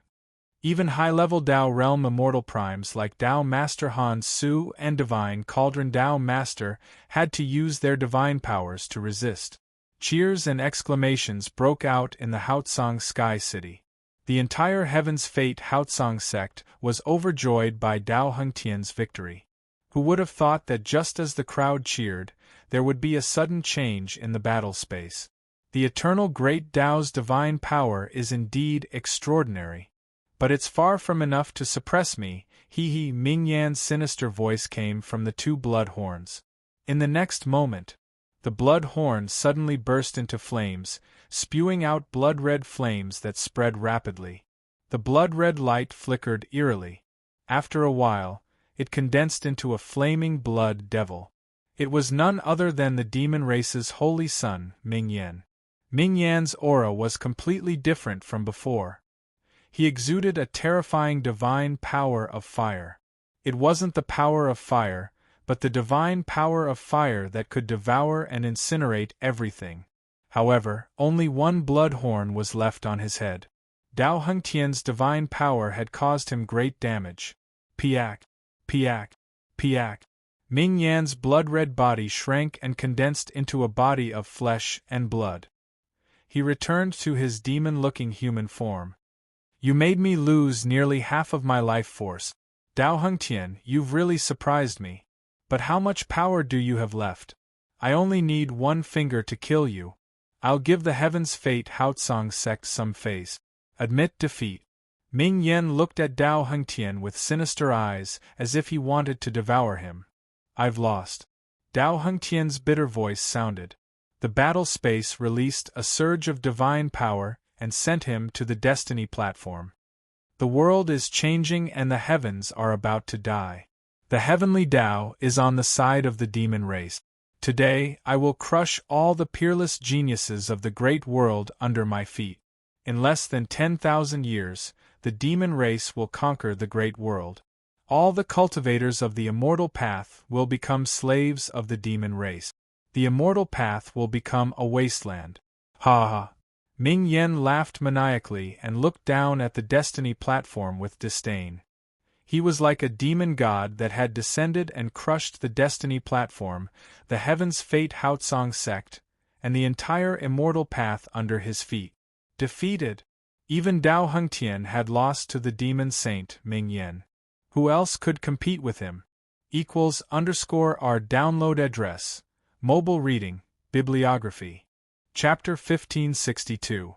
Even high-level Dao realm immortal primes like Dao Master Han Su and Divine Cauldron Dao Master had to use their divine powers to resist. Cheers and exclamations broke out in the Haotsong Sky City. The entire Heaven's Fate Haotsong sect was overjoyed by Dao Hengtian's victory. Who would have thought that just as the crowd cheered, there would be a sudden change in the battle space? The eternal great Dao's divine power is indeed extraordinary. But it's far from enough to suppress me, he Ming Yan's sinister voice came from the two blood horns. In the next moment, the blood horns suddenly burst into flames, spewing out blood-red flames that spread rapidly. The blood-red light flickered eerily. After a while, it condensed into a flaming blood devil. It was none other than the demon race's holy son, Ming Yan. Ming Yan's aura was completely different from before. He exuded a terrifying divine power of fire. It wasn't the power of fire, but the divine power of fire that could devour and incinerate everything. However, only one blood horn was left on his head. Dao Hengtian's divine power had caused him great damage. Piak. Ming Yan's blood-red body shrank and condensed into a body of flesh and blood. He returned to his demon-looking human form. You made me lose nearly half of my life force. Dao Hengtian, you've really surprised me. But how much power do you have left? I only need one finger to kill you. I'll give the Heaven's Fate Haotsong sect some face. Admit defeat. Ming Yan looked at Dao Hengtian with sinister eyes, as if he wanted to devour him. I've lost. Dao Hengtian's bitter voice sounded. The battle space released a surge of divine power and sent him to the destiny platform. The world is changing and the heavens are about to die. The heavenly Tao is on the side of the demon race. Today, I will crush all the peerless geniuses of the great world under my feet. In less than 10,000 years, the demon race will conquer the great world. All the cultivators of the immortal path will become slaves of the demon race. The immortal path will become a wasteland. Ha ha! Ming Yan laughed maniacally and looked down at the destiny platform with disdain. He was like a demon god that had descended and crushed the destiny platform, the Heaven's Fate Haotsong sect, and the entire immortal path under his feet. Defeated! Even Dao Hengtian had lost to the demon saint, Ming Yan. Who else could compete with him? =our download address. Mobile reading, bibliography. Chapter 1562.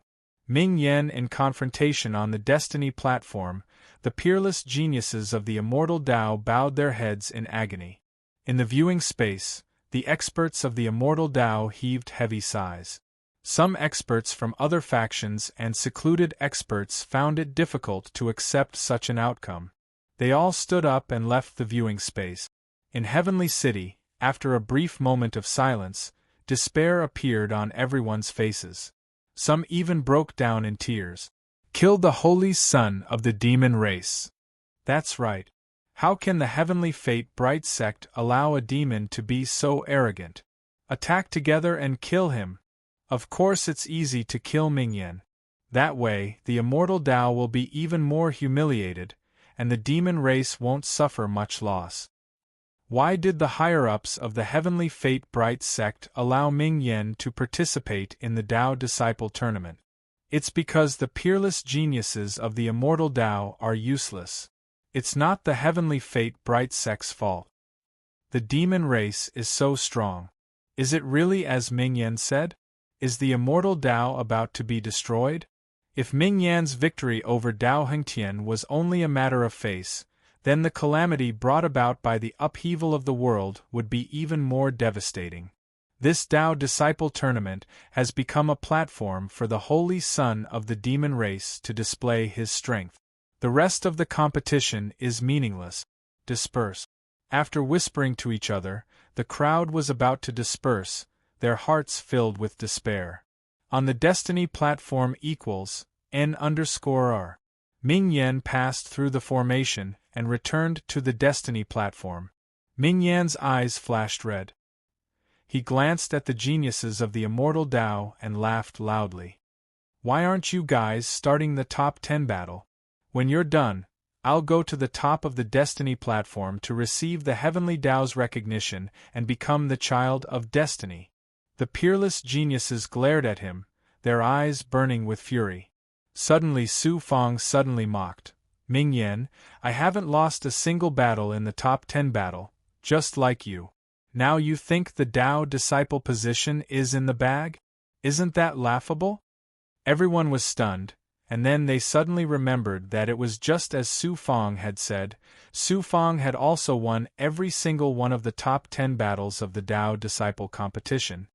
Ming Yen in confrontation on the Destiny platform, the peerless geniuses of the immortal Tao bowed their heads in agony. In the viewing space, the experts of the immortal Tao heaved heavy sighs. Some experts from other factions and secluded experts found it difficult to accept such an outcome. They all stood up and left the viewing space. In Heavenly City, after a brief moment of silence, despair appeared on everyone's faces. Some even broke down in tears. Kill the holy son of the demon race. That's right. How can the Heavenly Fate Bright sect allow a demon to be so arrogant? Attack together and kill him. Of course it's easy to kill Ming Yen. That way, the immortal Tao will be even more humiliated, and the demon race won't suffer much loss. Why did the higher-ups of the Heavenly Fate Bright sect allow Ming Yen to participate in the Tao Disciple Tournament? It's because the peerless geniuses of the immortal Tao are useless. It's not the Heavenly Fate Bright sect's fault. The demon race is so strong. Is it really as Ming Yen said? Is the immortal Tao about to be destroyed? If Ming Yan's victory over Dao Hengtian was only a matter of face, then the calamity brought about by the upheaval of the world would be even more devastating. This Tao Disciple Tournament has become a platform for the holy son of the demon race to display his strength. The rest of the competition is meaningless. Disperse. After whispering to each other, the crowd was about to disperse, their hearts filled with despair. On the Destiny platform equals N_R. Ming Yen passed through the formation and returned to the Destiny platform. Ming Yan's eyes flashed red. He glanced at the geniuses of the immortal Tao and laughed loudly. Why aren't you guys starting the top 10 battle? When you're done, I'll go to the top of the Destiny platform to receive the Heavenly Tao's recognition and become the child of Destiny. The peerless geniuses glared at him, their eyes burning with fury. Suddenly Su Fong suddenly mocked. Ming Yen, I haven't lost a single battle in the top 10 battle, just like you. Now you think the Tao disciple position is in the bag? Isn't that laughable? Everyone was stunned, and then they suddenly remembered that it was just as Su Fong had said. Su Fong had also won every single one of the top 10 battles of the Tao disciple competition.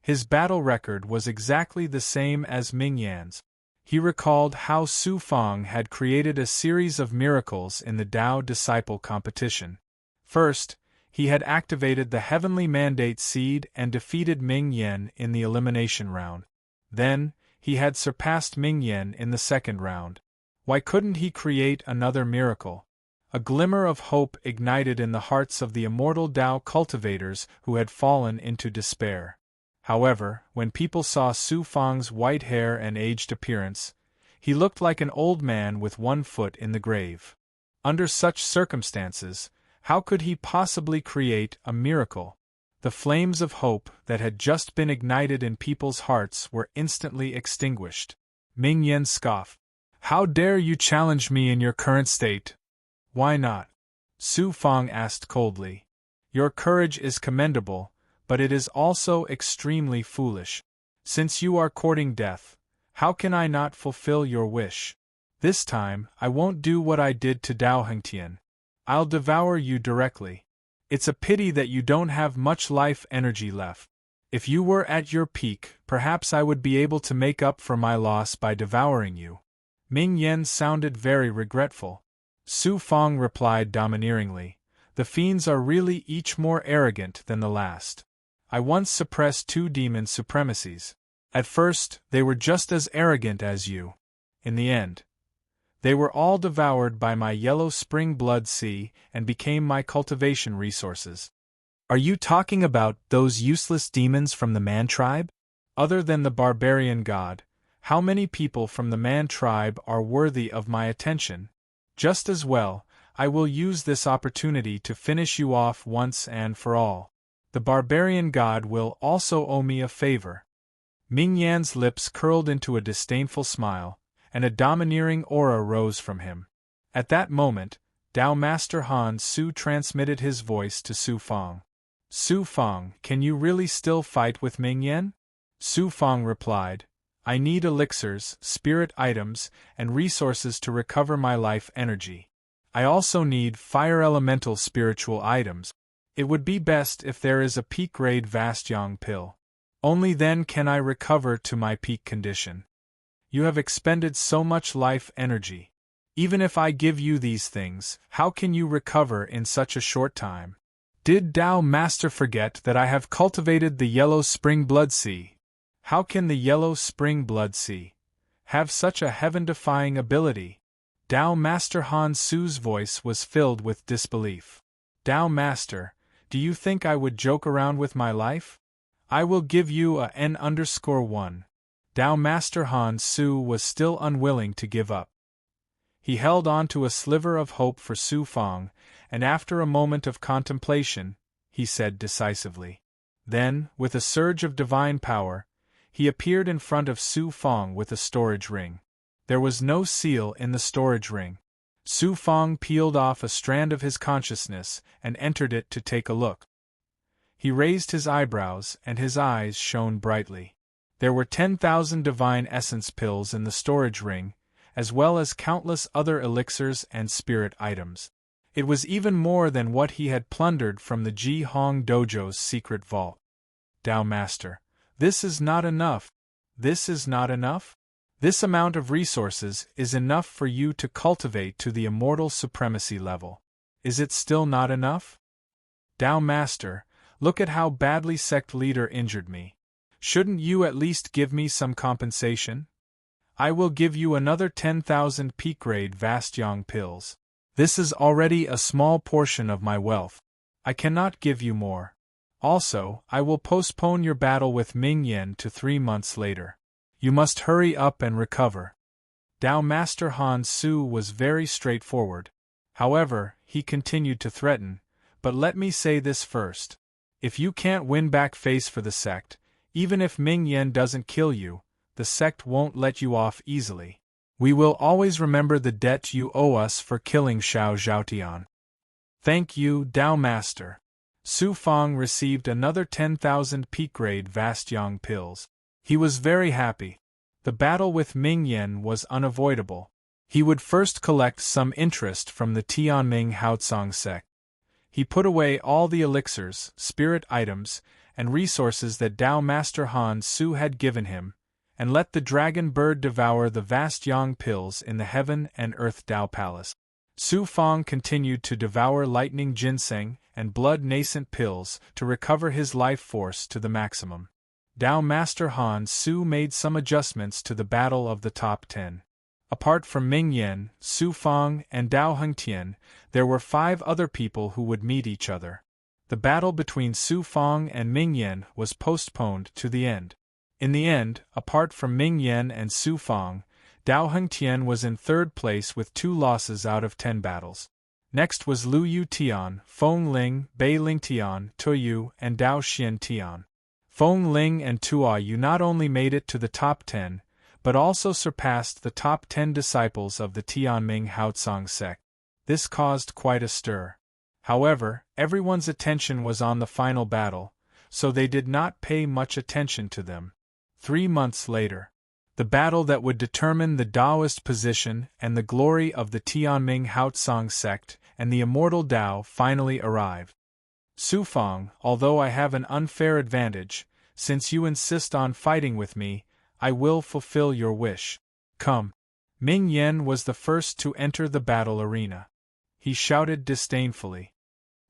His battle record was exactly the same as Ming Yan's. He recalled how Su Fong had created a series of miracles in the Tao disciple competition. First, he had activated the Heavenly Mandate Seed and defeated Ming Yen in the elimination round. Then, he had surpassed Ming Yen in the second round. Why couldn't he create another miracle? A glimmer of hope ignited in the hearts of the immortal Tao cultivators who had fallen into despair. However, when people saw Su Fong's white hair and aged appearance, he looked like an old man with one foot in the grave. Under such circumstances, how could he possibly create a miracle? The flames of hope that had just been ignited in people's hearts were instantly extinguished. Ming Yen scoffed. How dare you challenge me in your current state? Why not? Su Fong asked coldly. Your courage is commendable, but it is also extremely foolish. Since you are courting death, how can I not fulfill your wish? This time, I won't do what I did to Dao Hengtian. I'll devour you directly. It's a pity that you don't have much life energy left. If you were at your peak, perhaps I would be able to make up for my loss by devouring you. Ming Yen sounded very regretful. Su Fong replied domineeringly, the fiends are really each more arrogant than the last. I once suppressed 2 demon supremacies. At first, they were just as arrogant as you. In the end, they were all devoured by my yellow spring blood sea and became my cultivation resources. Are you talking about those useless demons from the man tribe? Other than the barbarian god, how many people from the man tribe are worthy of my attention? Just as well, I will use this opportunity to finish you off once and for all. The barbarian god will also owe me a favor. Ming Yan's lips curled into a disdainful smile, and a domineering aura rose from him. At that moment, Tao Master Han Su transmitted his voice to Su Fong. Su Fong, can you really still fight with Ming Yen? Su Fong replied, I need elixirs, spirit items, and resources to recover my life energy. I also need fire elemental spiritual items. It would be best if there is a peak grade Vast Yang pill. Only then can I recover to my peak condition. You have expended so much life energy. Even if I give you these things, how can you recover in such a short time? Did Tao Master forget that I have cultivated the yellow spring blood sea? How can the yellow spring blood sea have such a heaven-defying ability? Tao Master Han Su's voice was filled with disbelief. Tao Master, do you think I would joke around with my life? I will give you a N_1. Tao Master Han Su was still unwilling to give up. He held on to a sliver of hope for Su Fang, and after a moment of contemplation, he said decisively. Then, with a surge of divine power, he appeared in front of Su Fang with a storage ring. There was no seal in the storage ring. Su Fang peeled off a strand of his consciousness and entered it to take a look. He raised his eyebrows and his eyes shone brightly. There were 10,000 divine essence pills in the storage ring, as well as countless other elixirs and spirit items. It was even more than what he had plundered from the Ji Hong Dojo's secret vault. Tao Master, this is not enough. This is not enough? This amount of resources is enough for you to cultivate to the immortal supremacy level. Is it still not enough? Tao Master, look at how badly sect leader injured me. Shouldn't you at least give me some compensation? I will give you another 10,000 peak-grade Vast Yang pills. This is already a small portion of my wealth. I cannot give you more. Also, I will postpone your battle with Ming Yen to 3 months later. You must hurry up and recover. Tao Master Han Su was very straightforward. However, he continued to threaten, but let me say this first. If you can't win back face for the sect, even if Ming Yen doesn't kill you, the sect won't let you off easily. We will always remember the debt you owe us for killing Xiao Zhaotian. Thank you, Tao Master. Su Fang received another 10,000 peak-grade Vast Yang pills. He was very happy. The battle with Ming Yen was unavoidable. He would first collect some interest from the Tianming Haotsong sect. He put away all the elixirs, spirit items, and resources that Tao Master Han Su had given him, and let the dragon bird devour the Vast Yang pills in the Heaven and Earth Tao Palace. Su Fang continued to devour lightning ginseng and blood nascent pills to recover his life force to the maximum. Tao Master Han Su made some adjustments to the battle of the top 10. Apart from Ming Yen, Su Fang, and Dao Hengtian, there were 5 other people who would meet each other. The battle between Su Fang and Ming Yen was postponed to the end. In the end, apart from Ming Yen and Su Fang, Dao Hengtian was in 3rd place with 2 losses out of 10 battles. Next was Lu Yu Tian, Feng Ling, Bei Ling Tian, Tuoyu, and Dao Xian Tian. Feng Ling and Tuoyu not only made it to the top 10, but also surpassed the top 10 disciples of the Tianming Haotsong sect. This caused quite a stir. However, everyone's attention was on the final battle, so they did not pay much attention to them. 3 months later, the battle that would determine the Taoist position and the glory of the Tianming Haotsong sect and the immortal Tao finally arrived. Su Fang, although I have an unfair advantage, since you insist on fighting with me, I will fulfill your wish. Come. Ming Yen was the first to enter the battle arena. He shouted disdainfully.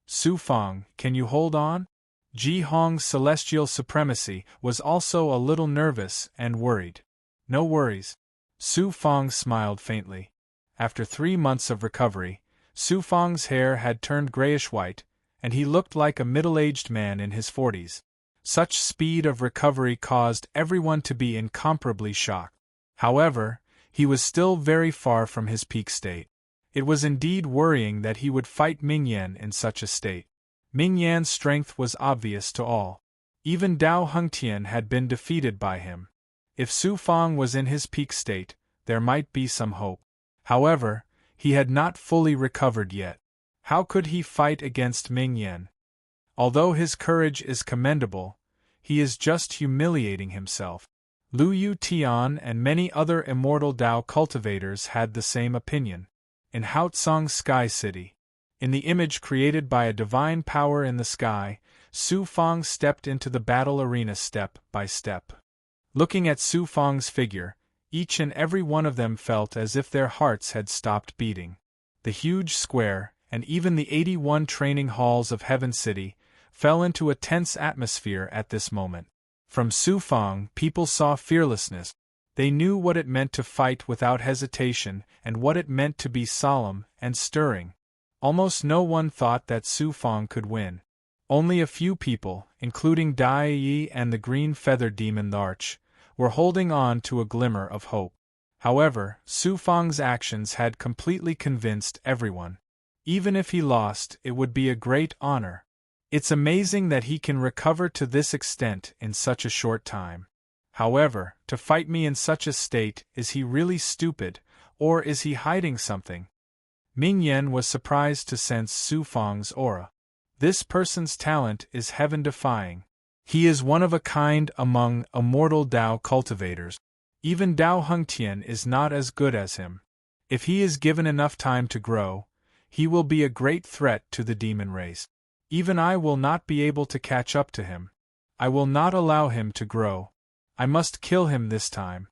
Su Fang, can you hold on? Ji Hong's celestial supremacy was also a little nervous and worried. No worries. Su Fang smiled faintly. After 3 months of recovery, Su Fang's hair had turned grayish-white, and he looked like a middle-aged man in his 40s. Such speed of recovery caused everyone to be incomparably shocked. However, he was still very far from his peak state. It was indeed worrying that he would fight Ming Yen in such a state. Ming Yan's strength was obvious to all. Even Dao Hengtian had been defeated by him. If Su Fang was in his peak state, there might be some hope. However, he had not fully recovered yet. How could he fight against Ming Yen? Although his courage is commendable, he is just humiliating himself. Lu Yu Tian and many other immortal Dao cultivators had the same opinion. In Haotsong's Sky City, in the image created by a divine power in the sky, Su Fang stepped into the battle arena step by step. Looking at Su Fang's figure, each and every one of them felt as if their hearts had stopped beating. The huge square, and even the 81 training halls of Heaven City, fell into a tense atmosphere at this moment. From Su Fang, people saw fearlessness. They knew what it meant to fight without hesitation and what it meant to be solemn and stirring. Almost no one thought that Su Fang could win. Only a few people, including Dai Yi and the green feathered demon Larch, were holding on to a glimmer of hope. However, Su Fang's actions had completely convinced everyone. Even if he lost, it would be a great honor. It's amazing that he can recover to this extent in such a short time. However, to fight me in such a state, is he really stupid, or is he hiding something? Ming Yen was surprised to sense Su Fang's aura. This person's talent is heaven-defying. He is one of a kind among immortal Dao cultivators. Even Dao Hengtian is not as good as him. If he is given enough time to grow, he will be a great threat to the demon race. Even I will not be able to catch up to him. I will not allow him to grow. I must kill him this time.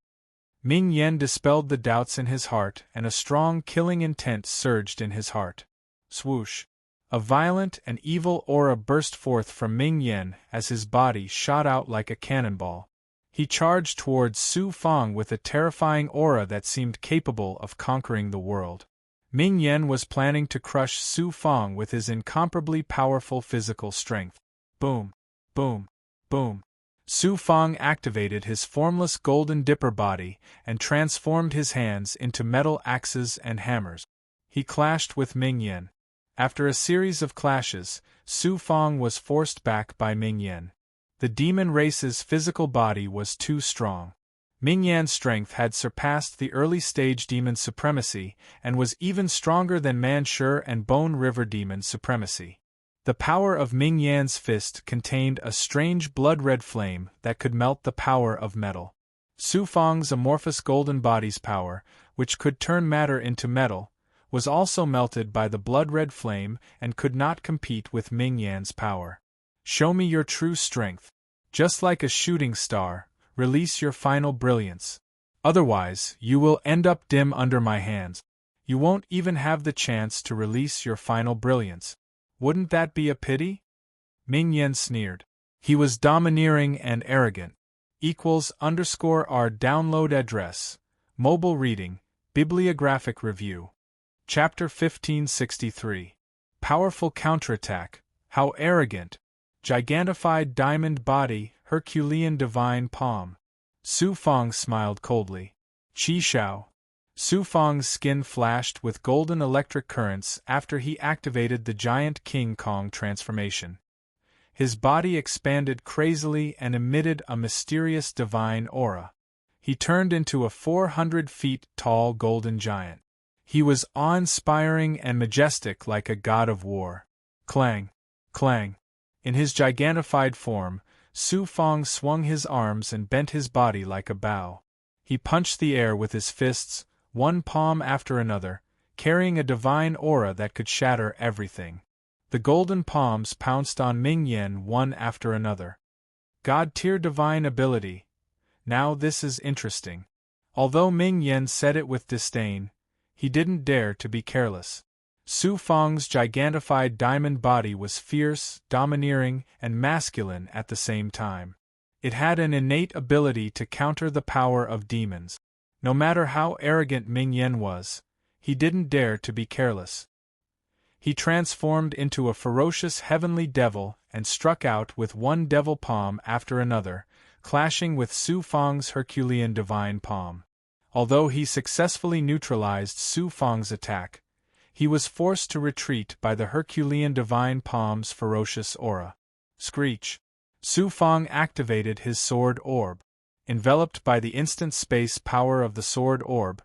Ming Yen dispelled the doubts in his heart, and a strong killing intent surged in his heart. Swoosh! A violent and evil aura burst forth from Ming Yen as his body shot out like a cannonball. He charged towards Su Fang with a terrifying aura that seemed capable of conquering the world. Ming Yen was planning to crush Su Fang with his incomparably powerful physical strength. Boom! Boom! Boom! Su Fang activated his formless golden dipper body and transformed his hands into metal axes and hammers. He clashed with Ming Yen. After a series of clashes, Su Fang was forced back by Ming Yen. The demon race's physical body was too strong. Ming Yan's strength had surpassed the early-stage demon supremacy and was even stronger than Manshur and Bone River demon supremacy. The power of Ming Yan's fist contained a strange blood-red flame that could melt the power of metal. Su Fang's amorphous golden body's power, which could turn matter into metal, was also melted by the blood-red flame and could not compete with Ming Yan's power. Show me your true strength. Just like a shooting star, release your final brilliance. Otherwise, you will end up dim under my hands. You won't even have the chance to release your final brilliance. Wouldn't that be a pity? Ming Yen sneered. He was domineering and arrogant. =R download address. Mobile reading, bibliographic review. Chapter 1563. Powerful counterattack. How arrogant. Gigantified diamond body, Herculean divine palm. Su Fang smiled coldly. Qi Shao. Su Fang's skin flashed with golden electric currents after he activated the giant King Kong transformation. His body expanded crazily and emitted a mysterious divine aura. He turned into a 400 feet tall golden giant. He was awe-inspiring and majestic like a god of war. Clang! Clang! In his gigantified form, Su Fang swung his arms and bent his body like a bow. He punched the air with his fists, one palm after another, carrying a divine aura that could shatter everything. The golden palms pounced on Ming Yen one after another. God-tier divine ability. Now this is interesting. Although Ming Yen said it with disdain, he didn't dare to be careless. Su Fang's gigantified diamond body was fierce, domineering, and masculine at the same time. It had an innate ability to counter the power of demons. No matter how arrogant Ming Yen was, he didn't dare to be careless. He transformed into a ferocious heavenly devil and struck out with one devil palm after another, clashing with Su Fang's Herculean divine palm. Although he successfully neutralized Su Fang's attack, he was forced to retreat by the Herculean divine palm's ferocious aura. Screech! Su Fang activated his sword orb. Enveloped by the instant space power of the sword orb,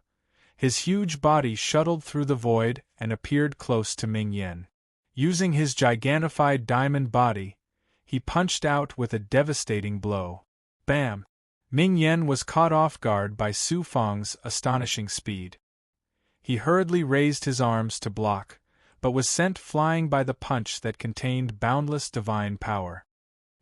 his huge body shuttled through the void and appeared close to Ming Yen. Using his gigantified diamond body, he punched out with a devastating blow. Bam! Ming Yen was caught off guard by Su Fang's astonishing speed. He hurriedly raised his arms to block, but was sent flying by the punch that contained boundless divine power.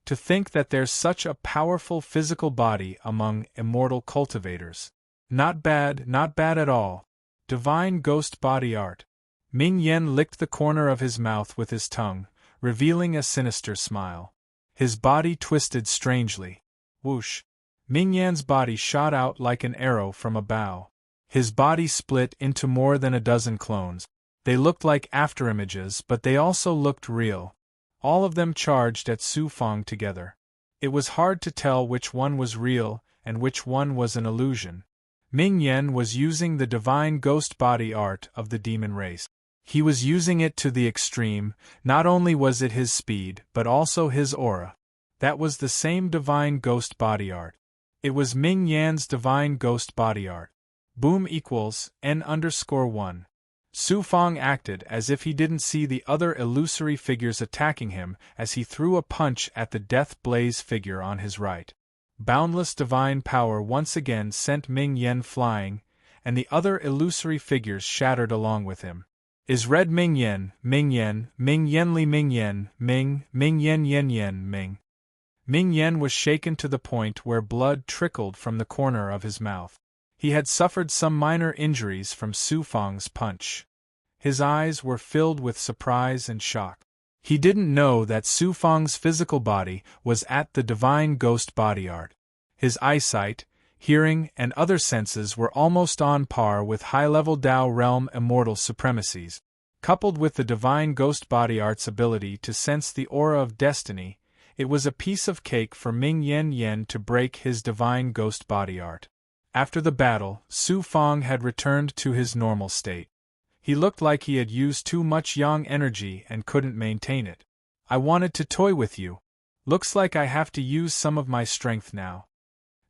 To think that there's such a powerful physical body among immortal cultivators. Not bad at all. Divine ghost body art. Ming Yen licked the corner of his mouth with his tongue, revealing a sinister smile. His body twisted strangely. Whoosh! Ming Yan's body shot out like an arrow from a bow. His body split into more than a dozen clones. They looked like afterimages, but they also looked real. All of them charged at Su Fang together. It was hard to tell which one was real and which one was an illusion. Ming Yen was using the divine ghost body art of the demon race. He was using it to the extreme. Not only was it his speed, but also his aura. That was the same divine ghost body art. It was Ming Yan's divine ghost body art. Boom equals N_1. Su Fang acted as if he didn't see the other illusory figures attacking him as he threw a punch at the Death Blaze figure on his right. Boundless divine power once again sent Ming Yen flying, and the other illusory figures shattered along with him. Is red Ming Yen, Ming Yen, Ming Yen Li Ming Yen, Ming Yen Yen Yen Ming. Ming Yen was shaken to the point where blood trickled from the corner of his mouth. He had suffered some minor injuries from Su Fang's punch. His eyes were filled with surprise and shock. He didn't know that Su Fang's physical body was at the divine ghost body art. His eyesight, hearing, and other senses were almost on par with high-level Tao realm immortal supremacies. Coupled with the divine ghost body art's ability to sense the aura of destiny, it was a piece of cake for Ming Yen to break his divine ghost body art. After the battle, Su Fang had returned to his normal state. He looked like he had used too much yang energy and couldn't maintain it. I wanted to toy with you. Looks like I have to use some of my strength now.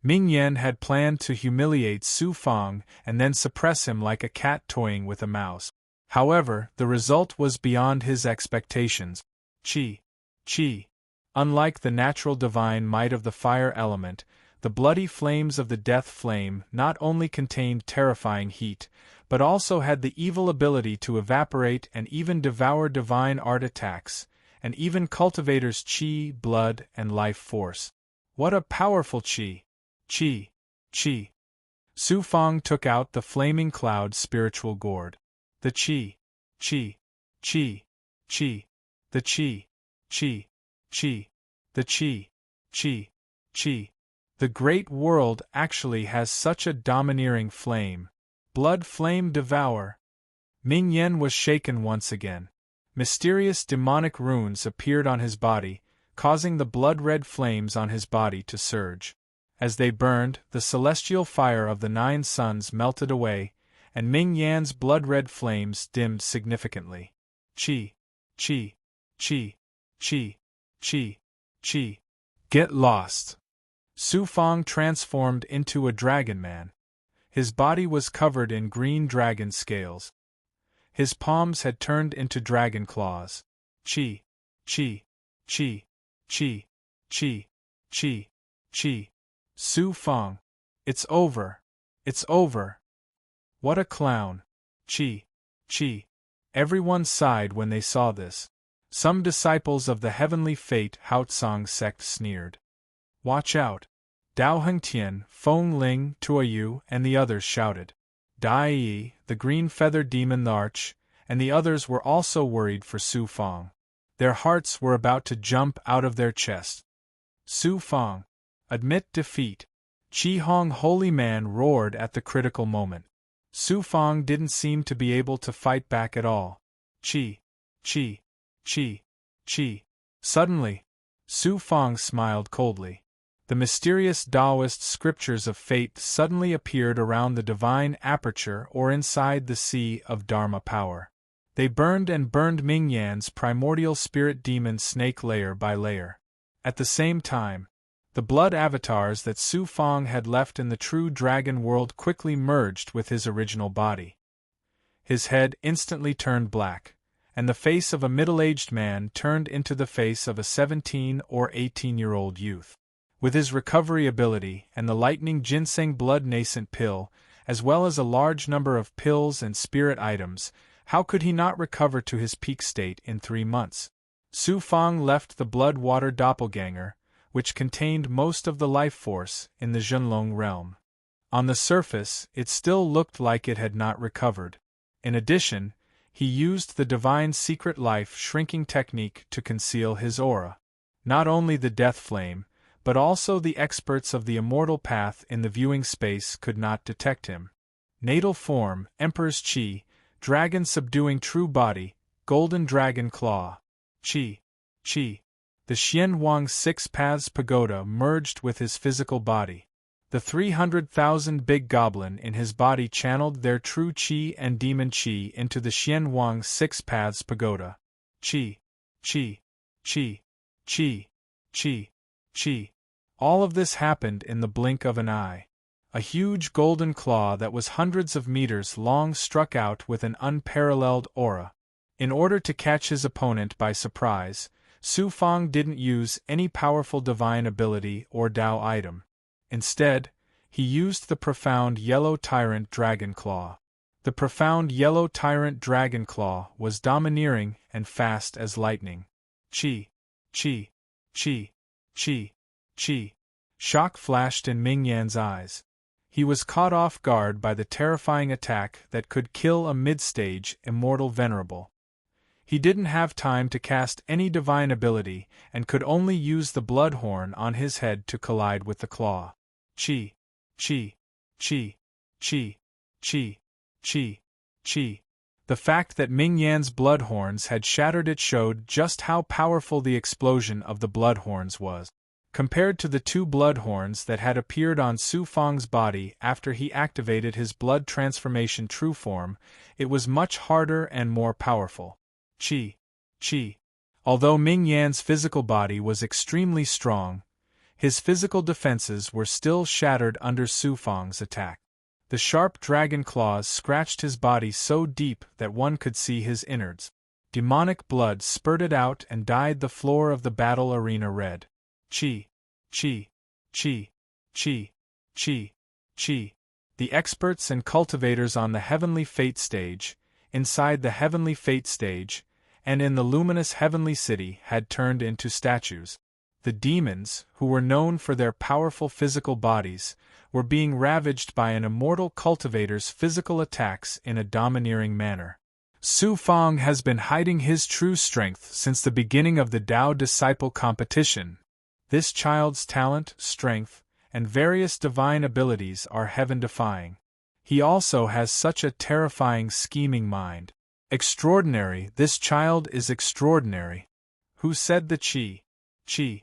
Ming Yen had planned to humiliate Su Fang and then suppress him like a cat toying with a mouse. However, the result was beyond his expectations. Chi. Unlike the natural divine might of the fire element, the bloody flames of the death flame not only contained terrifying heat, but also had the evil ability to evaporate and even devour divine art attacks, and even cultivators' chi, blood, and life force. What a powerful chi! Chi. Su Fang took out the flaming cloud spiritual gourd. The chi. The chi. The chi. The great world actually has such a domineering flame. Blood flame devour. Ming Yen was shaken once again. Mysterious demonic runes appeared on his body, causing the blood-red flames on his body to surge. As they burned, the celestial fire of the 9 suns melted away, and Ming Yan's blood-red flames dimmed significantly. Chi. Get lost. Su Fang transformed into a dragon man. His body was covered in green dragon scales. His palms had turned into dragon claws. Chi. Su Fang. It's over. It's over. What a clown. Chi. Everyone sighed when they saw this. Some disciples of the heavenly fate Haotsang sect sneered. Watch out. Dao Hengtian, Feng Ling, Tuoyu, and the others shouted. Dai Yi, the green-feathered demon Arch, and the others were also worried for Su Fang. Their hearts were about to jump out of their chests. Su Fang. Admit defeat. Qi Hong Holy Man roared at the critical moment. Su Fang didn't seem to be able to fight back at all. Chi. Suddenly, Su Fang smiled coldly. The mysterious Taoist scriptures of fate suddenly appeared around the divine aperture or inside the sea of Dharma power. They burned and burned Ming Yan's primordial spirit demon snake layer by layer. At the same time, the blood avatars that Su Fang had left in the true dragon world quickly merged with his original body. His head instantly turned black, and the face of a middle-aged man turned into the face of a 17 or 18-year-old youth. With his recovery ability and the lightning ginseng blood nascent pill, as well as a large number of pills and spirit items, how could he not recover to his peak state in 3 months? Su Fang left the blood-water doppelganger, which contained most of the life force, in the Zhenlong realm. On the surface, it still looked like it had not recovered. In addition, he used the divine secret life shrinking technique to conceal his aura. Not only the death flame, but also the experts of the immortal path in the viewing space could not detect him. Natal form, Emperor's Qi, dragon subduing true body, golden dragon claw. Qi. The Xian Huang Six Paths Pagoda merged with his physical body. The 300,000 big goblin in his body channeled their true Qi and demon Qi into the Xian Huang Six Paths Pagoda. Qi. All of this happened in the blink of an eye. A huge golden claw that was hundreds of meters long struck out with an unparalleled aura. In order to catch his opponent by surprise, Su Fang didn't use any powerful divine ability or Dao item. Instead, he used the profound Yellow Tyrant Dragon Claw. The profound Yellow Tyrant Dragon Claw was domineering and fast as lightning. Qi. Shock flashed in Ming Yan's eyes. He was caught off guard by the terrifying attack that could kill a mid-stage immortal venerable. He didn't have time to cast any divine ability and could only use the blood horn on his head to collide with the claw. Qi. The fact that Ming Yan's blood horns had shattered it showed just how powerful the explosion of the blood horns was. Compared to the 2 blood horns that had appeared on Su Fang's body after he activated his blood transformation true form, it was much harder and more powerful. Qi. Although Ming Yan's physical body was extremely strong, his physical defenses were still shattered under Su Fang's attack. The sharp dragon claws scratched his body so deep that one could see his innards. Demonic blood spurted out and dyed the floor of the battle arena red. Qi. The experts and cultivators on the Heavenly Fate stage, inside the Heavenly Fate stage, and in the luminous Heavenly City had turned into statues. The demons, who were known for their powerful physical bodies, were being ravaged by an immortal cultivator's physical attacks in a domineering manner. Su Fang has been hiding his true strength since the beginning of the Dao Disciple competition. This child's talent, strength, and various divine abilities are heaven-defying. He also has such a terrifying scheming mind. Extraordinary, this child is extraordinary. Who said the Qi? Qi.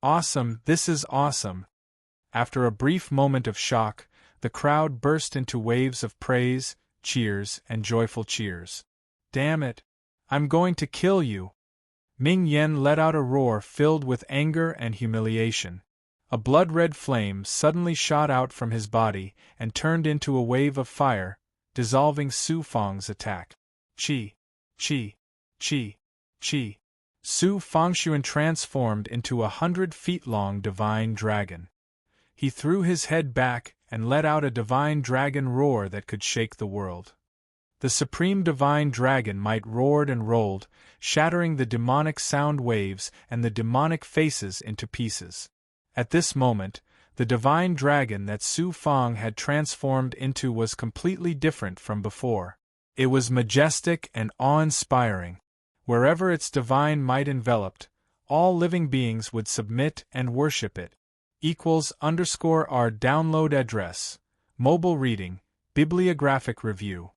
Awesome, this is awesome. After a brief moment of shock, the crowd burst into waves of praise, cheers, and joyful cheers. Damn it! I'm going to kill you! Ming Yan let out a roar filled with anger and humiliation. A blood-red flame suddenly shot out from his body and turned into a wave of fire, dissolving Su Fang's attack. Qi. Su Fangxuan transformed into a 100-feet-long divine dragon. He threw his head back and let out a divine dragon roar that could shake the world. The supreme divine dragon might roared and rolled, shattering the demonic sound waves and the demonic faces into pieces. At this moment, the divine dragon that Su Fang had transformed into was completely different from before. It was majestic and awe-inspiring. Wherever its divine might enveloped, all living beings would submit and worship it. =_our download address, mobile reading, bibliographic review.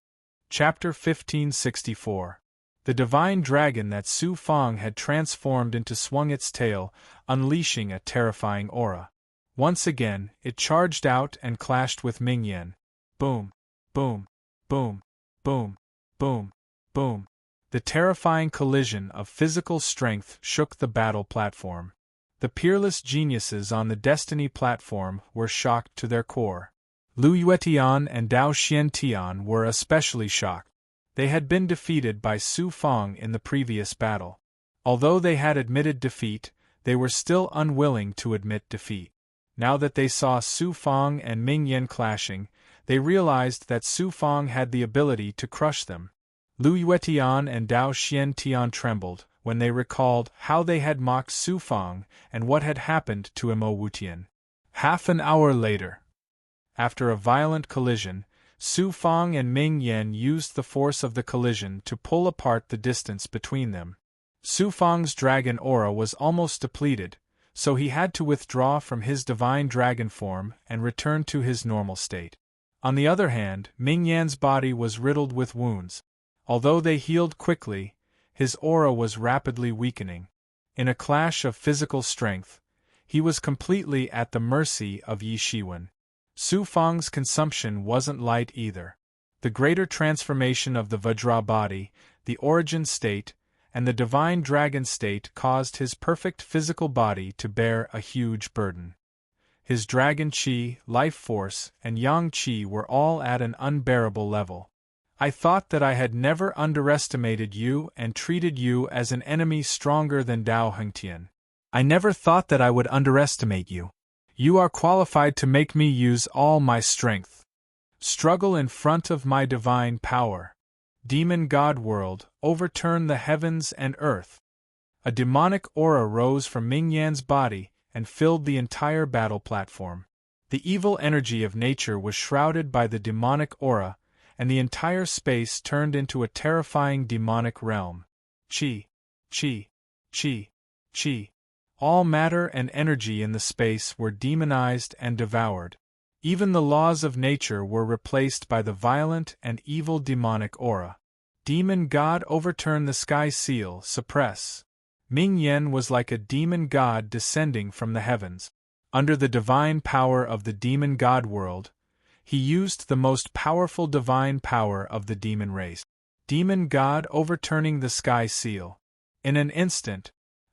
Chapter 1564. The divine dragon that Su Fang had transformed into swung its tail, unleashing a terrifying aura. Once again, it charged out and clashed with Ming Yan. Boom, boom, boom, boom, boom, boom. The terrifying collision of physical strength shook the battle platform. The peerless geniuses on the Destiny platform were shocked to their core. Lu Yuetian and Dao Xiantian were especially shocked. They had been defeated by Su Fang in the previous battle. Although they had admitted defeat, they were still unwilling to admit defeat. Now that they saw Su Fang and Ming Yan clashing, they realized that Su Fang had the ability to crush them. Lu Yuetian and Dao Xian Tian trembled when they recalled how they had mocked Su Fang and what had happened to Mo Wutian. Half an hour later, after a violent collision, Su Fang and Ming Yan used the force of the collision to pull apart the distance between them. Su Fang's dragon aura was almost depleted, so he had to withdraw from his divine dragon form and return to his normal state. On the other hand, Ming Yan's body was riddled with wounds. Although they healed quickly, his aura was rapidly weakening. In a clash of physical strength, he was completely at the mercy of Yi Shiwen. Su Fang's consumption wasn't light either. The greater transformation of the Vajra body, the origin state, and the divine dragon state caused his perfect physical body to bear a huge burden. His dragon qi, life force, and yang qi were all at an unbearable level. I thought that I had never underestimated you and treated you as an enemy stronger than Dao Hengtian. I never thought that I would underestimate you. You are qualified to make me use all my strength. Struggle in front of my divine power. Demon God World, overturn the heavens and earth. A demonic aura rose from Ming Yan's body and filled the entire battle platform. The evil energy of nature was shrouded by the demonic aura, and the entire space turned into a terrifying demonic realm. Qi, qi, qi, qi. All matter and energy in the space were demonized and devoured. Even the laws of nature were replaced by the violent and evil demonic aura. Demon God overturn the sky seal, suppress. Ming Yan was like a demon god descending from the heavens. Under the divine power of the demon god world, he used the most powerful divine power of the demon race. Demon God overturning the sky seal. In an instant,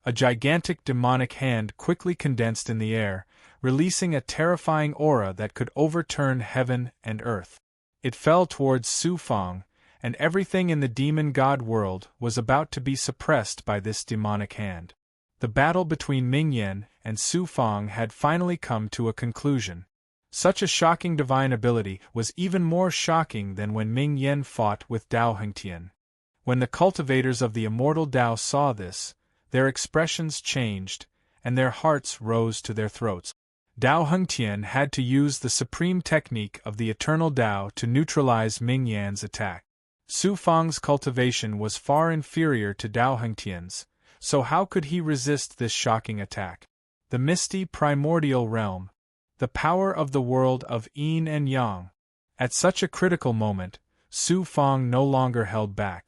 a gigantic demonic hand quickly condensed in the air, releasing a terrifying aura that could overturn heaven and earth. It fell towards Su Fang, and everything in the demon god world was about to be suppressed by this demonic hand. The battle between Ming Yan and Su Fang had finally come to a conclusion. Such a shocking divine ability was even more shocking than when Ming Yan fought with Dao Hengtian. When the cultivators of the immortal Dao saw this, their expressions changed, and their hearts rose to their throats. Dao Hengtian had to use the supreme technique of the eternal Dao to neutralize Ming Yan's attack. Su Fang's cultivation was far inferior to Dao Hengtian's, so how could he resist this shocking attack? The misty primordial realm. The power of the world of yin and yang. At such a critical moment, Su Fang no longer held back.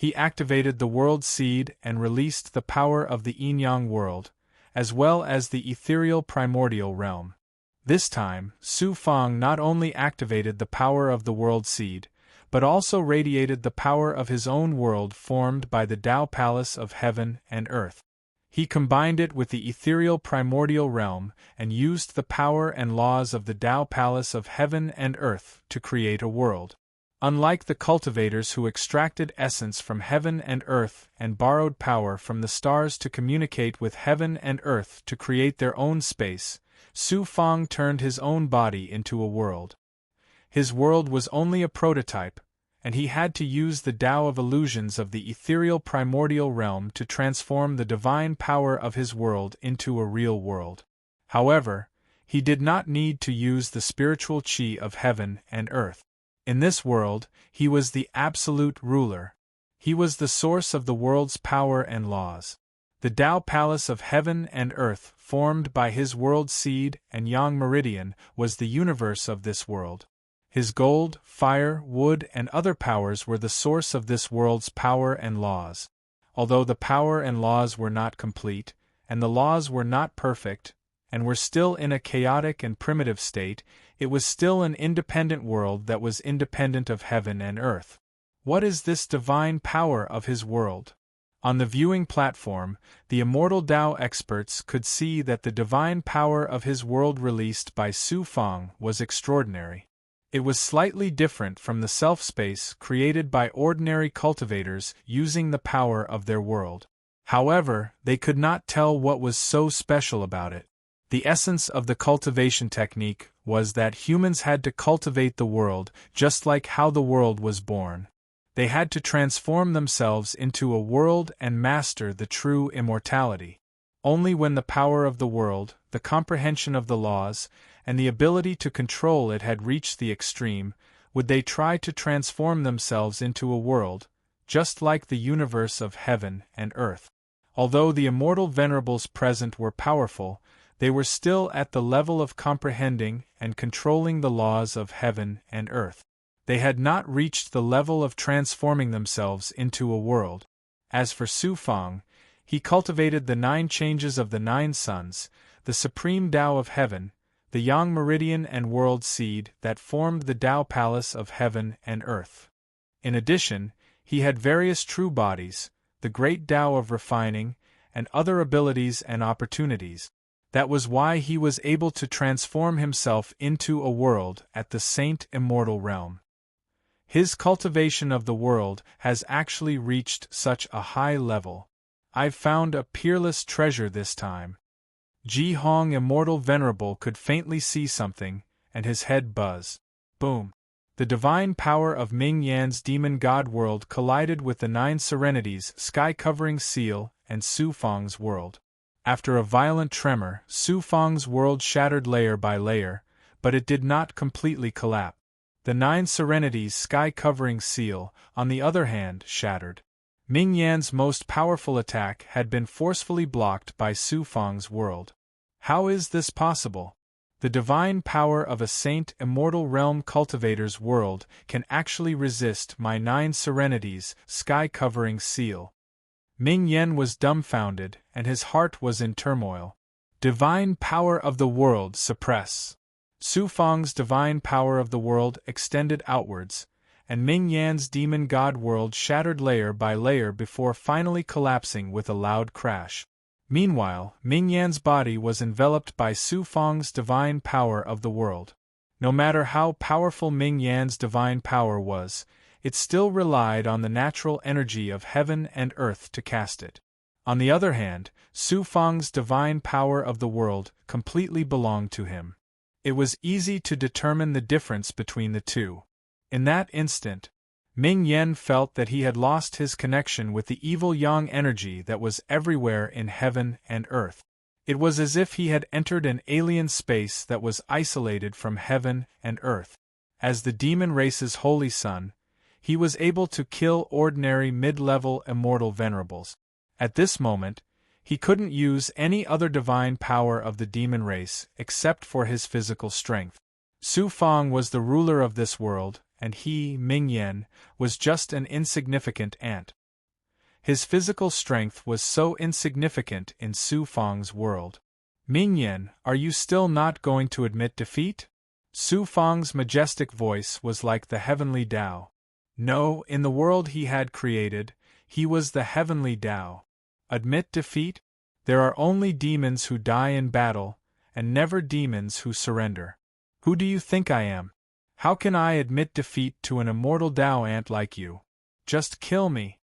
He activated the world seed and released the power of the yin-yang world, as well as the ethereal primordial realm. This time, Su Fang not only activated the power of the world seed, but also radiated the power of his own world formed by the Tao Palace of Heaven and Earth. He combined it with the ethereal primordial realm and used the power and laws of the Tao Palace of Heaven and Earth to create a world. Unlike the cultivators who extracted essence from heaven and earth and borrowed power from the stars to communicate with heaven and earth to create their own space, Su Fang turned his own body into a world. His world was only a prototype, and he had to use the Tao of illusions of the ethereal primordial realm to transform the divine power of his world into a real world. However, he did not need to use the spiritual qi of heaven and earth. In this world, he was the absolute ruler. He was the source of the world's power and laws. The Tao Palace of Heaven and Earth, formed by his world seed and yang meridian, was the universe of this world. His gold, fire, wood, and other powers were the source of this world's power and laws. Although the power and laws were not complete, and the laws were not perfect, and were still in a chaotic and primitive state, it was still an independent world that was independent of heaven and earth. What is this divine power of his world? On the viewing platform, the immortal Tao experts could see that the divine power of his world released by Su Fang was extraordinary. It was slightly different from the self-space created by ordinary cultivators using the power of their world. However, they could not tell what was so special about it. The essence of the cultivation technique was that humans had to cultivate the world just like how the world was born. They had to transform themselves into a world and master the true immortality. Only when the power of the world, the comprehension of the laws, and the ability to control it had reached the extreme, would they try to transform themselves into a world, just like the universe of heaven and earth. Although the immortal venerables present were powerful, they were still at the level of comprehending and controlling the laws of heaven and earth. They had not reached the level of transforming themselves into a world. As for Su Fang, he cultivated the 9 changes of the 9 suns, the supreme Tao of heaven, the yang meridian and world seed that formed the Tao palace of heaven and earth. In addition, he had various true bodies, the great Tao of refining, and other abilities and opportunities. That was why he was able to transform himself into a world at the saint immortal realm. His cultivation of the world has actually reached such a high level. I've found a peerless treasure this time. Ji Hong Immortal Venerable could faintly see something, and his head buzzed. Boom! The divine power of Ming Yan's demon god world collided with the 9 serenities, sky-covering seal, and Su Fang's world. After a violent tremor, Su Fang's world shattered layer by layer, but it did not completely collapse. The 9 serenities, sky-covering seal, on the other hand, shattered. Ming Yan's most powerful attack had been forcefully blocked by Su Fang's world. How is this possible? The divine power of a saint immortal realm cultivator's world can actually resist my 9 serenities, sky-covering seal. Ming Yan was dumbfounded, and his heart was in turmoil. Divine power of the world suppress. Su Fang's divine power of the world extended outwards, and Ming Yan's demon god world shattered layer by layer before finally collapsing with a loud crash. Meanwhile, Ming Yan's body was enveloped by Su Fang's divine power of the world. No matter how powerful Ming Yan's divine power was, it still relied on the natural energy of heaven and earth to cast it. On the other hand, Su Fang's divine power of the world completely belonged to him. It was easy to determine the difference between the two. In that instant, Ming Yan felt that he had lost his connection with the evil yang energy that was everywhere in heaven and earth. It was as if he had entered an alien space that was isolated from heaven and earth. As the demon race's holy son, he was able to kill ordinary mid-level immortal venerables. At this moment, he couldn't use any other divine power of the demon race except for his physical strength. Su Fang was the ruler of this world, and he, Ming Yan, was just an insignificant ant. His physical strength was so insignificant in Su Fang's world. Ming Yan, are you still not going to admit defeat? Su Fang's majestic voice was like the heavenly Tao. No, in the world he had created, he was the heavenly Tao. Admit defeat? There are only demons who die in battle, and never demons who surrender. Who do you think I am? How can I admit defeat to an immortal Tao ant like you? Just kill me.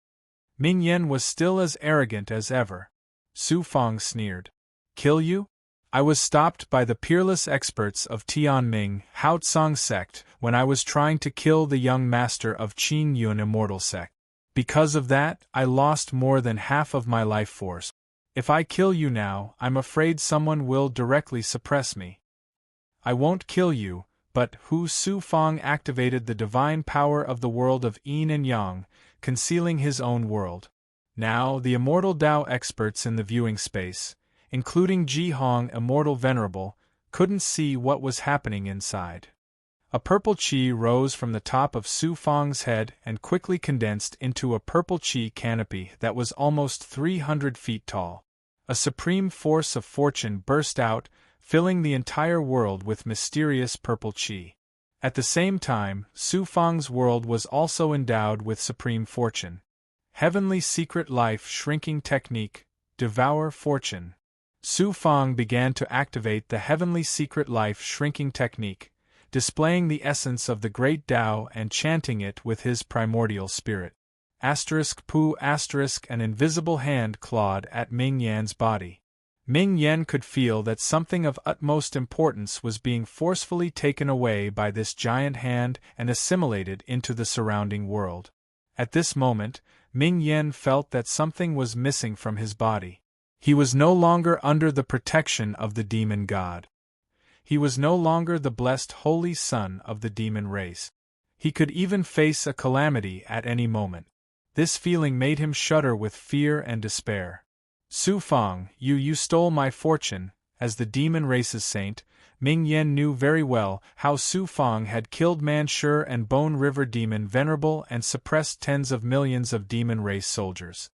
Ming Yan was still as arrogant as ever. Su Fang sneered. Kill you? I was stopped by the peerless experts of Tianming Haotsong sect when I was trying to kill the young master of Qin Yun immortal sect. Because of that, I lost more than half of my life force. If I kill you now, I'm afraid someone will directly suppress me. I won't kill you, but Su Fang activated the divine power of the world of Yin and Yang, concealing his own world. Now, the immortal Tao experts in the viewing space, including Ji Hong Immortal Venerable, couldn't see what was happening inside. A purple chi rose from the top of Su Fang's head and quickly condensed into a purple chi canopy that was almost 300 feet tall. A supreme force of fortune burst out, filling the entire world with mysterious purple chi. At the same time, Su Fang's world was also endowed with supreme fortune. Heavenly secret life shrinking technique, devour fortune. Su Fang began to activate the heavenly secret life shrinking technique, displaying the essence of the great Tao and chanting it with his primordial spirit. *Pu**, an invisible hand clawed at Ming Yan's body. Ming Yan could feel that something of utmost importance was being forcefully taken away by this giant hand and assimilated into the surrounding world. At this moment, Ming Yan felt that something was missing from his body. He was no longer under the protection of the demon god. He was no longer the blessed holy son of the demon race. He could even face a calamity at any moment. This feeling made him shudder with fear and despair. Su Fang, you stole my fortune. As the demon race's saint, Ming Yan knew very well how Su Fang had killed Manshur and Bone River demon venerable and suppressed tens of millions of demon race soldiers.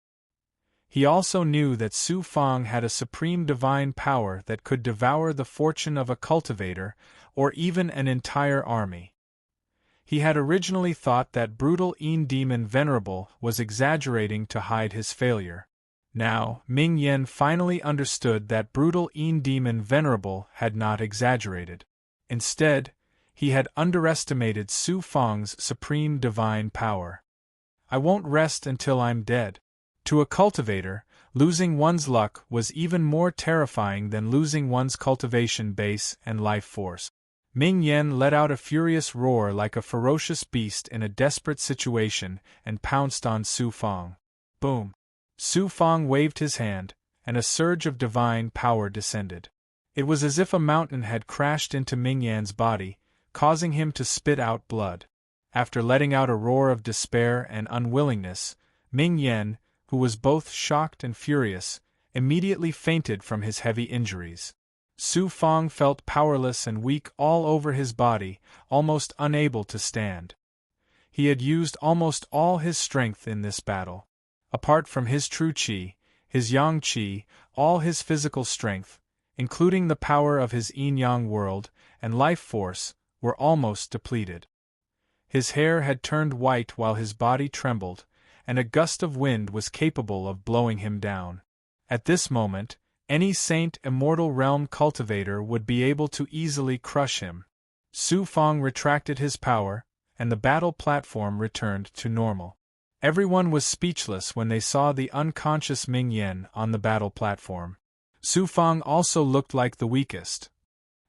He also knew that Su Fang had a supreme divine power that could devour the fortune of a cultivator, or even an entire army. He had originally thought that brutal demon venerable was exaggerating to hide his failure. Now, Ming Yan finally understood that brutal demon venerable had not exaggerated. Instead, he had underestimated Su Fang's supreme divine power. I won't rest until I'm dead. To a cultivator, losing one's luck was even more terrifying than losing one's cultivation base and life force. Ming Yan let out a furious roar like a ferocious beast in a desperate situation and pounced on Su Fang. Boom! Su Fang waved his hand, and a surge of divine power descended. It was as if a mountain had crashed into Ming Yan's body, causing him to spit out blood. After letting out a roar of despair and unwillingness, Ming Yan, who was both shocked and furious, immediately fainted from his heavy injuries. Su Fang felt powerless and weak all over his body, almost unable to stand. He had used almost all his strength in this battle. Apart from his true qi, his yang qi, all his physical strength, including the power of his yin-yang world and life force, were almost depleted. His hair had turned white while his body trembled, and a gust of wind was capable of blowing him down. At this moment, any saint immortal realm cultivator would be able to easily crush him. Su Fang retracted his power, and the battle platform returned to normal. Everyone was speechless when they saw the unconscious Ming Yan on the battle platform. Su Fang also looked like the weakest.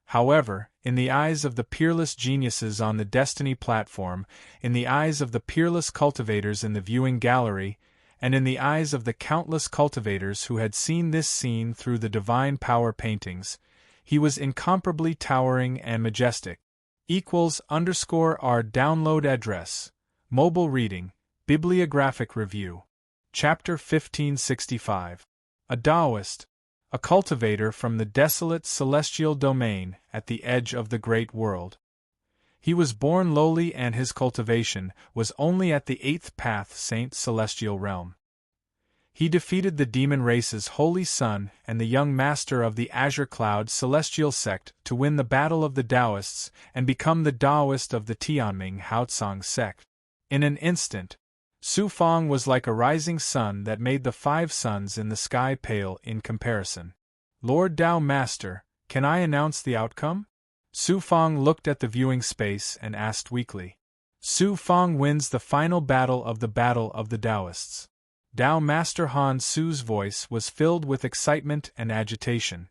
However, in the eyes of the peerless geniuses on the Destiny platform, in the eyes of the peerless cultivators in the viewing gallery, and in the eyes of the countless cultivators who had seen this scene through the divine power paintings, he was incomparably towering and majestic. =_our download address. Mobile reading. Bibliographic Review. Chapter 1565. A Taoist, a cultivator from the desolate celestial domain at the edge of the great world. He was born lowly and his cultivation was only at the eighth path saint celestial realm. He defeated the demon race's holy son and the young master of the Azure Cloud celestial sect to win the battle of the Taoists and become the Taoist of the Tianming Haotsang sect. In an instant, Su Fang was like a rising sun that made the 5 suns in the sky pale in comparison. Lord Tao Master, can I announce the outcome? Su Fang looked at the viewing space and asked weakly. Su Fang wins the final battle of the Taoists. Tao Master Han Su's voice was filled with excitement and agitation.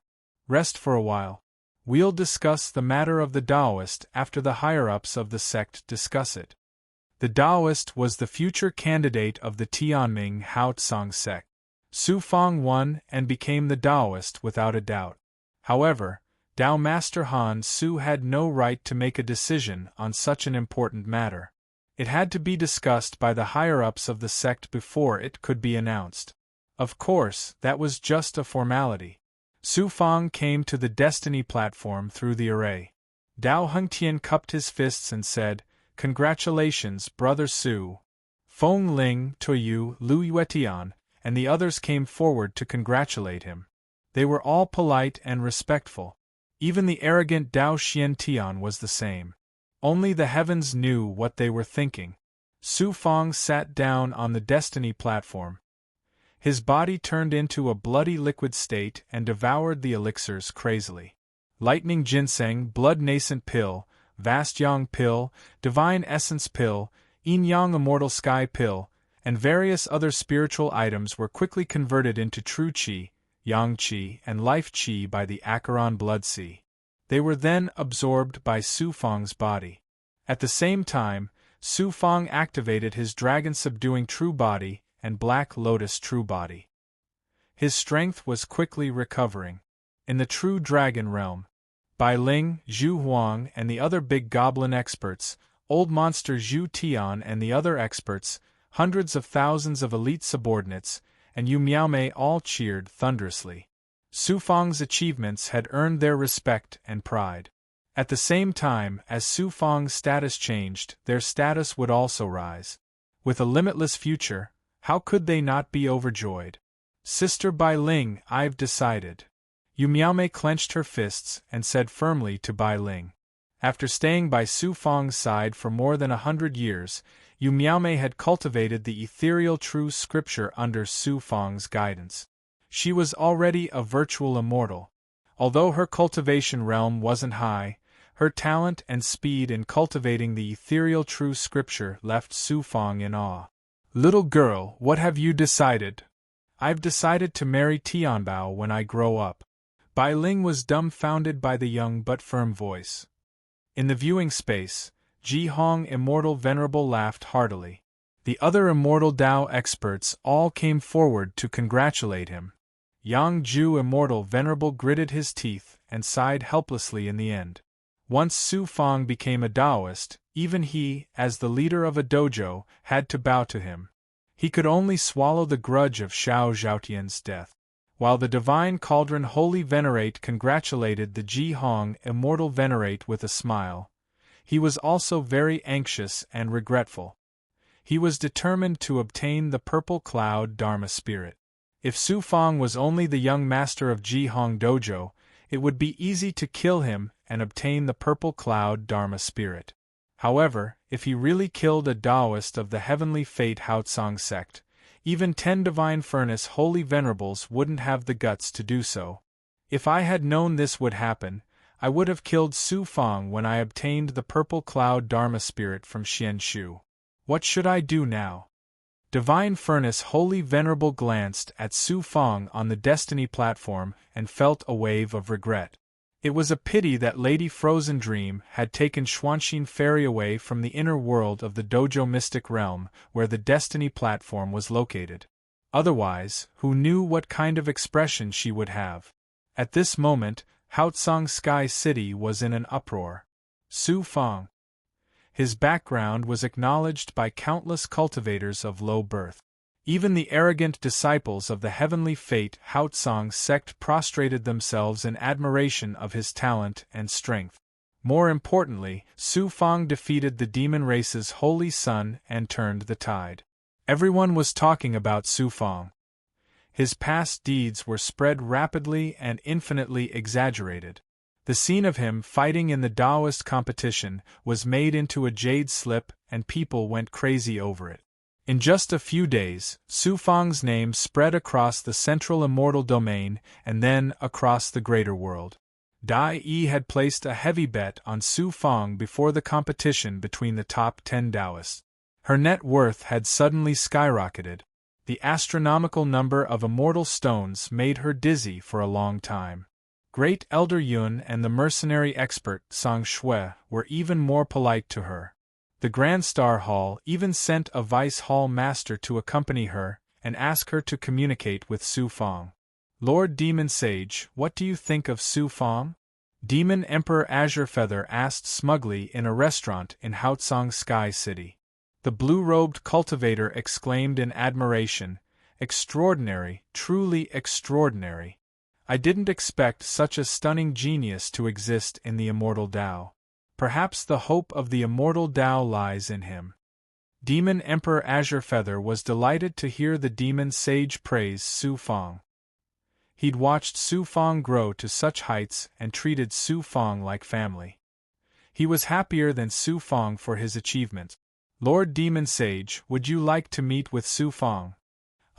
Rest for a while. We'll discuss the matter of the Taoist after the higher-ups of the sect discuss it. The Taoist was the future candidate of the Tianming Haotsang sect. Su Fang won and became the Taoist without a doubt. However, Tao Master Han Su had no right to make a decision on such an important matter. It had to be discussed by the higher-ups of the sect before it could be announced. Of course, that was just a formality. Su Fang came to the Destiny platform through the array. Dao Hengtian cupped his fists and said, "Congratulations, Brother Su." Feng Ling, Toyu, Lu Yuetian, and the others came forward to congratulate him. They were all polite and respectful. Even the arrogant Dao Xiantian was the same. Only the heavens knew what they were thinking. Su Fang sat down on the Destiny platform. His body turned into a bloody liquid state and devoured the elixirs crazily. Lightning ginseng, blood nascent pill, vast yang pill, divine essence pill, yin yang immortal sky pill, and various other spiritual items were quickly converted into true qi, yang qi, and life qi by the Acheron blood sea. They were then absorbed by Su Fang's body. At the same time, Su Fang activated his dragon-subduing true body and Black Lotus true body. His strength was quickly recovering. In the true dragon realm, Bai Ling, Zhu Huang, and the other big goblin experts, old monster Zhu Tian and the other experts, hundreds of thousands of elite subordinates, and Yu Miaomei all cheered thunderously. Su Fang's achievements had earned their respect and pride. At the same time as Su Fang's status changed, their status would also rise. With a limitless future, how could they not be overjoyed? Sister Bai Ling, I've decided. Yu Miaomei clenched her fists and said firmly to Bai Ling. After staying by Su Fang's side for more than 100 years, Yu Miaomei had cultivated the ethereal true scripture under Su Fang's guidance. She was already a virtual immortal. Although her cultivation realm wasn't high, her talent and speed in cultivating the ethereal true scripture left Su Fang in awe. Little girl, what have you decided? I've decided to marry Tianbao when I grow up. Bai Ling was dumbfounded by the young but firm voice. In the viewing space, Ji Hong Immortal Venerable laughed heartily. The other Immortal Tao experts all came forward to congratulate him. Yang Ju Immortal Venerable gritted his teeth and sighed helplessly in the end. Once Su Fang became a Taoist, even he, as the leader of a dojo, had to bow to him. He could only swallow the grudge of Xiao Zhaotian's death. While the Divine Cauldron Holy Venerate congratulated the Ji Hong Immortal Venerate with a smile, he was also very anxious and regretful. He was determined to obtain the Purple Cloud Dharma Spirit. If Su Fang was only the young master of Ji Hong Dojo, it would be easy to kill him and obtain the Purple Cloud Dharma Spirit. However, if he really killed a Taoist of the Heavenly Fate Haotsong sect, even 10 Divine Furnace Holy Venerables wouldn't have the guts to do so. If I had known this would happen, I would have killed Su Fang when I obtained the Purple Cloud Dharma Spirit from Xian Shu. What should I do now? Divine Furnace Holy Venerable glanced at Su Fang on the Destiny platform and felt a wave of regret. It was a pity that Lady Frozen Dream had taken Xuanxin Fairy away from the inner world of the Dojo Mystic Realm where the Destiny platform was located. Otherwise, who knew what kind of expression she would have? At this moment, Haotsong Sky City was in an uproar. Su Fang. His background was acknowledged by countless cultivators of low birth. Even the arrogant disciples of the Heavenly Fate Haotsong sect prostrated themselves in admiration of his talent and strength. More importantly, Su Fang defeated the demon race's holy son and turned the tide. Everyone was talking about Su Fang. His past deeds were spread rapidly and infinitely exaggerated. The scene of him fighting in the Taoist competition was made into a jade slip and people went crazy over it. In just a few days, Su Fang's name spread across the central immortal domain and then across the greater world. Dai Yi had placed a heavy bet on Su Fang before the competition between the top 10 Taoists. Her net worth had suddenly skyrocketed. The astronomical number of immortal stones made her dizzy for a long time. Great Elder Yun and the mercenary expert Song Shui were even more polite to her. The Grand Star Hall even sent a Vice Hall Master to accompany her and ask her to communicate with Su Fang. Lord Demon Sage, what do you think of Su Fang? Demon Emperor Azure Feather asked smugly in a restaurant in Haotsong Sky City. The blue-robed cultivator exclaimed in admiration, "Extraordinary, truly extraordinary. I didn't expect such a stunning genius to exist in the immortal Tao. Perhaps the hope of the immortal Tao lies in him." Demon Emperor Azure Feather was delighted to hear the demon sage praise Su Fang. He'd watched Su Fang grow to such heights and treated Su Fang like family. He was happier than Su Fang for his achievement. Lord Demon Sage, would you like to meet with Su Fang?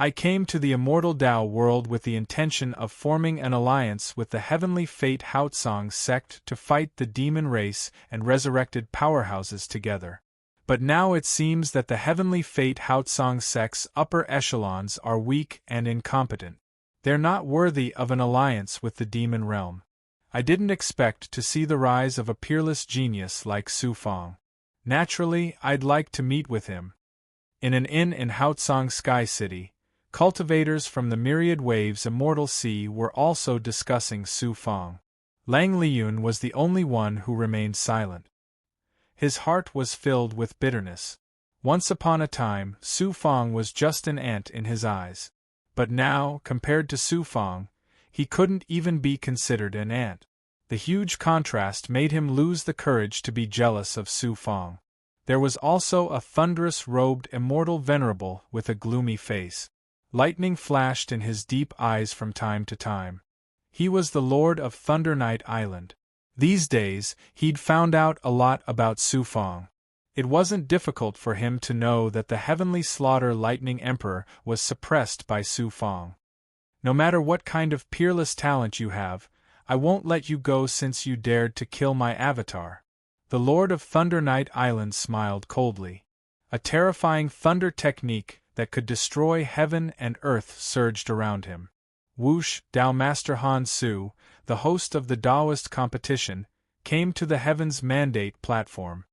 I came to the immortal Tao world with the intention of forming an alliance with the heavenly Fate Haotsong sect to fight the demon race and resurrected powerhouses together. But now it seems that the heavenly Fate Haotsong sect's upper echelons are weak and incompetent. They're not worthy of an alliance with the demon realm. I didn't expect to see the rise of a peerless genius like Su Fong. Naturally, I'd like to meet with him. In an inn in Haotsong Sky City, cultivators from the myriad waves immortal sea were also discussing Su Fong. Lang Liyun was the only one who remained silent. His heart was filled with bitterness. Once upon a time, Su Fong was just an ant in his eyes. But now, compared to Su Fong, he couldn't even be considered an ant. The huge contrast made him lose the courage to be jealous of Su Fong. There was also a thunderous-robed immortal venerable with a gloomy face. Lightning flashed in his deep eyes from time to time. He was the Lord of Thunder Night Island. These days, he'd found out a lot about Su Fong. It wasn't difficult for him to know that the Heavenly Slaughter Lightning Emperor was suppressed by Su Fong. No matter what kind of peerless talent you have, I won't let you go since you dared to kill my avatar. The Lord of Thunder Night Island smiled coldly. A terrifying thunder technique that could destroy heaven and earth surged around him. Whoosh! Tao Master Han Su, the host of the Taoist competition, came to the Heaven's Mandate platform.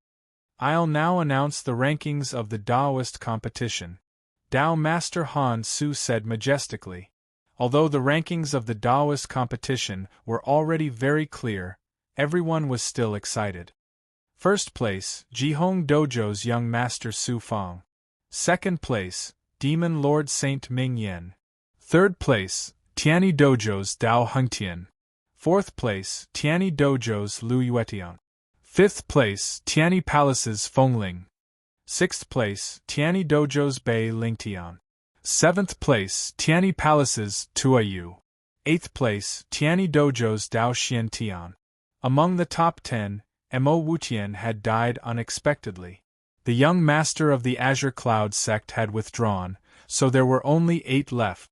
I'll now announce the rankings of the Taoist competition, Tao Master Han Su said majestically. Although the rankings of the Taoist competition were already very clear, everyone was still excited. First place, Jihong Dojo's young master Su Fong. Second place, Demon Lord Saint Ming Yen. Third place, Tianyi Dojo's Dao Hengtian. Fourth place, Tianyi Dojo's Lu Yuetian. Fifth place, Tianyi Palace's Fengling. Sixth place, Tianyi Dojo's Bei Lingtian. Seventh place, Tianyi Palace's Tuayu. Eighth place, Tianyi Dojo's Dao Xiantian. Among the top 10, Mo Wutian had died unexpectedly. The young master of the Azure Cloud sect had withdrawn, so there were only 8 left.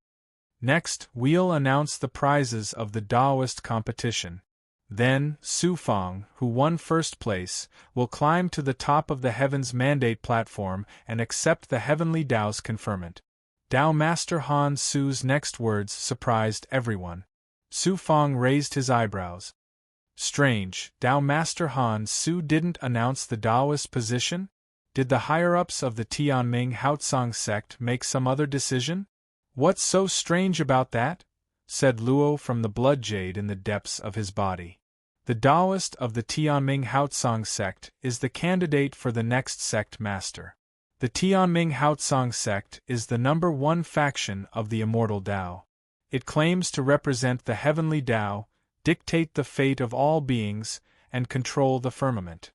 Next, we'll announce the prizes of the Taoist competition. Then, Su Fong, who won first place, will climb to the top of the Heaven's Mandate platform and accept the Heavenly Tao's conferment. Tao Master Han Su's next words surprised everyone. Su Fong raised his eyebrows. Strange, Tao Master Han Su didn't announce the Taoist position? Did the higher-ups of the Tianming Haotsong sect make some other decision? What's so strange about that? Said Luo from the blood jade in the depths of his body. The Taoist of the Tianming Haotsong sect is the candidate for the next sect master. The Tianming Haotsong sect is the #1 faction of the immortal Tao. It claims to represent the heavenly Tao, dictate the fate of all beings, and control the firmament.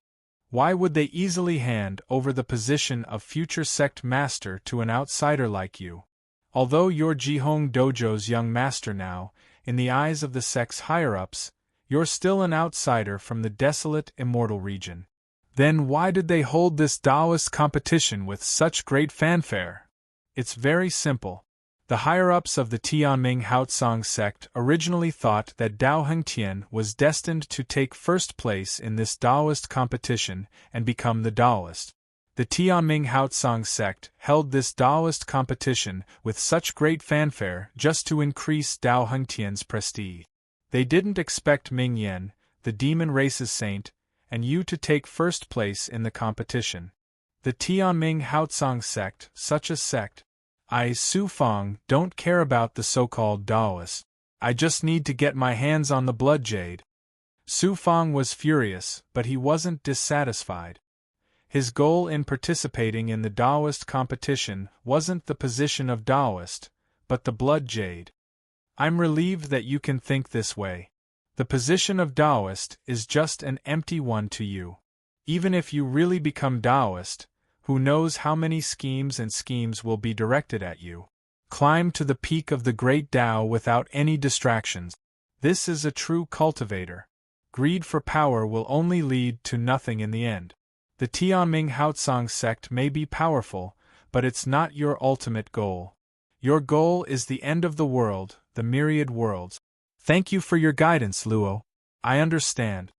Why would they easily hand over the position of future sect master to an outsider like you? Although you're Jihong Dojo's young master now, in the eyes of the sect's higher-ups, you're still an outsider from the desolate immortal region. Then why did they hold this Taoist competition with such great fanfare? It's very simple. The higher-ups of the Tianming Haotsong sect originally thought that Dao Hengtian was destined to take first place in this Taoist competition and become the Taoist. The Tianming Haotsong sect held this Taoist competition with such great fanfare just to increase Dao Hengtian's prestige. They didn't expect Ming Yen, the demon race's saint, and you to take first place in the competition. The Tianming Haotsong sect, such a sect. I, Su Fong, don't care about the so-called Taoists. I just need to get my hands on the blood jade. Su Fong was furious, but he wasn't dissatisfied. His goal in participating in the Taoist competition wasn't the position of Taoist, but the blood jade. I'm relieved that you can think this way. The position of Taoist is just an empty one to you. Even if you really become Taoist, who knows how many schemes will be directed at you. Climb to the peak of the great Tao without any distractions. This is a true cultivator. Greed for power will only lead to nothing in the end. The Tianming Haotsong sect may be powerful, but it's not your ultimate goal. Your goal is the end of the world, the myriad worlds. Thank you for your guidance, Luo. I understand.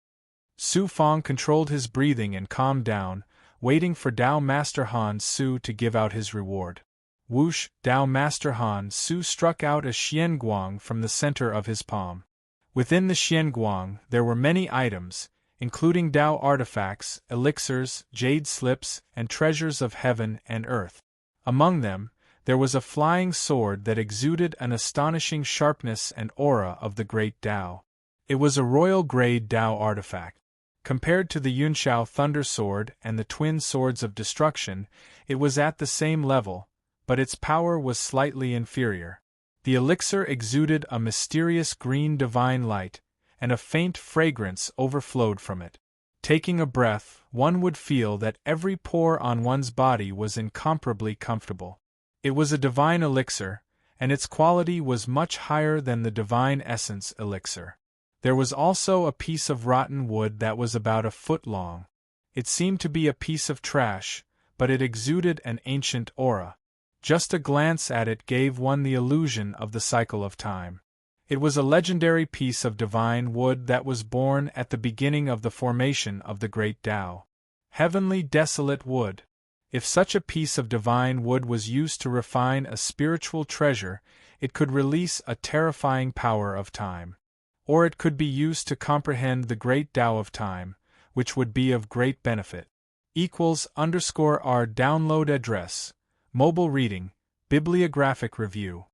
Su Fong controlled his breathing and calmed down, waiting for Tao Master Han Su to give out his reward. Whoosh! Tao Master Han Su struck out a xianguang from the center of his palm. Within the xianguang there were many items, including Tao artifacts, elixirs, jade slips, and treasures of heaven and earth. Among them, there was a flying sword that exuded an astonishing sharpness and aura of the great Tao. It was a royal-grade Tao artifact. Compared to the Yunxiao Thunder Sword and the Twin Swords of Destruction, it was at the same level, but its power was slightly inferior. The elixir exuded a mysterious green divine light, and a faint fragrance overflowed from it. Taking a breath, one would feel that every pore on one's body was incomparably comfortable. It was a divine elixir, and its quality was much higher than the divine essence elixir. There was also a piece of rotten wood that was about a foot long. It seemed to be a piece of trash, but it exuded an ancient aura. Just a glance at it gave one the illusion of the cycle of time. It was a legendary piece of divine wood that was born at the beginning of the formation of the great Tao. Heavenly desolate wood. If such a piece of divine wood was used to refine a spiritual treasure, it could release a terrifying power of time. Or it could be used to comprehend the great Tao of time, which would be of great benefit. _R download address. Mobile reading, bibliographic review.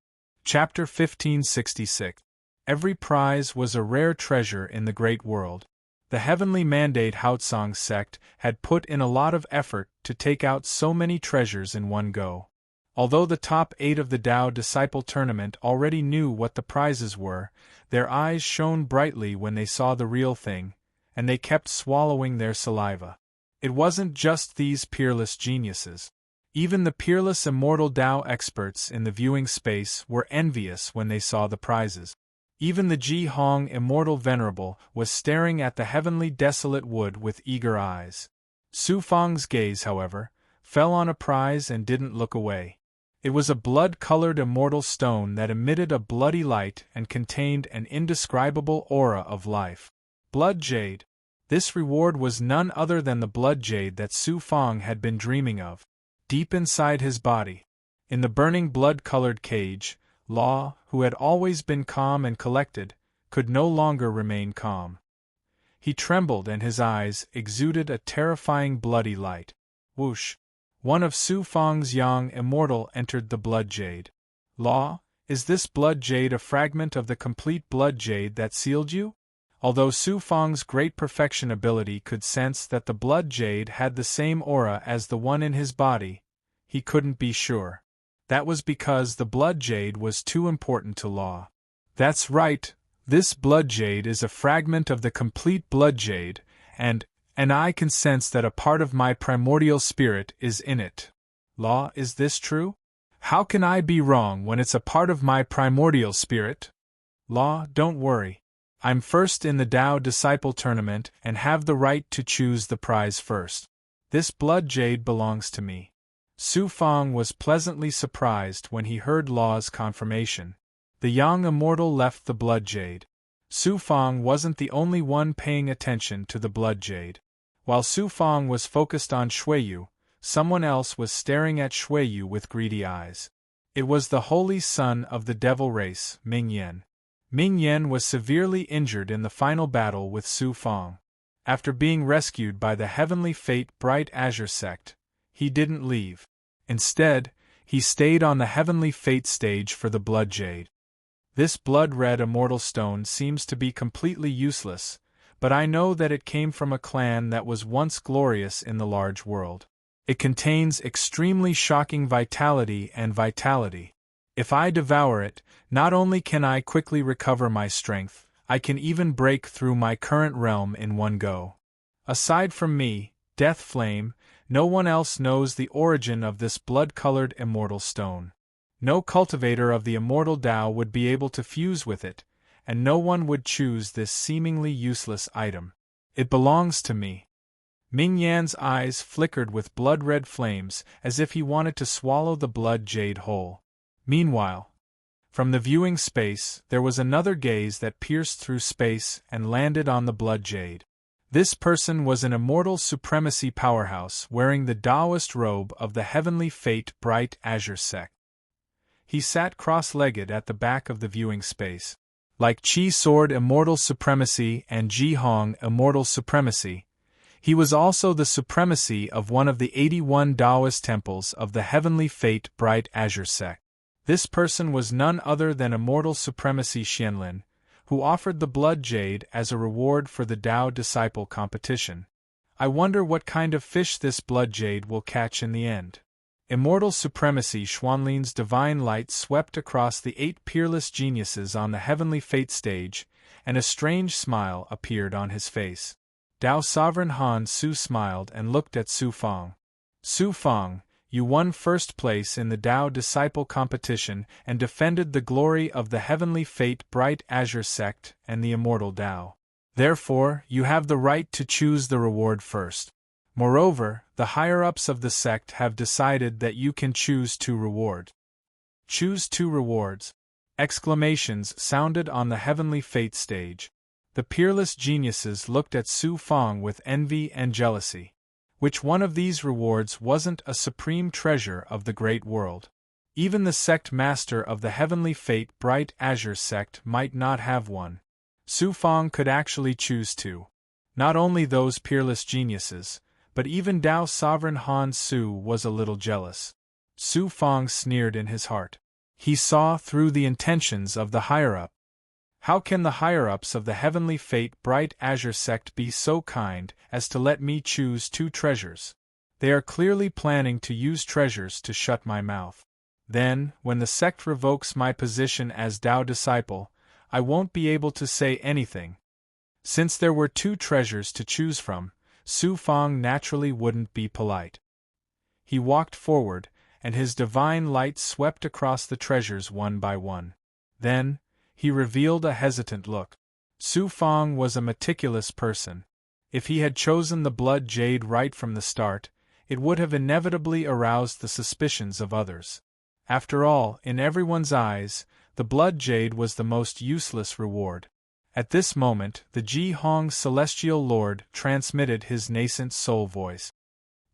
Chapter 1566. Every prize was a rare treasure in the great world. The heavenly mandate Haotsong sect had put in a lot of effort to take out so many treasures in one go. Although the top 8 of the Tao Disciple Tournament already knew what the prizes were, their eyes shone brightly when they saw the real thing, and they kept swallowing their saliva. It wasn't just these peerless geniuses. Even the peerless immortal Tao experts in the viewing space were envious when they saw the prizes. Even the Ji Hong Immortal Venerable was staring at the heavenly desolate wood with eager eyes. Su Fong's gaze, however, fell on a prize and didn't look away. It was a blood-colored immortal stone that emitted a bloody light and contained an indescribable aura of life. Blood jade. This reward was none other than the blood jade that Su Fong had been dreaming of. Deep inside his body, in the burning blood-colored cage, Law, who had always been calm and collected, could no longer remain calm. He trembled and his eyes exuded a terrifying bloody light. Whoosh! One of Su Fong's Yang Immortal entered the blood jade. Law, is this blood jade a fragment of the complete blood jade that sealed you? Although Su Fong's great perfection ability could sense that the blood jade had the same aura as the one in his body, he couldn't be sure. That was because the blood jade was too important to Law. That's right, this blood jade is a fragment of the complete blood jade, and I can sense that a part of my primordial spirit is in it. Law, is this true? How can I be wrong when it's a part of my primordial spirit? Law, don't worry. I'm first in the Tao Disciple Tournament and have the right to choose the prize first. This blood jade belongs to me. Su Fong was pleasantly surprised when he heard Law's confirmation. The Yang Immortal left the blood jade. Su Fong wasn't the only one paying attention to the blood jade. While Su Fong was focused on Xueyu, someone else was staring at Xueyu with greedy eyes. It was the holy son of the devil race, Ming Yen. Ming Yen was severely injured in the final battle with Su Fong. After being rescued by the Heavenly Fate Bright Azure sect, he didn't leave. Instead, he stayed on the Heavenly Fate stage for the blood jade. This blood-red immortal stone seems to be completely useless, but I know that it came from a clan that was once glorious in the large world. It contains extremely shocking vitality and vitality. If I devour it, not only can I quickly recover my strength, I can even break through my current realm in one go. Aside from me, Death Flame, no one else knows the origin of this blood-colored immortal stone. No cultivator of the immortal Tao would be able to fuse with it, and no one would choose this seemingly useless item. It belongs to me. Ming Yan's eyes flickered with blood-red flames as if he wanted to swallow the blood jade whole. Meanwhile, from the viewing space, there was another gaze that pierced through space and landed on the blood jade. This person was an immortal supremacy powerhouse wearing the Taoist robe of the heavenly fate bright azure sect. He sat cross-legged at the back of the viewing space. Like Qi Sword Immortal Supremacy and Ji Hong Immortal Supremacy, he was also the supremacy of one of the 81 Taoist temples of the heavenly fate bright azure sect. This person was none other than Immortal Supremacy Xianlin, who offered the blood jade as a reward for the Tao disciple competition. I wonder what kind of fish this blood jade will catch in the end. Immortal Supremacy Xuanlin's divine light swept across the 8 peerless geniuses on the heavenly fate stage, and a strange smile appeared on his face. Tao Sovereign Han Su smiled and looked at Su Fang. Su Fang, you won first place in the Tao disciple competition and defended the glory of the heavenly fate bright azure sect and the immortal Tao. Therefore, you have the right to choose the reward first. Moreover, the higher-ups of the sect have decided that you can choose 2 rewards. Choose 2 rewards! Exclamations sounded on the heavenly fate stage. The peerless geniuses looked at Su Fang with envy and jealousy. Which one of these rewards wasn't a supreme treasure of the great world? Even the sect master of the heavenly fate bright azure sect might not have one. Su Fang could actually choose 2. Not only those peerless geniuses, but even Tao Sovereign Han Su was a little jealous. Su Fang sneered in his heart. He saw through the intentions of the higher-up. How can the higher-ups of the heavenly fate bright azure sect be so kind as to let me choose 2 treasures? They are clearly planning to use treasures to shut my mouth. Then, when the sect revokes my position as Tao disciple, I won't be able to say anything. Since there were 2 treasures to choose from, Su Fang naturally wouldn't be polite. He walked forward, and his divine light swept across the treasures one by one. Then, he revealed a hesitant look. Su Fang was a meticulous person. If he had chosen the blood jade right from the start, it would have inevitably aroused the suspicions of others. After all, in everyone's eyes, the blood jade was the most useless reward. At this moment, the Ji Hong Celestial Lord transmitted his nascent soul voice.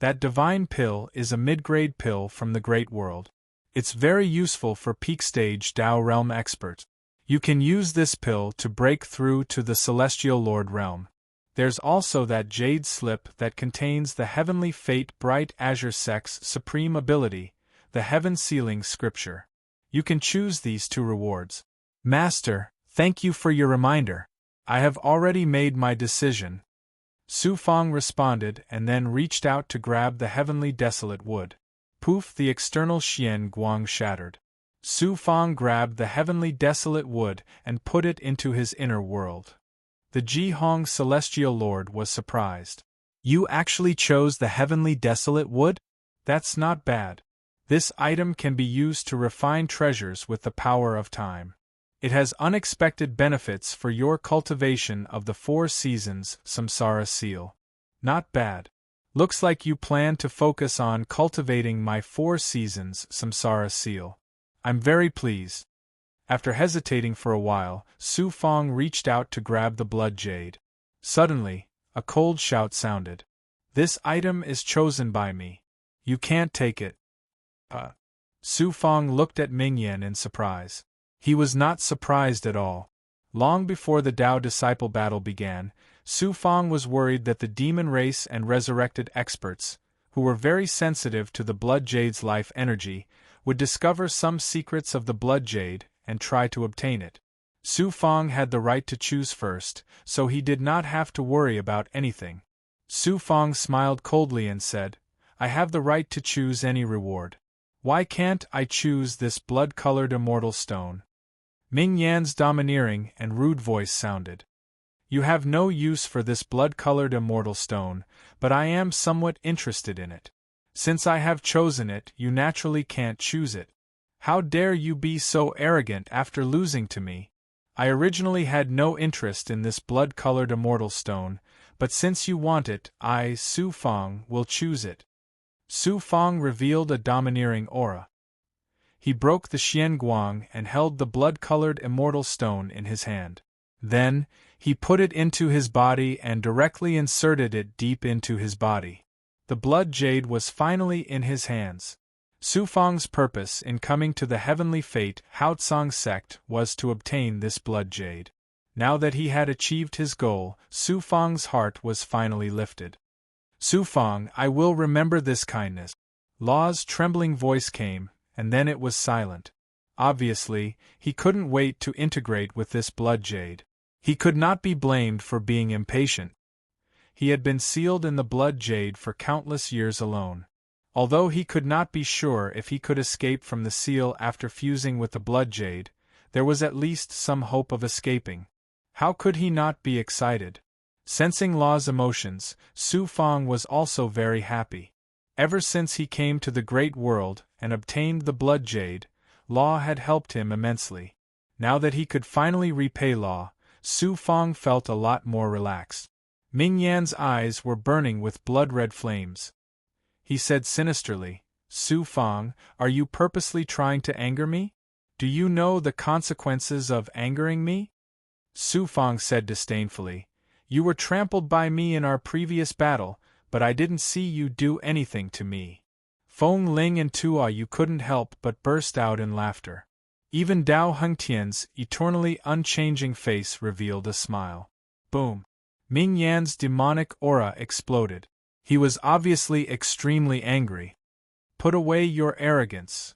That divine pill is a mid-grade pill from the great world. It's very useful for peak-stage Tao realm experts. You can use this pill to break through to the Celestial Lord realm. There's also that jade slip that contains the heavenly fate bright azure sect's supreme ability, the heaven sealing scripture. You can choose these 2 rewards. Master, thank you for your reminder. I have already made my decision. Su Fang responded and then reached out to grab the heavenly desolate wood. Poof! The external Xian Guang shattered. Su Fang grabbed the heavenly desolate wood and put it into his inner world. The Ji Hong Celestial Lord was surprised. You actually chose the heavenly desolate wood? That's not bad. This item can be used to refine treasures with the power of time. It has unexpected benefits for your cultivation of the 4 seasons Samsara seal. Not bad. Looks like you plan to focus on cultivating my 4 seasons Samsara seal. I'm very pleased. After hesitating for a while, Su Fang reached out to grab the blood jade. Suddenly, a cold shout sounded. This item is chosen by me. You can't take it. Su Fang looked at Ming Yan in surprise. He was not surprised at all. Long before the Tao disciple battle began, Su Fang was worried that the demon race and resurrected experts, who were very sensitive to the blood jade's life energy, would discover some secrets of the blood jade and try to obtain it. Su Fang had the right to choose first, so he did not have to worry about anything. Su Fang smiled coldly and said, I have the right to choose any reward. Why can't I choose this blood-colored immortal stone? Ming Yan's domineering and rude voice sounded. You have no use for this blood-colored immortal stone, but I am somewhat interested in it. Since I have chosen it, you naturally can't choose it. How dare you be so arrogant after losing to me? I originally had no interest in this blood-colored immortal stone, but since you want it, I, Su Fang, will choose it. Su Fang revealed a domineering aura. He broke the xian guang and held the blood-colored immortal stone in his hand. Then, he put it into his body and directly inserted it deep into his body. The blood jade was finally in his hands. Su Fang's purpose in coming to the heavenly fate Haotsang sect was to obtain this blood jade. Now that he had achieved his goal, Su Fang's heart was finally lifted. Su Fang, I will remember this kindness. Law's trembling voice came, and then it was silent. Obviously, he couldn't wait to integrate with this blood jade. He could not be blamed for being impatient. He had been sealed in the blood jade for countless years alone. Although he could not be sure if he could escape from the seal after fusing with the blood jade, there was at least some hope of escaping. How could he not be excited? Sensing Law's emotions, Su Fang was also very happy. Ever since he came to the great world and obtained the blood jade, Law had helped him immensely. Now that he could finally repay Law, Su Fang felt a lot more relaxed. Ming Yan's eyes were burning with blood-red flames. He said sinisterly, Su Fang, are you purposely trying to anger me? Do you know the consequences of angering me? Su Fang said disdainfully, you were trampled by me in our previous battle, but I didn't see you do anything to me. Feng Ling and Tua you couldn't help but burst out in laughter. Even Dao Hengtian's eternally unchanging face revealed a smile. Boom! Ming Yan's demonic aura exploded. He was obviously extremely angry. Put away your arrogance.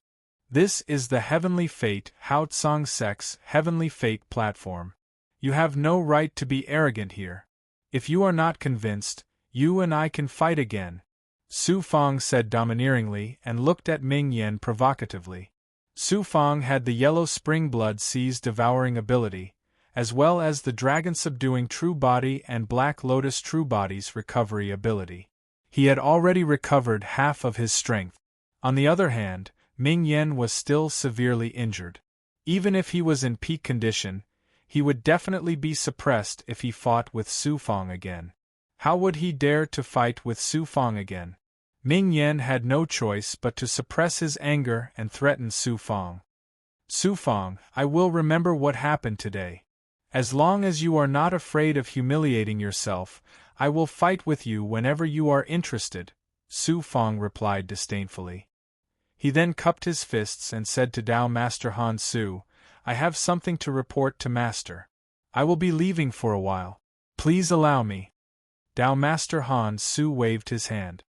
This is the Heavenly Fate Haotsang Sect's Heavenly Fate platform. You have no right to be arrogant here. If you are not convinced, you and I can fight again, Su Fang said domineeringly and looked at Ming Yan provocatively. Su Fang had the yellow spring blood seize devouring ability, as well as the dragon subduing true body and black lotus true body's recovery ability. He had already recovered half of his strength. On the other hand, Ming Yan was still severely injured. Even if he was in peak condition, he would definitely be suppressed if he fought with Su Fang again. How would he dare to fight with Su Fang again? Ming Yan had no choice but to suppress his anger and threaten Su Fang. Su Fang, I will remember what happened today. As long as you are not afraid of humiliating yourself, I will fight with you whenever you are interested, Su Fang replied disdainfully. He then cupped his fists and said to Dao Master Han Su, I have something to report to Master. I will be leaving for a while. Please allow me. Dao Master Han Su waved his hand.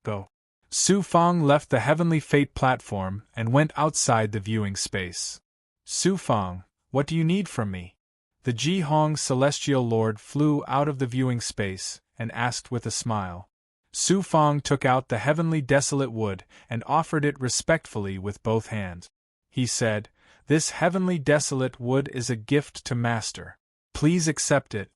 Go. Su Fang left the Heavenly Fate platform and went outside the viewing space. Su Fang, what do you need from me? The Ji Hong Celestial Lord flew out of the viewing space and asked with a smile. Su Fang took out the heavenly desolate wood and offered it respectfully with both hands. He said, This heavenly desolate wood is a gift to Master. Please accept it.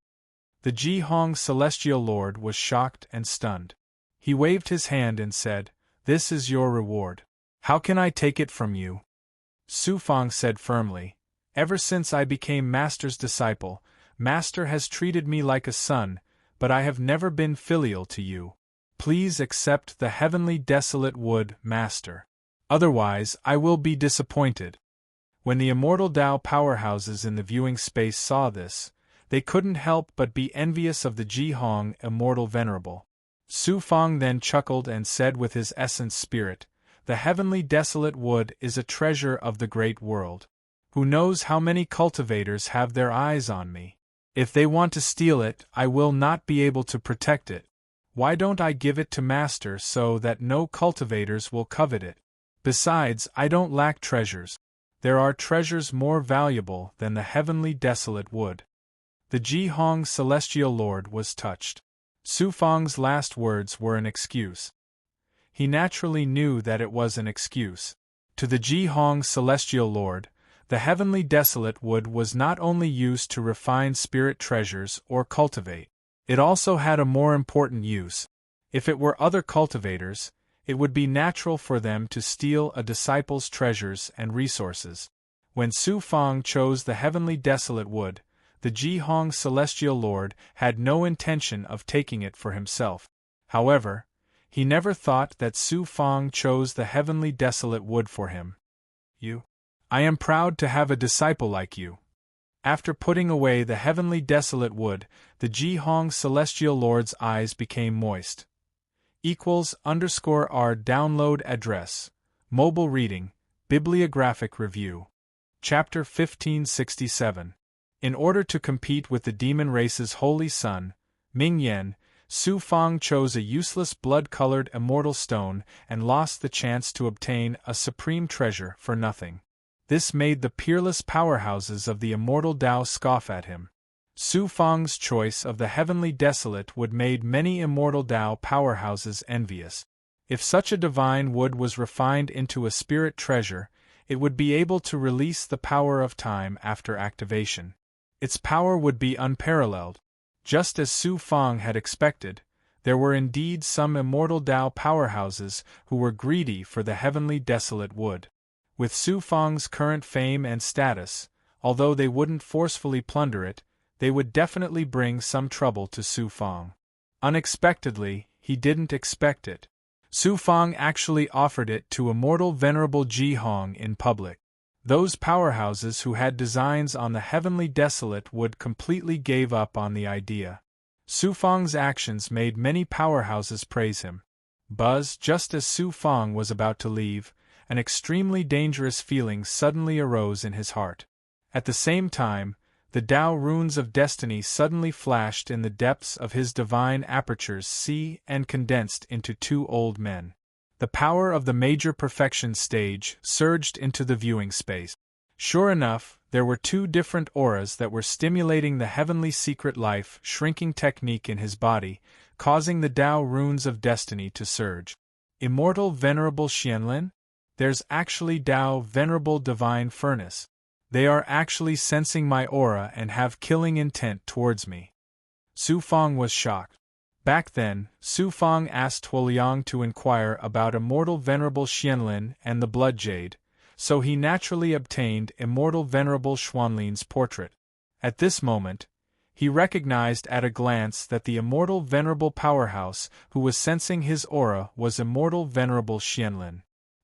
The Ji Hong Celestial Lord was shocked and stunned. He waved his hand and said, This is your reward. How can I take it from you? Su Fang said firmly, Ever since I became Master's disciple, Master has treated me like a son, but I have never been filial to you. Please accept the heavenly desolate wood, Master. Otherwise, I will be disappointed. When the immortal Dao powerhouses in the viewing space saw this, they couldn't help but be envious of the Ji Hong Immortal Venerable. Su Fang then chuckled and said with his essence spirit, The heavenly desolate wood is a treasure of the great world. Who knows how many cultivators have their eyes on me? If they want to steal it, I will not be able to protect it. Why don't I give it to Master so that no cultivators will covet it? Besides, I don't lack treasures. There are treasures more valuable than the heavenly desolate wood. The Ji Hong Celestial Lord was touched. Su Fang's last words were an excuse. He naturally knew that it was an excuse. To the Ji Hong Celestial Lord, the heavenly desolate wood was not only used to refine spirit treasures or cultivate. It also had a more important use. If it were other cultivators, it would be natural for them to steal a disciple's treasures and resources. When Su Fang chose the heavenly desolate wood, the Ji Hong Celestial Lord had no intention of taking it for himself. However, he never thought that Su Fang chose the heavenly desolate wood for him. You. I am proud to have a disciple like you. After putting away the heavenly desolate wood, the Ji-Hong Celestial Lord's eyes became moist. =R download address. Mobile reading, bibliographic review. Chapter 1567. In order to compete with the demon race's holy son, Ming Yen, Su Fang chose a useless blood-colored immortal stone and lost the chance to obtain a supreme treasure for nothing. This made the peerless powerhouses of the immortal Tao scoff at him. Su Fang's choice of the heavenly desolate wood made many immortal Tao powerhouses envious. If such a divine wood was refined into a spirit treasure, it would be able to release the power of time after activation. Its power would be unparalleled. Just as Su Fang had expected, there were indeed some immortal Tao powerhouses who were greedy for the heavenly desolate wood. With Su Fang's current fame and status, although they wouldn't forcefully plunder it, they would definitely bring some trouble to Su Fang. Unexpectedly, he didn't expect it. Su Fang actually offered it to immortal venerable Ji-Hong in public. Those powerhouses who had designs on the heavenly desolate wood completely gave up on the idea. Su Fang's actions made many powerhouses praise him. Just as Su Fang was about to leave, an extremely dangerous feeling suddenly arose in his heart. At the same time, the Tao runes of destiny suddenly flashed in the depths of his divine apertures and condensed into two old men. The power of the major perfection stage surged into the viewing space. Sure enough, there were two different auras that were stimulating the heavenly secret life shrinking technique in his body, causing the Tao runes of destiny to surge. Immortal Venerable Xianlin? There's actually Tao Venerable Divine Furnace. They are actually sensing my aura and have killing intent towards me. Su Fang was shocked. Back then, Su Fang asked Huoliang to inquire about Immortal Venerable Xianlin and the Blood Jade, so he naturally obtained Immortal Venerable Xuanlin's portrait. At this moment, he recognized at a glance that the Immortal Venerable Powerhouse who was sensing his aura was Immortal Venerable Xianlin.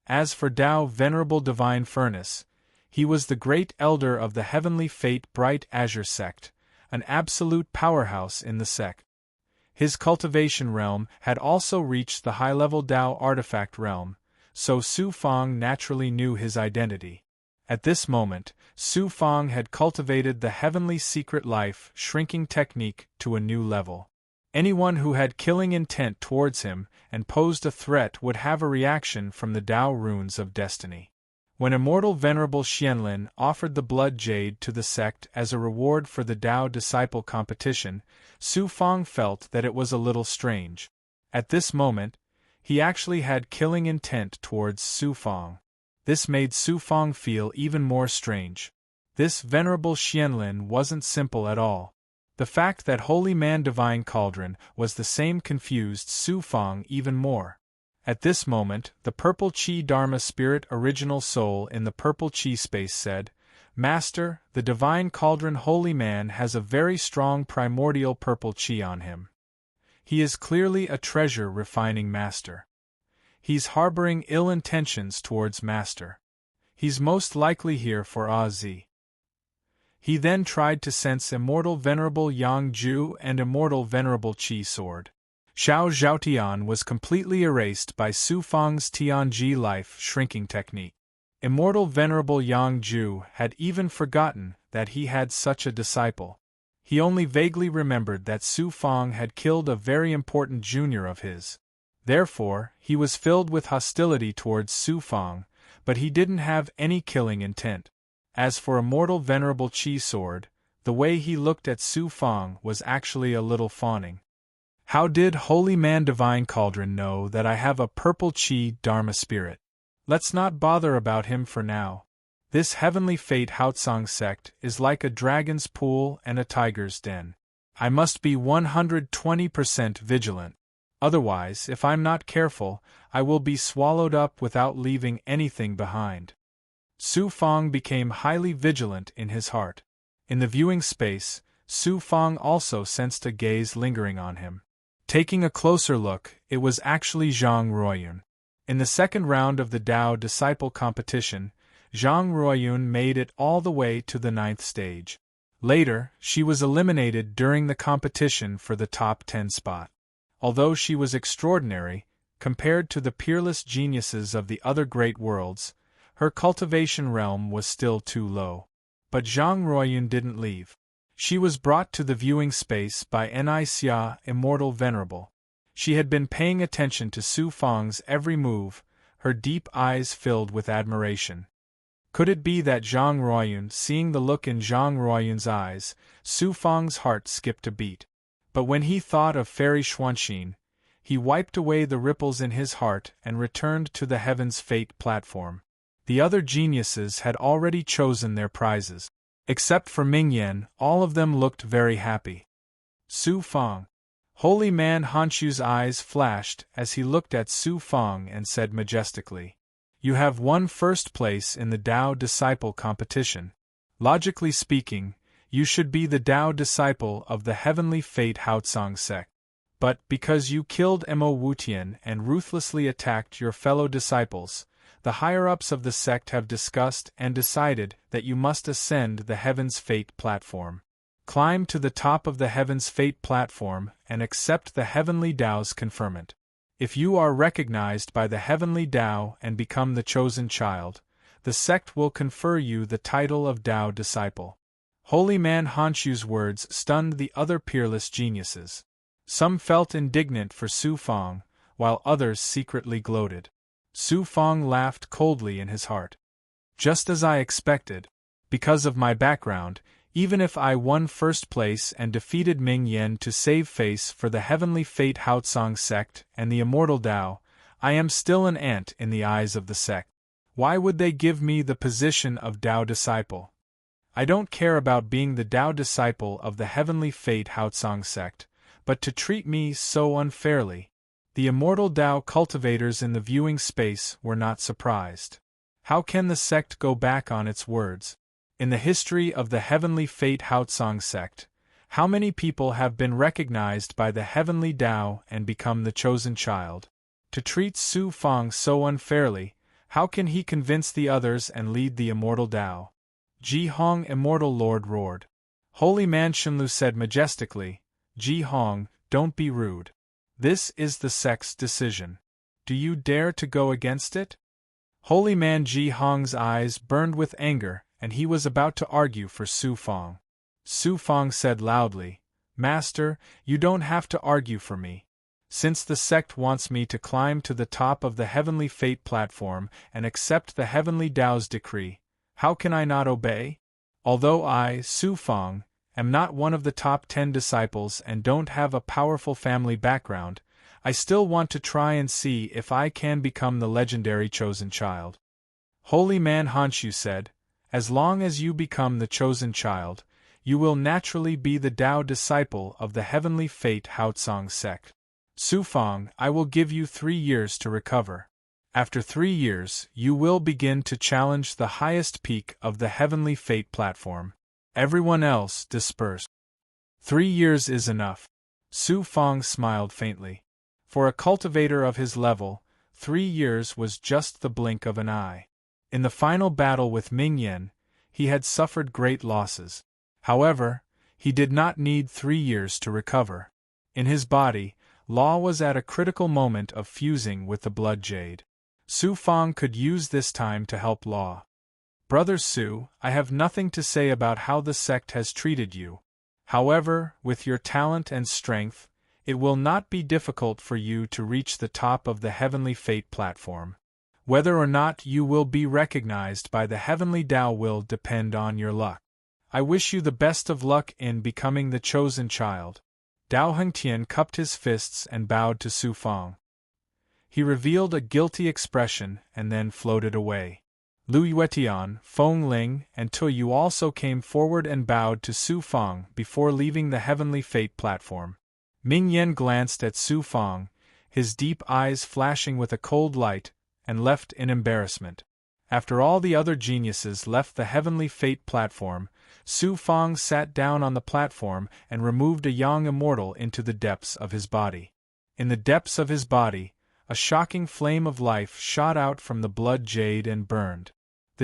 As for Tao Venerable Divine Furnace, he was the great elder of the Heavenly Fate Bright Azure sect, an absolute powerhouse in the sect. His cultivation realm had also reached the high-level Tao artifact realm, so Su Fang naturally knew his identity. At this moment, Su Fang had cultivated the heavenly secret life shrinking technique to a new level. Anyone who had killing intent towards him and posed a threat would have a reaction from the Tao runes of destiny. When Immortal Venerable Xianlin offered the Blood Jade to the sect as a reward for the Tao Disciple competition, Su Fang felt that it was a little strange. At this moment, he actually had killing intent towards Su Fang. This made Su Fang feel even more strange. This Venerable Xianlin wasn't simple at all. The fact that Holy Man Divine Cauldron was the same confused Su Fang even more. At this moment, the Purple Chi Dharma Spirit Original Soul in the Purple Chi space said, "Master, the Divine Cauldron Holy Man has a very strong primordial purple chi on him. He is clearly a treasure refining Master. He's harboring ill intentions towards Master. He's most likely here for AZ." He then tried to sense Immortal Venerable Yang Ju and Immortal Venerable Chi Sword. Xiao Zhaotian was completely erased by Su Fang's Tianji life shrinking technique. Immortal Venerable Yang Ju had even forgotten that he had such a disciple. He only vaguely remembered that Su Fang had killed a very important junior of his. Therefore, he was filled with hostility towards Su Fang, but he didn't have any killing intent. As for Immortal Venerable Chi Sword, the way he looked at Su Fang was actually a little fawning. How did Holy Man Divine Cauldron know that I have a Purple Chi Dharma Spirit? Let's not bother about him for now. This Heavenly Fate Haotsang sect is like a dragon's pool and a tiger's den. I must be 120% vigilant. Otherwise, if I'm not careful, I will be swallowed up without leaving anything behind. Su Fang became highly vigilant in his heart. In the viewing space, Su Fang also sensed a gaze lingering on him. Taking a closer look, it was actually Zhang Ruoyun. In the second round of the Tao Disciple competition, Zhang Ruoyun made it all the way to the 9th stage. Later, she was eliminated during the competition for the top 10 spot. Although she was extraordinary, compared to the peerless geniuses of the other great worlds, her cultivation realm was still too low. But Zhang Ruoyun didn't leave. She was brought to the viewing space by Nixia, Immortal Venerable. She had been paying attention to Su Fang's every move, her deep eyes filled with admiration. Could it be that Zhang Ruoyun, seeing the look in Zhang Ruoyun's eyes, Su Fang's heart skipped a beat? But when he thought of Fairy Xuanxin, he wiped away the ripples in his heart and returned to the Heaven's Fate platform. The other geniuses had already chosen their prizes. Except for Ming Yan, all of them looked very happy. Su Fang. Holy man Hanchu's eyes flashed as he looked at Su Fang and said majestically, "You have won first place in the Tao Disciple competition. Logically speaking, you should be the Tao Disciple of the Heavenly Fate Haotsong sect. But, because you killed Mo Wutian and ruthlessly attacked your fellow disciples, the higher-ups of the sect have discussed and decided that you must ascend the Heaven's Fate platform. Climb to the top of the Heaven's Fate platform and accept the Heavenly Tao's conferment. If you are recognized by the Heavenly Tao and become the chosen child, the sect will confer you the title of Tao Disciple." Holy man Hanchu's words stunned the other peerless geniuses. Some felt indignant for Su Fang, while others secretly gloated. Su Fang laughed coldly in his heart. "Just as I expected. Because of my background, even if I won first place and defeated Ming Yan to save face for the Heavenly Fate Haotsong sect and the Immortal Tao, I am still an ant in the eyes of the sect. Why would they give me the position of Tao Disciple? I don't care about being the Tao Disciple of the Heavenly Fate Haotsong sect, but to treat me so unfairly." The Immortal Tao cultivators in the viewing space were not surprised. How can the sect go back on its words? In the history of the Heavenly Fate Haotsong sect, how many people have been recognized by the Heavenly Tao and become the chosen child? To treat Su Fang so unfairly, how can he convince the others and lead the Immortal Tao? Ji Hong, Immortal Lord, roared. Holy man Shenlu said majestically, "Ji Hong, don't be rude. This is the sect's decision. Do you dare to go against it?" Holy man Ji Hong's eyes burned with anger, and he was about to argue for Su Fang. Su Fang said loudly, "Master, you don't have to argue for me. Since the sect wants me to climb to the top of the Heavenly Fate platform and accept the Heavenly Tao's decree, how can I not obey? Although I, Su Fang, am not one of the top 10 disciples and don't have a powerful family background, I still want to try and see if I can become the legendary chosen child." Holy man Hanshu said, "As long as you become the chosen child, you will naturally be the Tao Disciple of the Heavenly Fate Haotsong sect. Su Fang, I will give you 3 years to recover. After 3 years, you will begin to challenge the highest peak of the Heavenly Fate platform. Everyone else disperse." 3 years is enough. Su Fang smiled faintly. For a cultivator of his level, 3 years was just the blink of an eye. In the final battle with Ming Yan, he had suffered great losses. However, he did not need 3 years to recover. In his body, Law was at a critical moment of fusing with the blood jade. Su Fang could use this time to help Law. "Brother Su, I have nothing to say about how the sect has treated you. However, with your talent and strength, it will not be difficult for you to reach the top of the Heavenly Fate platform. Whether or not you will be recognized by the Heavenly Tao will depend on your luck. I wish you the best of luck in becoming the chosen child." Dao Hengtian cupped his fists and bowed to Su Fang. He revealed a guilty expression and then floated away. Lu Yuetian, Feng Ling, and Tuyu also came forward and bowed to Su Fang before leaving the Heavenly Fate platform. Ming Yan glanced at Su Fang, his deep eyes flashing with a cold light, and left in embarrassment. After all the other geniuses left the Heavenly Fate platform, Su Fang sat down on the platform and removed a young immortal into the depths of his body. In the depths of his body, a shocking flame of life shot out from the blood jade and burned.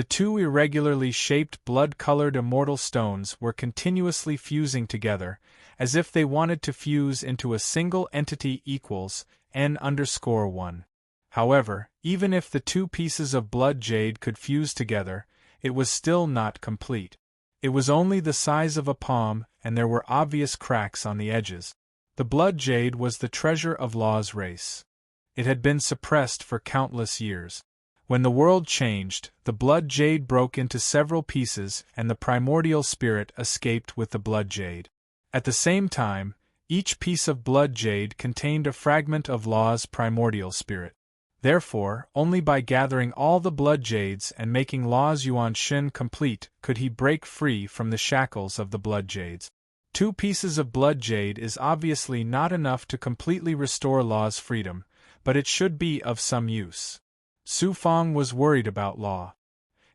The two irregularly shaped blood-colored immortal stones were continuously fusing together, as if they wanted to fuse into a single entity equals n_1. However, even if the two pieces of blood jade could fuse together, it was still not complete. It was only the size of a palm, and there were obvious cracks on the edges. The blood jade was the treasure of Law's race. It had been suppressed for countless years. When the world changed, the blood jade broke into several pieces and the primordial spirit escaped with the blood jade. At the same time, each piece of blood jade contained a fragment of Law's primordial spirit. Therefore, only by gathering all the blood jades and making Law's Yuan Shin complete could he break free from the shackles of the blood jades. 2 pieces of blood jade is obviously not enough to completely restore Law's freedom, but it should be of some use. Su Fang was worried about Law.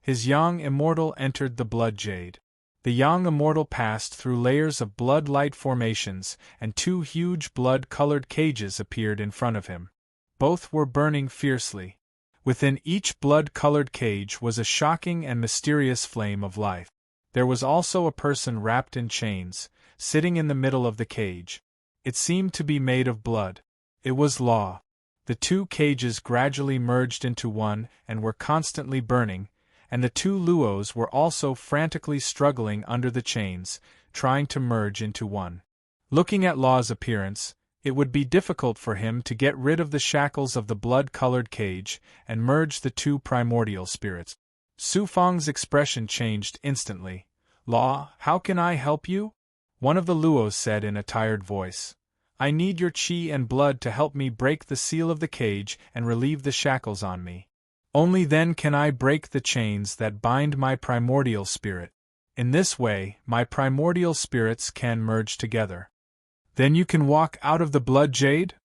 His Yang Immortal entered the blood jade. The Yang Immortal passed through layers of blood-light formations, and 2 huge blood-colored cages appeared in front of him. Both were burning fiercely. Within each blood-colored cage was a shocking and mysterious flame of life. There was also a person wrapped in chains, sitting in the middle of the cage. It seemed to be made of blood. It was Law. The 2 cages gradually merged into one and were constantly burning, and the 2 Luos were also frantically struggling under the chains, trying to merge into one. Looking at Law's appearance, it would be difficult for him to get rid of the shackles of the blood-colored cage and merge the 2 primordial spirits. Su Fang's expression changed instantly. "Law, how can I help you?" One of the Luos said in a tired voice. "I need your qi and blood to help me break the seal of the cage and relieve the shackles on me. Only then can I break the chains that bind my primordial spirit. In this way, my primordial spirits can merge together." "Then you can walk out of the blood jade?"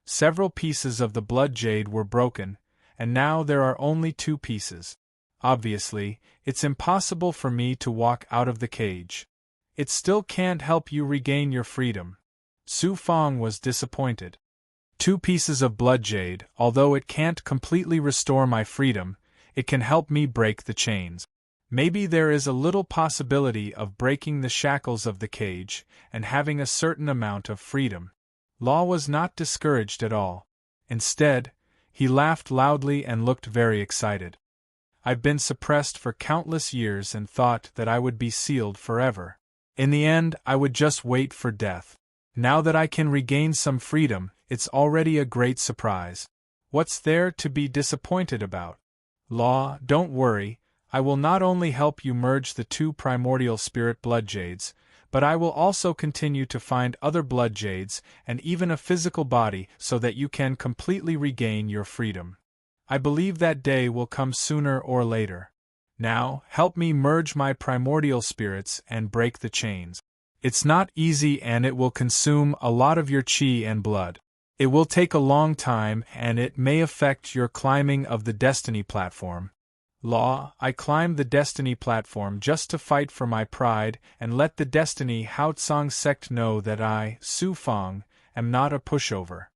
Several pieces of the blood jade were broken, and now there are only 2 pieces. Obviously, it's impossible for me to walk out of the cage. It still can't help you regain your freedom. Su Fang was disappointed. 2 pieces of blood jade, although it can't completely restore my freedom, it can help me break the chains. Maybe there is a little possibility of breaking the shackles of the cage and having a certain amount of freedom. Law was not discouraged at all. Instead, he laughed loudly and looked very excited. "I've been suppressed for countless years and thought that I would be sealed forever. In the end, I would just wait for death. Now that I can regain some freedom, it's already a great surprise. What's there to be disappointed about? Law, don't worry, I will not only help you merge the 2 primordial spirit blood jades, but I will also continue to find other blood jades and even a physical body so that you can completely regain your freedom. I believe that day will come sooner or later. Now, help me merge my primordial spirits and break the chains. It's not easy and it will consume a lot of your qi and blood. It will take a long time and it may affect your climbing of the destiny platform. Law, I climbed the destiny platform just to fight for my pride and let the destiny Haotsong sect know that I, Su Fang, am not a pushover.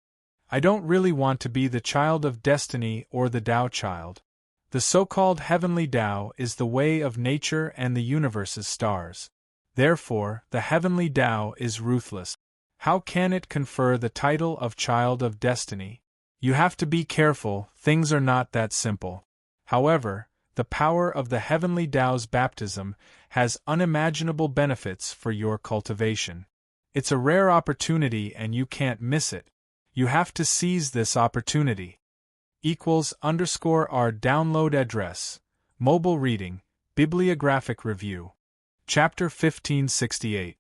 I don't really want to be the child of destiny or the Tao child. The so-called heavenly Tao is the way of nature and the universe's stars. Therefore, the heavenly Tao is ruthless. How can it confer the title of child of destiny? You have to be careful, things are not that simple. However, the power of the heavenly Tao's baptism has unimaginable benefits for your cultivation. It's a rare opportunity and you can't miss it. You have to seize this opportunity. =_our download address, mobile reading, bibliographic review. Chapter 1568.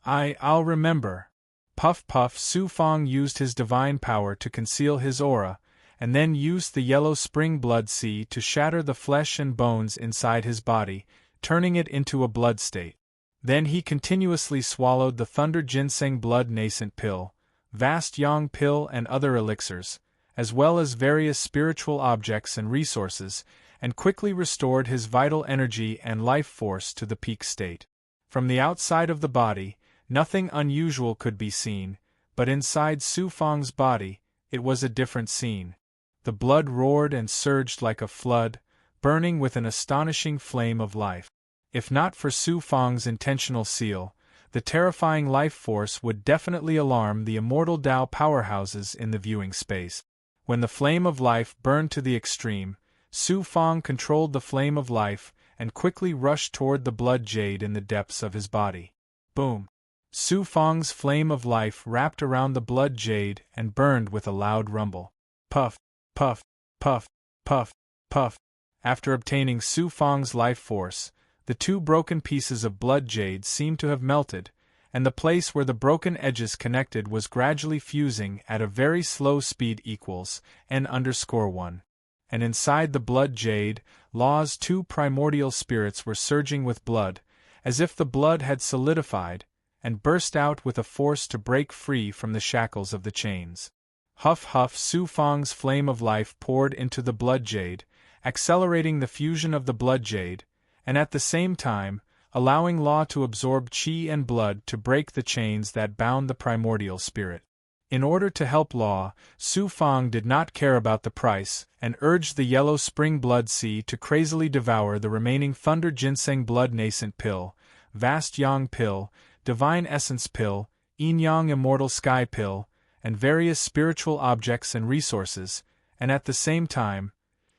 I'll remember. Puff puff. Su Fang used his divine power to conceal his aura, and then used the yellow spring blood sea to shatter the flesh and bones inside his body, turning it into a blood state. Then he continuously swallowed the thunder ginseng blood nascent pill, vast yang pill and other elixirs, as well as various spiritual objects and resources, and quickly restored his vital energy and life force to the peak state. From the outside of the body, nothing unusual could be seen, but inside Su Fang's body, it was a different scene. The blood roared and surged like a flood, burning with an astonishing flame of life. If not for Su Fang's intentional seal, the terrifying life force would definitely alarm the immortal Tao powerhouses in the viewing space. When the flame of life burned to the extreme, Su Fang controlled the flame of life and quickly rushed toward the blood jade in the depths of his body. Boom! Su Fang's flame of life wrapped around the blood jade and burned with a loud rumble. Puff, puff, puff, puff, puff. After obtaining Su Fang's life force, the two broken pieces of blood jade seemed to have melted, and the place where the broken edges connected was gradually fusing at a very slow speed equals n_1. And inside the blood jade, Law's two primordial spirits were surging with blood, as if the blood had solidified, and burst out with a force to break free from the shackles of the chains. Huff huff, Su Fang's flame of life poured into the blood jade, accelerating the fusion of the blood jade, and at the same time, allowing Law to absorb qi and blood to break the chains that bound the primordial spirit. In order to help Law, Su Fang did not care about the price, and urged the yellow spring blood sea to crazily devour the remaining thunder ginseng blood nascent pill, vast yang pill, divine essence pill, yin-yang immortal sky pill, and various spiritual objects and resources, and at the same time,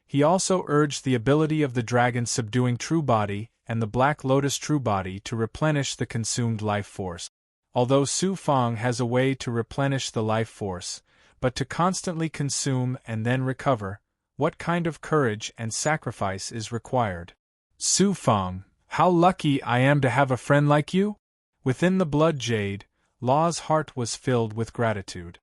he also urged the ability of the dragon subduing true body and the black lotus true body to replenish the consumed life force. Although Su Fang has a way to replenish the life force, but to constantly consume and then recover, what kind of courage and sacrifice is required? Su Fang, how lucky I am to have a friend like you! Within the blood jade, Law's heart was filled with gratitude.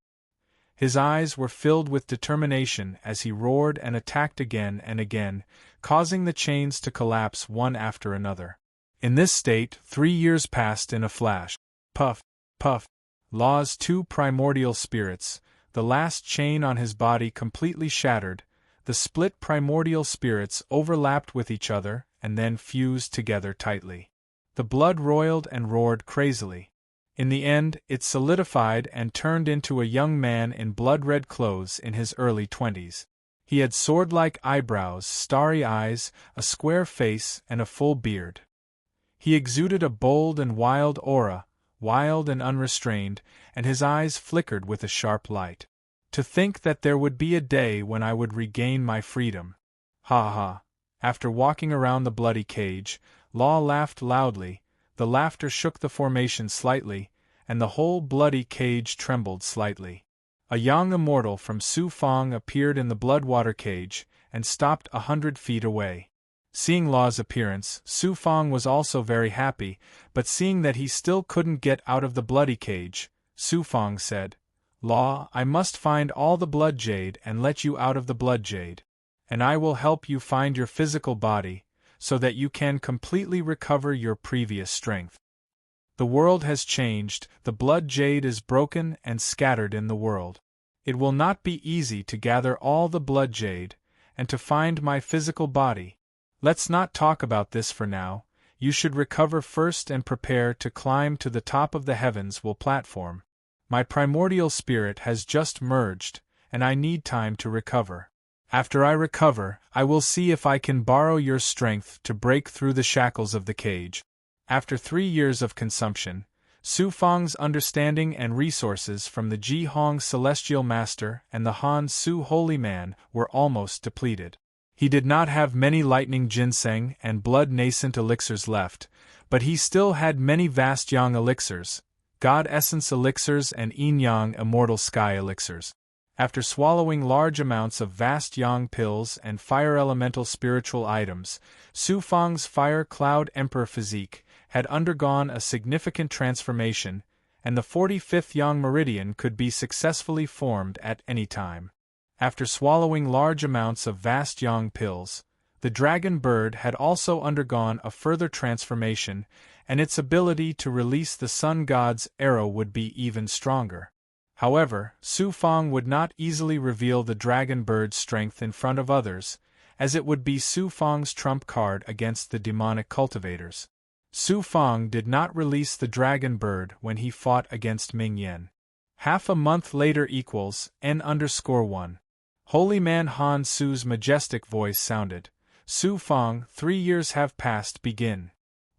His eyes were filled with determination as he roared and attacked again and again, causing the chains to collapse one after another. In this state, 3 years passed in a flash. Puff, puff. Law's two primordial spirits, the last chain on his body completely shattered, the split primordial spirits overlapped with each other and then fused together tightly. The blood roiled and roared crazily. In the end, it solidified and turned into a young man in blood-red clothes in his early 20s. He had sword-like eyebrows, starry eyes, a square face, and a full beard. He exuded a bold and wild aura, wild and unrestrained, and his eyes flickered with a sharp light. To think that there would be a day when I would regain my freedom. Ha ha. After walking around the bloody cage, Law laughed loudly. The laughter shook the formation slightly, and the whole bloody cage trembled slightly. A young immortal from Su Fang appeared in the blood-water cage, and stopped 100 feet away. Seeing Law's appearance, Su Fang was also very happy, but seeing that he still couldn't get out of the bloody cage, Su Fang said, "Law, I must find all the blood jade and let you out of the blood jade. And I will help you find your physical body, so that you can completely recover your previous strength. The world has changed, the blood jade is broken and scattered in the world. It will not be easy to gather all the blood jade, and to find my physical body. Let's not talk about this for now. You should recover first and prepare to climb to the top of the heavens will platform. My primordial spirit has just merged, and I need time to recover. After I recover, I will see if I can borrow your strength to break through the shackles of the cage." After 3 years of consumption, Su Fang's understanding and resources from the Ji Hong Celestial Master and the Han Su Holy Man were almost depleted. He did not have many lightning ginseng and blood nascent elixirs left, but he still had many vast yang elixirs, God essence elixirs and yin-yang immortal sky elixirs. After swallowing large amounts of vast yang pills and fire elemental spiritual items, Su Fang's fire cloud emperor physique had undergone a significant transformation, and the 45th yang meridian could be successfully formed at any time. After swallowing large amounts of vast yang pills, the dragon bird had also undergone a further transformation, and its ability to release the sun god's arrow would be even stronger. However, Su Fang would not easily reveal the dragon bird's strength in front of others, as it would be Su Fang's trump card against the demonic cultivators. Su Fang did not release the dragon bird when he fought against Ming Yen. Half a month later equals n_1. Holy Man Han Su's majestic voice sounded. Su Fang, 3 years have passed, begin.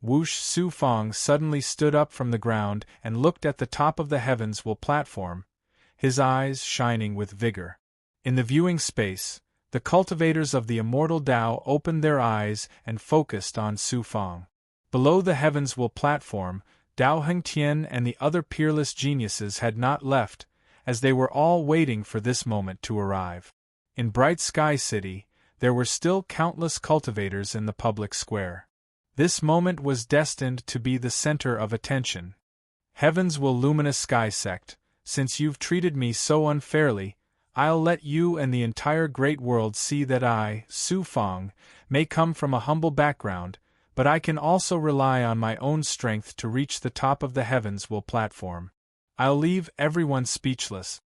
Whoosh! Su Fang suddenly stood up from the ground and looked at the top of the heavens will platform, his eyes shining with vigor. In the viewing space, the cultivators of the immortal Tao opened their eyes and focused on Su Fang. Below the heavens will platform, Dao Hengtian and the other peerless geniuses had not left, as they were all waiting for this moment to arrive. In Bright Sky City, there were still countless cultivators in the public square. This moment was destined to be the center of attention. Heavens will luminous sky sect, since you've treated me so unfairly, I'll let you and the entire great world see that I, Su Fang, may come from a humble background, but I can also rely on my own strength to reach the top of the heavens will platform. I'll leave everyone speechless.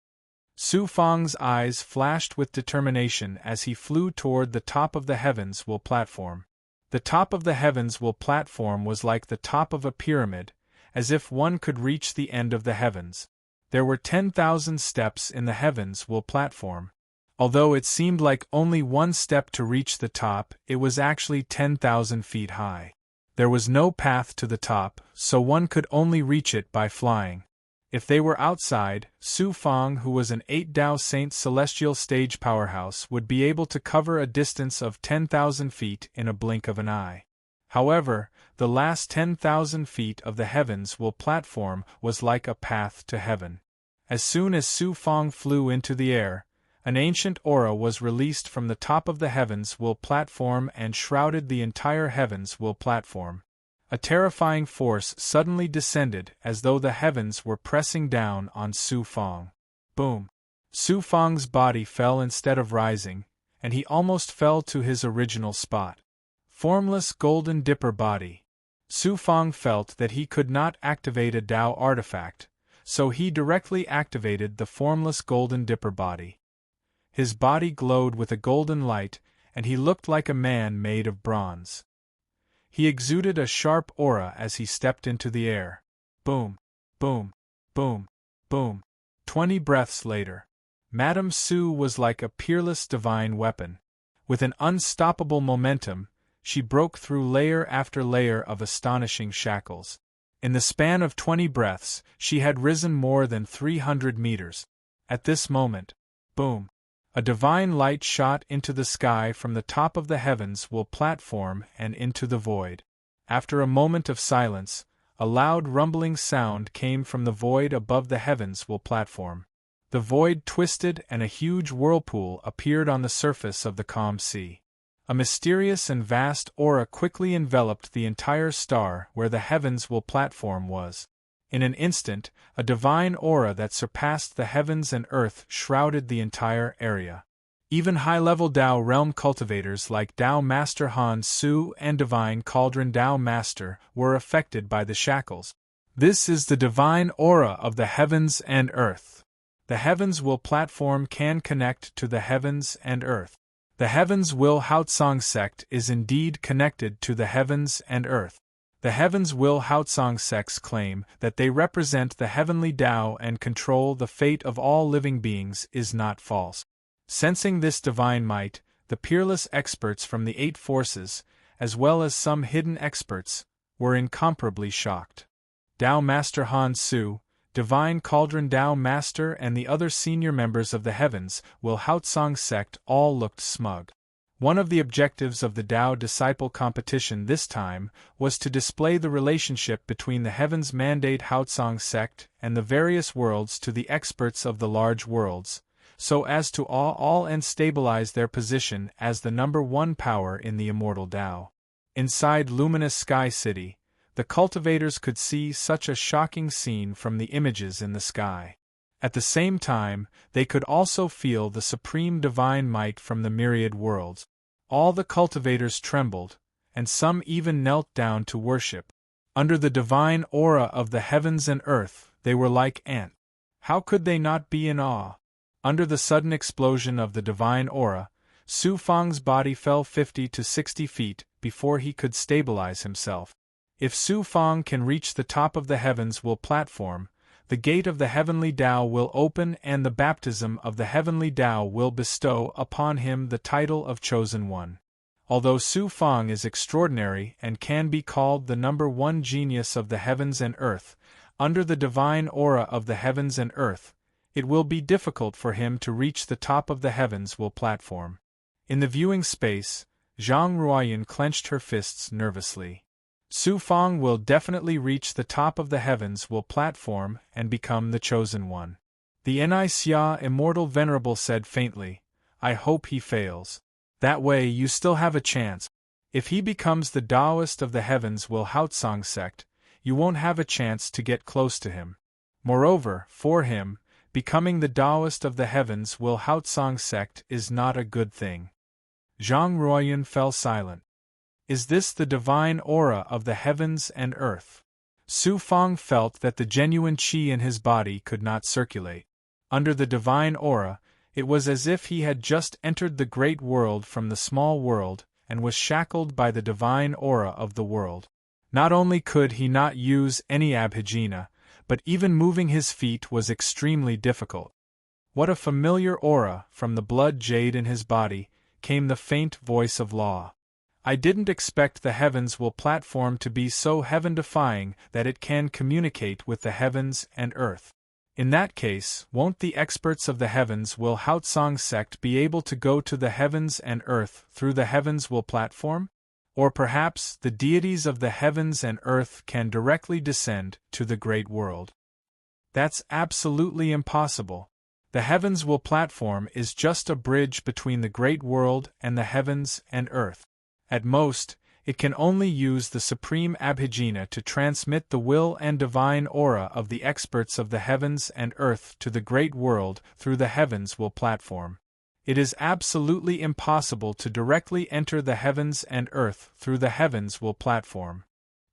Su Fang's eyes flashed with determination as he flew toward the top of the heavens will platform. The top of the heavens will platform was like the top of a pyramid, as if one could reach the end of the heavens. There were 10,000 steps in the heavens will platform. Although it seemed like only one step to reach the top, it was actually 10,000 feet high. There was no path to the top, so one could only reach it by flying. If they were outside, Su Fang, who was an 8 Dao Saint celestial stage powerhouse, would be able to cover a distance of 10,000 feet in a blink of an eye. However, the last 10,000 feet of the heavens will platform was like a path to heaven. As soon as Su Fang flew into the air, an ancient aura was released from the top of the heavens will platform and shrouded the entire heavens will platform. A terrifying force suddenly descended as though the heavens were pressing down on Su Fang. Boom! Su Fang's body fell instead of rising, and he almost fell to his original spot. Formless golden dipper body. Su Fang felt that he could not activate a Dao artifact, so he directly activated the formless golden dipper body. His body glowed with a golden light, and he looked like a man made of bronze. He exuded a sharp aura as he stepped into the air. Boom, boom, boom, boom. 20 breaths later, Madame Su was like a peerless divine weapon. With an unstoppable momentum, she broke through layer after layer of astonishing shackles. In the span of 20 breaths, she had risen more than 300 meters. At this moment, boom! A divine light shot into the sky from the top of the heavens will platform and into the void. After a moment of silence, a loud rumbling sound came from the void above the heavens will platform. The void twisted and a huge whirlpool appeared on the surface of the calm sea. A mysterious and vast aura quickly enveloped the entire star where the heavens will platform was. In an instant, a divine aura that surpassed the heavens and earth shrouded the entire area. Even high-level Dao realm cultivators like Dao Master Han Su and Divine Cauldron Dao Master were affected by the shackles. This is the divine aura of the heavens and earth. The heavens will platform can connect to the heavens and earth. The Heavens Will Haotsong sect is indeed connected to the heavens and earth. The Heavens Will Haotsong sects claim that they represent the heavenly Tao and control the fate of all living beings is not false. Sensing this divine might, the peerless experts from the 8 forces, as well as some hidden experts, were incomparably shocked. Dao Master Han Su, Divine Cauldron Dao Master and the other senior members of the Heavens Will Haotsong sect all looked smug. One of the objectives of the Dao Disciple competition this time was to display the relationship between the Heavens Mandate Haotsong sect and the various worlds to the experts of the large worlds, so as to awe all and stabilize their position as the number 1 power in the immortal Dao. Inside Luminous Sky City, the cultivators could see such a shocking scene from the images in the sky. At the same time, they could also feel the supreme divine might from the myriad worlds. All the cultivators trembled, and some even knelt down to worship. Under the divine aura of the heavens and earth, they were like ants. How could they not be in awe? Under the sudden explosion of the divine aura, Su Fang's body fell 50 to 60 feet before he could stabilize himself. If Su Fang can reach the top of the heavens will platform, the gate of the heavenly Tao will open and the baptism of the heavenly Tao will bestow upon him the title of Chosen One. Although Su Fang is extraordinary and can be called the number one genius of the heavens and earth, under the divine aura of the heavens and earth, it will be difficult for him to reach the top of the heavens will platform. In the viewing space, Zhang Ruoyan clenched her fists nervously. Su Fang will definitely reach the top of the heavens will platform and become the chosen one. The Xia Immortal Venerable said faintly, I hope he fails. That way you still have a chance. If he becomes the Taoist of the heavens will Haotsong sect, you won't have a chance to get close to him. Moreover, for him, becoming the Taoist of the heavens will Haotsong sect is not a good thing. Zhang Ruoyan fell silent. Is this the divine aura of the heavens and earth? Su Fang felt that the genuine qi in his body could not circulate. Under the divine aura, it was as if he had just entered the great world from the small world and was shackled by the divine aura of the world. Not only could he not use any abhijna, but even moving his feet was extremely difficult. What a familiar aura! From the blood jade in his body came the faint voice of Law. I didn't expect the heavens will platform to be so heaven-defying that it can communicate with the heavens and earth. In that case, won't the experts of the heavens will Haotsong sect be able to go to the heavens and earth through the heavens will platform? Or perhaps the deities of the heavens and earth can directly descend to the great world. That's absolutely impossible. The heavens will platform is just a bridge between the great world and the heavens and earth. At most, it can only use the supreme abhijna to transmit the will and divine aura of the experts of the heavens and earth to the great world through the heavens will platform. It is absolutely impossible to directly enter the heavens and earth through the heavens will platform.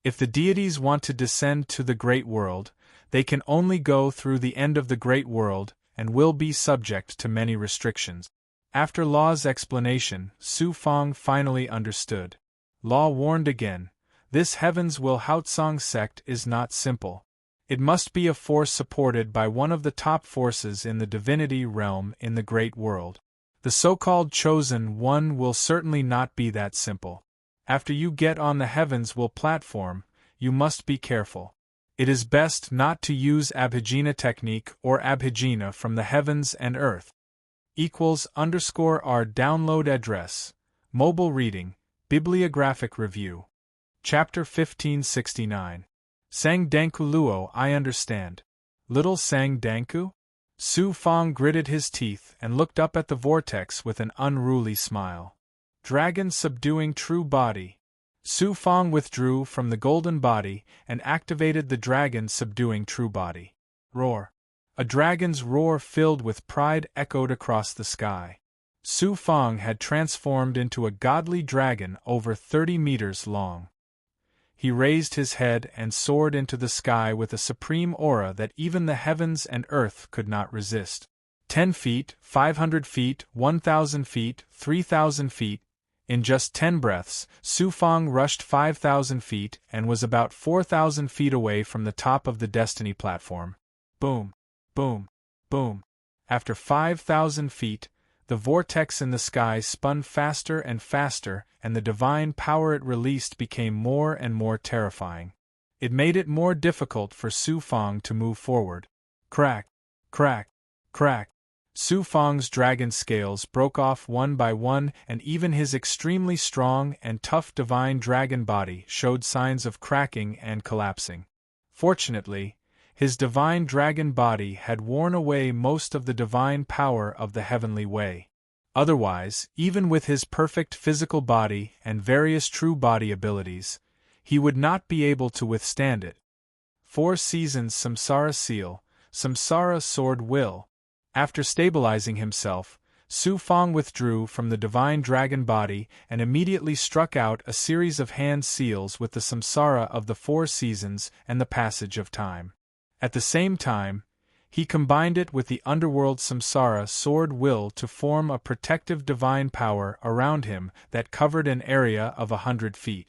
If the deities want to descend to the great world, they can only go through the end of the great world and will be subject to many restrictions. After Law's explanation, Su Fang finally understood. Law warned again, this heavens will Haotsong sect is not simple. It must be a force supported by one of the top forces in the divinity realm in the great world. The so-called chosen one will certainly not be that simple. After you get on the heavens will platform, you must be careful. It is best not to use abhijna technique or abhijna from the heavens and earth. =_our download address, mobile reading, bibliographic review. Chapter 1569. Sang Danku Luo I understand. Little Sang Danku? Su Fang gritted his teeth and looked up at the vortex with an unruly smile. Dragon subduing true body. Su Fang withdrew from the golden body and activated the dragon subduing true body. Roar. A dragon's roar filled with pride echoed across the sky. Su Fang had transformed into a godly dragon over 30 meters long. He raised his head and soared into the sky with a supreme aura that even the heavens and earth could not resist. 10 feet, 500 feet, 1,000 feet, 3,000 feet. In just 10 breaths, Su Fang rushed 5,000 feet and was about 4,000 feet away from the top of the Destiny platform. Boom, boom, boom. After 5,000 feet, the vortex in the sky spun faster and faster, and the divine power it released became more and more terrifying. It made it more difficult for Su Fang to move forward. Crack, crack, crack. Su Fang's dragon scales broke off one by one, and even his extremely strong and tough divine dragon body showed signs of cracking and collapsing. Fortunately, his divine dragon body had worn away most of the divine power of the heavenly way. Otherwise, even with his perfect physical body and various true body abilities, he would not be able to withstand it. 4 seasons Samsara seal, Samsara sword will. After stabilizing himself, Su Fang withdrew from the divine dragon body and immediately struck out a series of hand seals with the samsara of the 4 seasons and the passage of time. At the same time, he combined it with the underworld samsara sword will to form a protective divine power around him that covered an area of 100 feet.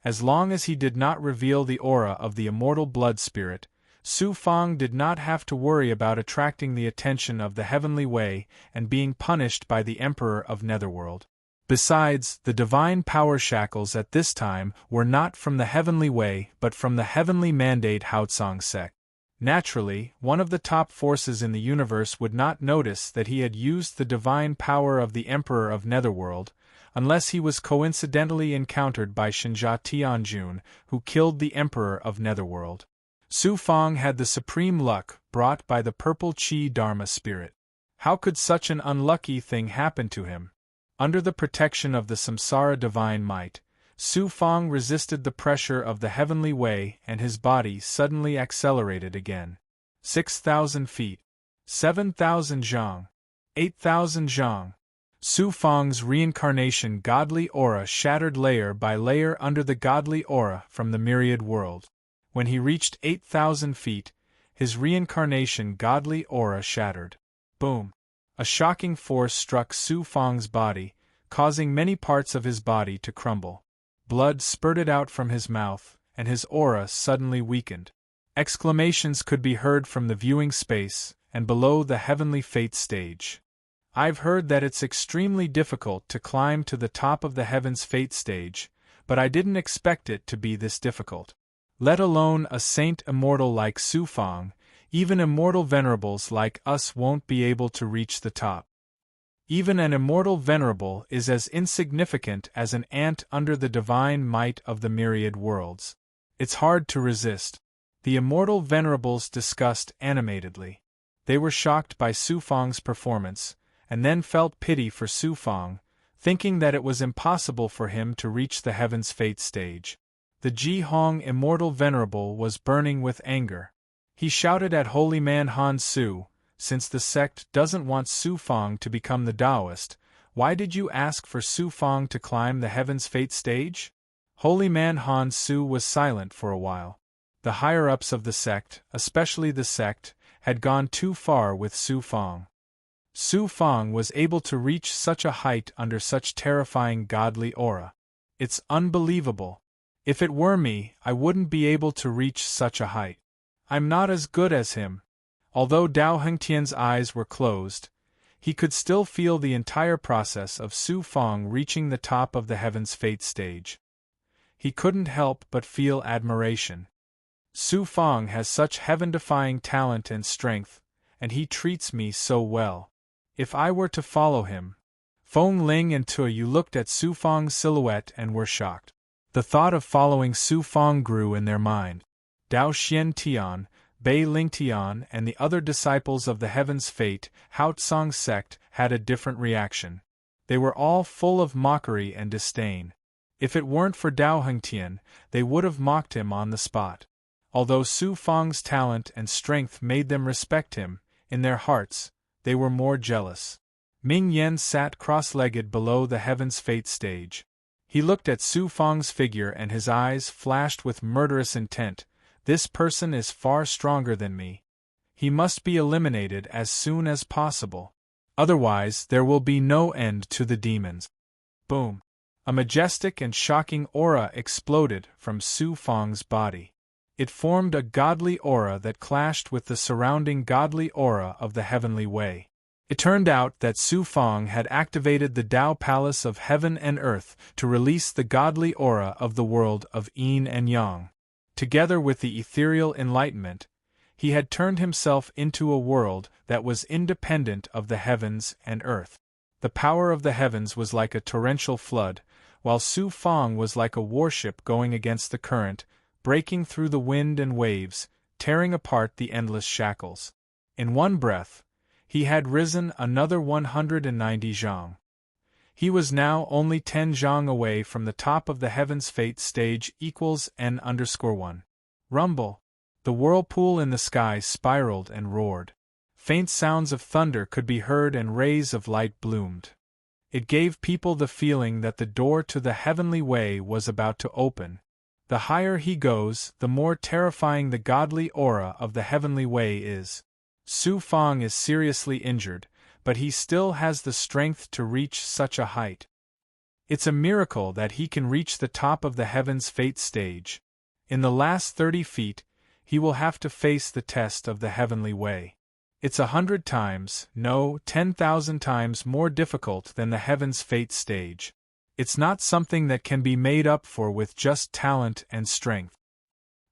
As long as he did not reveal the aura of the immortal blood spirit, Su Fang did not have to worry about attracting the attention of the heavenly way and being punished by the Emperor of Netherworld. Besides, the divine power shackles at this time were not from the heavenly way but from the heavenly mandate Haotsong sect. Naturally, one of the top forces in the universe would not notice that he had used the divine power of the Emperor of Netherworld, unless he was coincidentally encountered by Shinja Tianjun, who killed the Emperor of Netherworld. Su Fang had the supreme luck brought by the purple Qi Dharma spirit. How could such an unlucky thing happen to him? Under the protection of the Samsara divine might, Su Fang resisted the pressure of the heavenly way and his body suddenly accelerated again. 6,000 feet. 7,000 zhang. 8,000 zhang. Su Fang's reincarnation godly aura shattered layer by layer under the godly aura from the myriad world. When he reached 8,000 feet, his reincarnation godly aura shattered. Boom! A shocking force struck Su Fang's body, causing many parts of his body to crumble. Blood spurted out from his mouth, and his aura suddenly weakened. Exclamations could be heard from the viewing space and below the heavenly fate stage. I've heard that it's extremely difficult to climb to the top of the heaven's fate stage, but I didn't expect it to be this difficult. Let alone a saint immortal like Su Fang, even immortal venerables like us won't be able to reach the top. Even an immortal venerable is as insignificant as an ant under the divine might of the myriad worlds. It's hard to resist. The immortal venerables discussed animatedly. They were shocked by Su Fang's performance, and then felt pity for Su Fang, thinking that it was impossible for him to reach the heaven's fate stage. The Ji Hong immortal venerable was burning with anger. He shouted at holy man Han Su, "Since the sect doesn't want Su Fang to become the Taoist, why did you ask for Su Fang to climb the heaven's fate stage?" Holy man Han Su was silent for a while. The higher-ups of the sect, especially the sect, had gone too far with Su Fang. Su Fang was able to reach such a height under such terrifying godly aura. It's unbelievable. If it were me, I wouldn't be able to reach such a height. I'm not as good as him. Although Dao Hengtian's eyes were closed, he could still feel the entire process of Su Fang reaching the top of the heaven's fate stage. He couldn't help but feel admiration. Su Fang has such heaven-defying talent and strength, and he treats me so well. If I were to follow him. Feng Ling and Tuyu looked at Su Fang's silhouette and were shocked. The thought of following Su Fang grew in their mind. Dao Xian Tian, Bei Ling Tian and the other disciples of the Heaven's Fate, Haotsong sect, had a different reaction. They were all full of mockery and disdain. If it weren't for Dao Hengtian, they would have mocked him on the spot. Although Su Fang's talent and strength made them respect him, in their hearts, they were more jealous. Ming Yen sat cross-legged below the Heaven's Fate stage. He looked at Su Fang's figure and his eyes flashed with murderous intent. This person is far stronger than me. He must be eliminated as soon as possible. Otherwise, there will be no end to the demons. Boom! A majestic and shocking aura exploded from Su Fang's body. It formed a godly aura that clashed with the surrounding godly aura of the heavenly way. It turned out that Su Fang had activated the Tao Palace of Heaven and Earth to release the godly aura of the world of Yin and Yang. Together with the ethereal enlightenment, he had turned himself into a world that was independent of the heavens and earth. The power of the heavens was like a torrential flood, while Su Fang was like a warship going against the current, breaking through the wind and waves, tearing apart the endless shackles. In one breath, he had risen another 190 zhang. He was now only 10 zhang away from the top of the Heaven's Fate stage equals n_1. Rumble. The whirlpool in the sky spiraled and roared. Faint sounds of thunder could be heard and rays of light bloomed. It gave people the feeling that the door to the heavenly way was about to open. The higher he goes, the more terrifying the godly aura of the heavenly way is. Su Fang is seriously injured, but he still has the strength to reach such a height. It's a miracle that he can reach the top of the Heaven's Fate stage. In the last 30 feet, he will have to face the test of the heavenly way. It's 100 times, no, 10,000 times more difficult than the Heaven's Fate stage. It's not something that can be made up for with just talent and strength.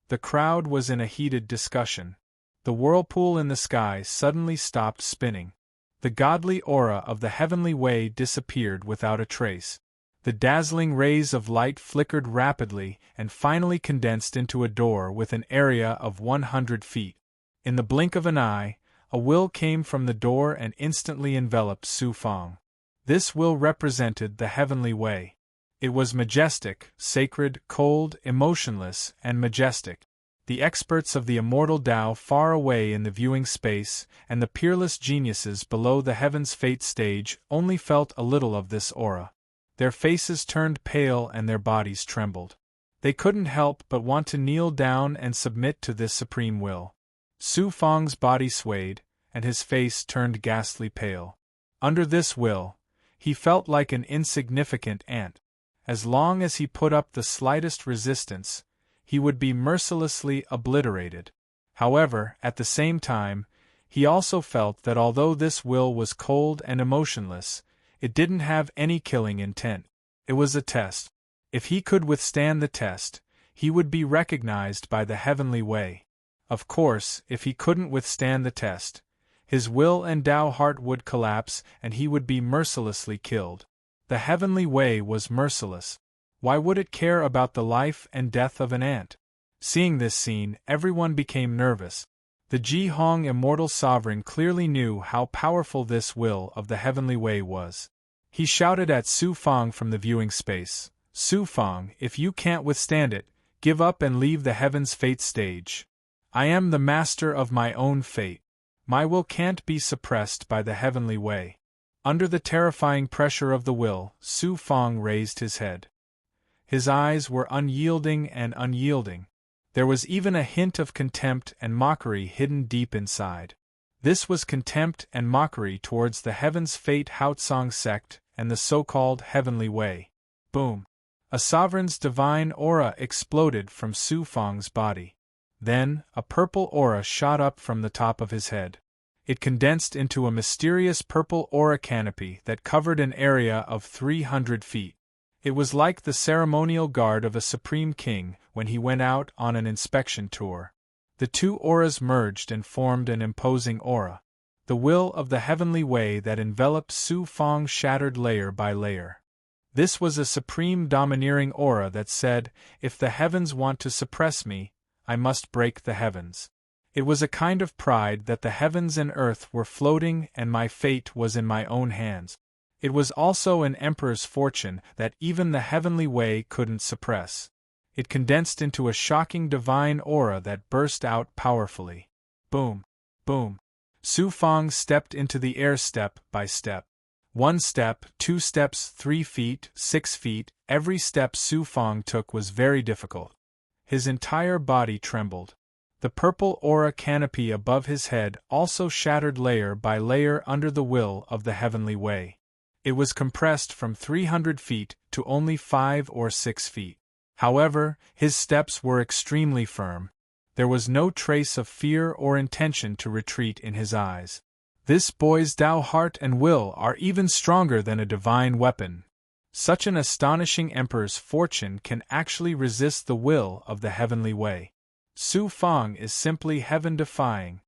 The crowd was in a heated discussion. The whirlpool in the sky suddenly stopped spinning. The godly aura of the heavenly way disappeared without a trace. The dazzling rays of light flickered rapidly and finally condensed into a door with an area of 100 feet. In the blink of an eye, a will came from the door and instantly enveloped Su Fang. This will represented the heavenly way. It was majestic, sacred, cold, emotionless, and majestic. The experts of the immortal Tao far away in the viewing space, and the peerless geniuses below the Heaven's Fate stage only felt a little of this aura. Their faces turned pale and their bodies trembled. They couldn't help but want to kneel down and submit to this supreme will. Su Fang's body swayed, and his face turned ghastly pale. Under this will, he felt like an insignificant ant. As long as he put up the slightest resistance, he would be mercilessly obliterated. However, at the same time, he also felt that although this will was cold and emotionless, it didn't have any killing intent. It was a test. If he could withstand the test, he would be recognized by the heavenly way. Of course, if he couldn't withstand the test, his will and Tao heart would collapse and he would be mercilessly killed. The heavenly way was merciless. Why would it care about the life and death of an ant? Seeing this scene, everyone became nervous. The Ji Hong immortal sovereign clearly knew how powerful this will of the heavenly way was. He shouted at Su Fang from the viewing space, "Su Fang, if you can't withstand it, give up and leave the Heaven's Fate stage. I am the master of my own fate. My will can't be suppressed by the heavenly way." Under the terrifying pressure of the will, Su Fang raised his head. His eyes were unyielding and unyielding. There was even a hint of contempt and mockery hidden deep inside. This was contempt and mockery towards the Heaven's Fate Haotsong sect and the so-called heavenly way. Boom! A sovereign's divine aura exploded from Su Fang's body. Then, a purple aura shot up from the top of his head. It condensed into a mysterious purple aura canopy that covered an area of 300 feet. It was like the ceremonial guard of a supreme king when he went out on an inspection tour. The two auras merged and formed an imposing aura. The will of the heavenly way that enveloped Su Fang shattered layer by layer. This was a supreme domineering aura that said, "If the heavens want to suppress me, I must break the heavens." It was a kind of pride that the heavens and earth were floating and my fate was in my own hands. It was also an emperor's fortune that even the heavenly way couldn't suppress. It condensed into a shocking divine aura that burst out powerfully. Boom! Boom! Su Fang stepped into the air step by step. 1 step, 2 steps, 3 feet, 6 feet, every step Su Fang took was very difficult. His entire body trembled. The purple aura canopy above his head also shattered layer by layer under the will of the heavenly way. It was compressed from 300 feet to only 5 or 6 feet. However, his steps were extremely firm. There was no trace of fear or intention to retreat in his eyes. This boy's Tao heart and will are even stronger than a divine weapon. Such an astonishing emperor's fortune can actually resist the will of the heavenly way. Su Fang is simply heaven-defying.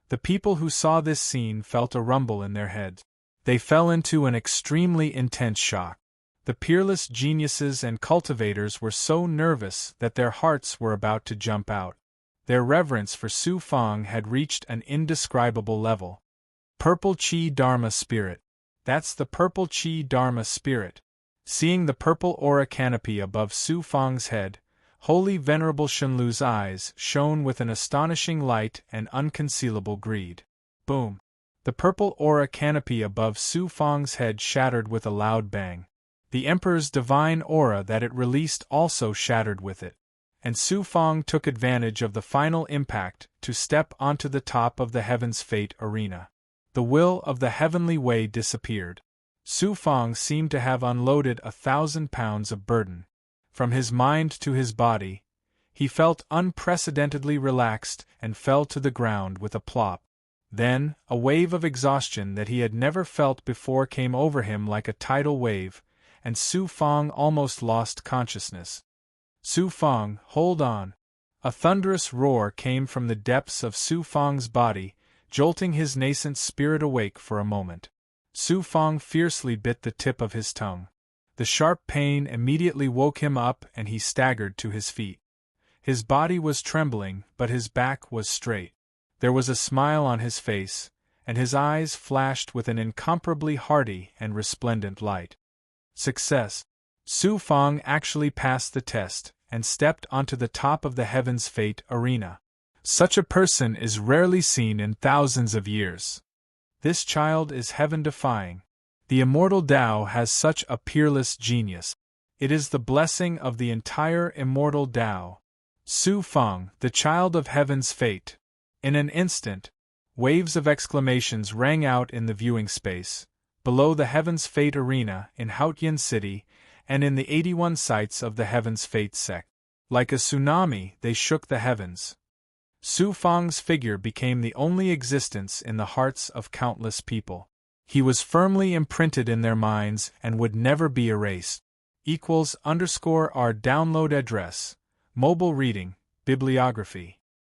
The people who saw this scene felt a rumble in their heads. They fell into an extremely intense shock. The peerless geniuses and cultivators were so nervous that their hearts were about to jump out. Their reverence for Su Fang had reached an indescribable level. Purple Chi Dharma Spirit. That's the Purple Chi Dharma Spirit. Seeing the purple aura canopy above Su Fang's head, Holy Venerable Shenlu's eyes shone with an astonishing light and unconcealable greed. Boom! The purple aura canopy above Su Fang's head shattered with a loud bang. The Emperor's divine aura that it released also shattered with it. And Su Fang took advantage of the final impact to step onto the top of the Heaven's Fate arena. The will of the heavenly way disappeared. Su Fang seemed to have unloaded 1,000 pounds of burden. From his mind to his body, he felt unprecedentedly relaxed and fell to the ground with a plop. Then, a wave of exhaustion that he had never felt before came over him like a tidal wave, and Su Fang almost lost consciousness. Su Fang, hold on! A thunderous roar came from the depths of Su Fang's body, jolting his nascent spirit awake for a moment. Su Fang fiercely bit the tip of his tongue. The sharp pain immediately woke him up and he staggered to his feet. His body was trembling, but his back was straight. There was a smile on his face, and his eyes flashed with an incomparably hearty and resplendent light. Success! Su Fang actually passed the test, and stepped onto the top of the Heaven's Fate arena. Such a person is rarely seen in thousands of years. This child is heaven-defying. The immortal Tao has such a peerless genius. It is the blessing of the entire immortal Tao. Su Fang, the child of Heaven's Fate. In an instant, waves of exclamations rang out in the viewing space, below the Heaven's Fate arena in Haotian City, and in the 81 sites of the Heaven's Fate sect. Like a tsunami, they shook the heavens. Su Fang's figure became the only existence in the hearts of countless people. He was firmly imprinted in their minds and would never be erased. == Our download address, mobile reading, bibliography.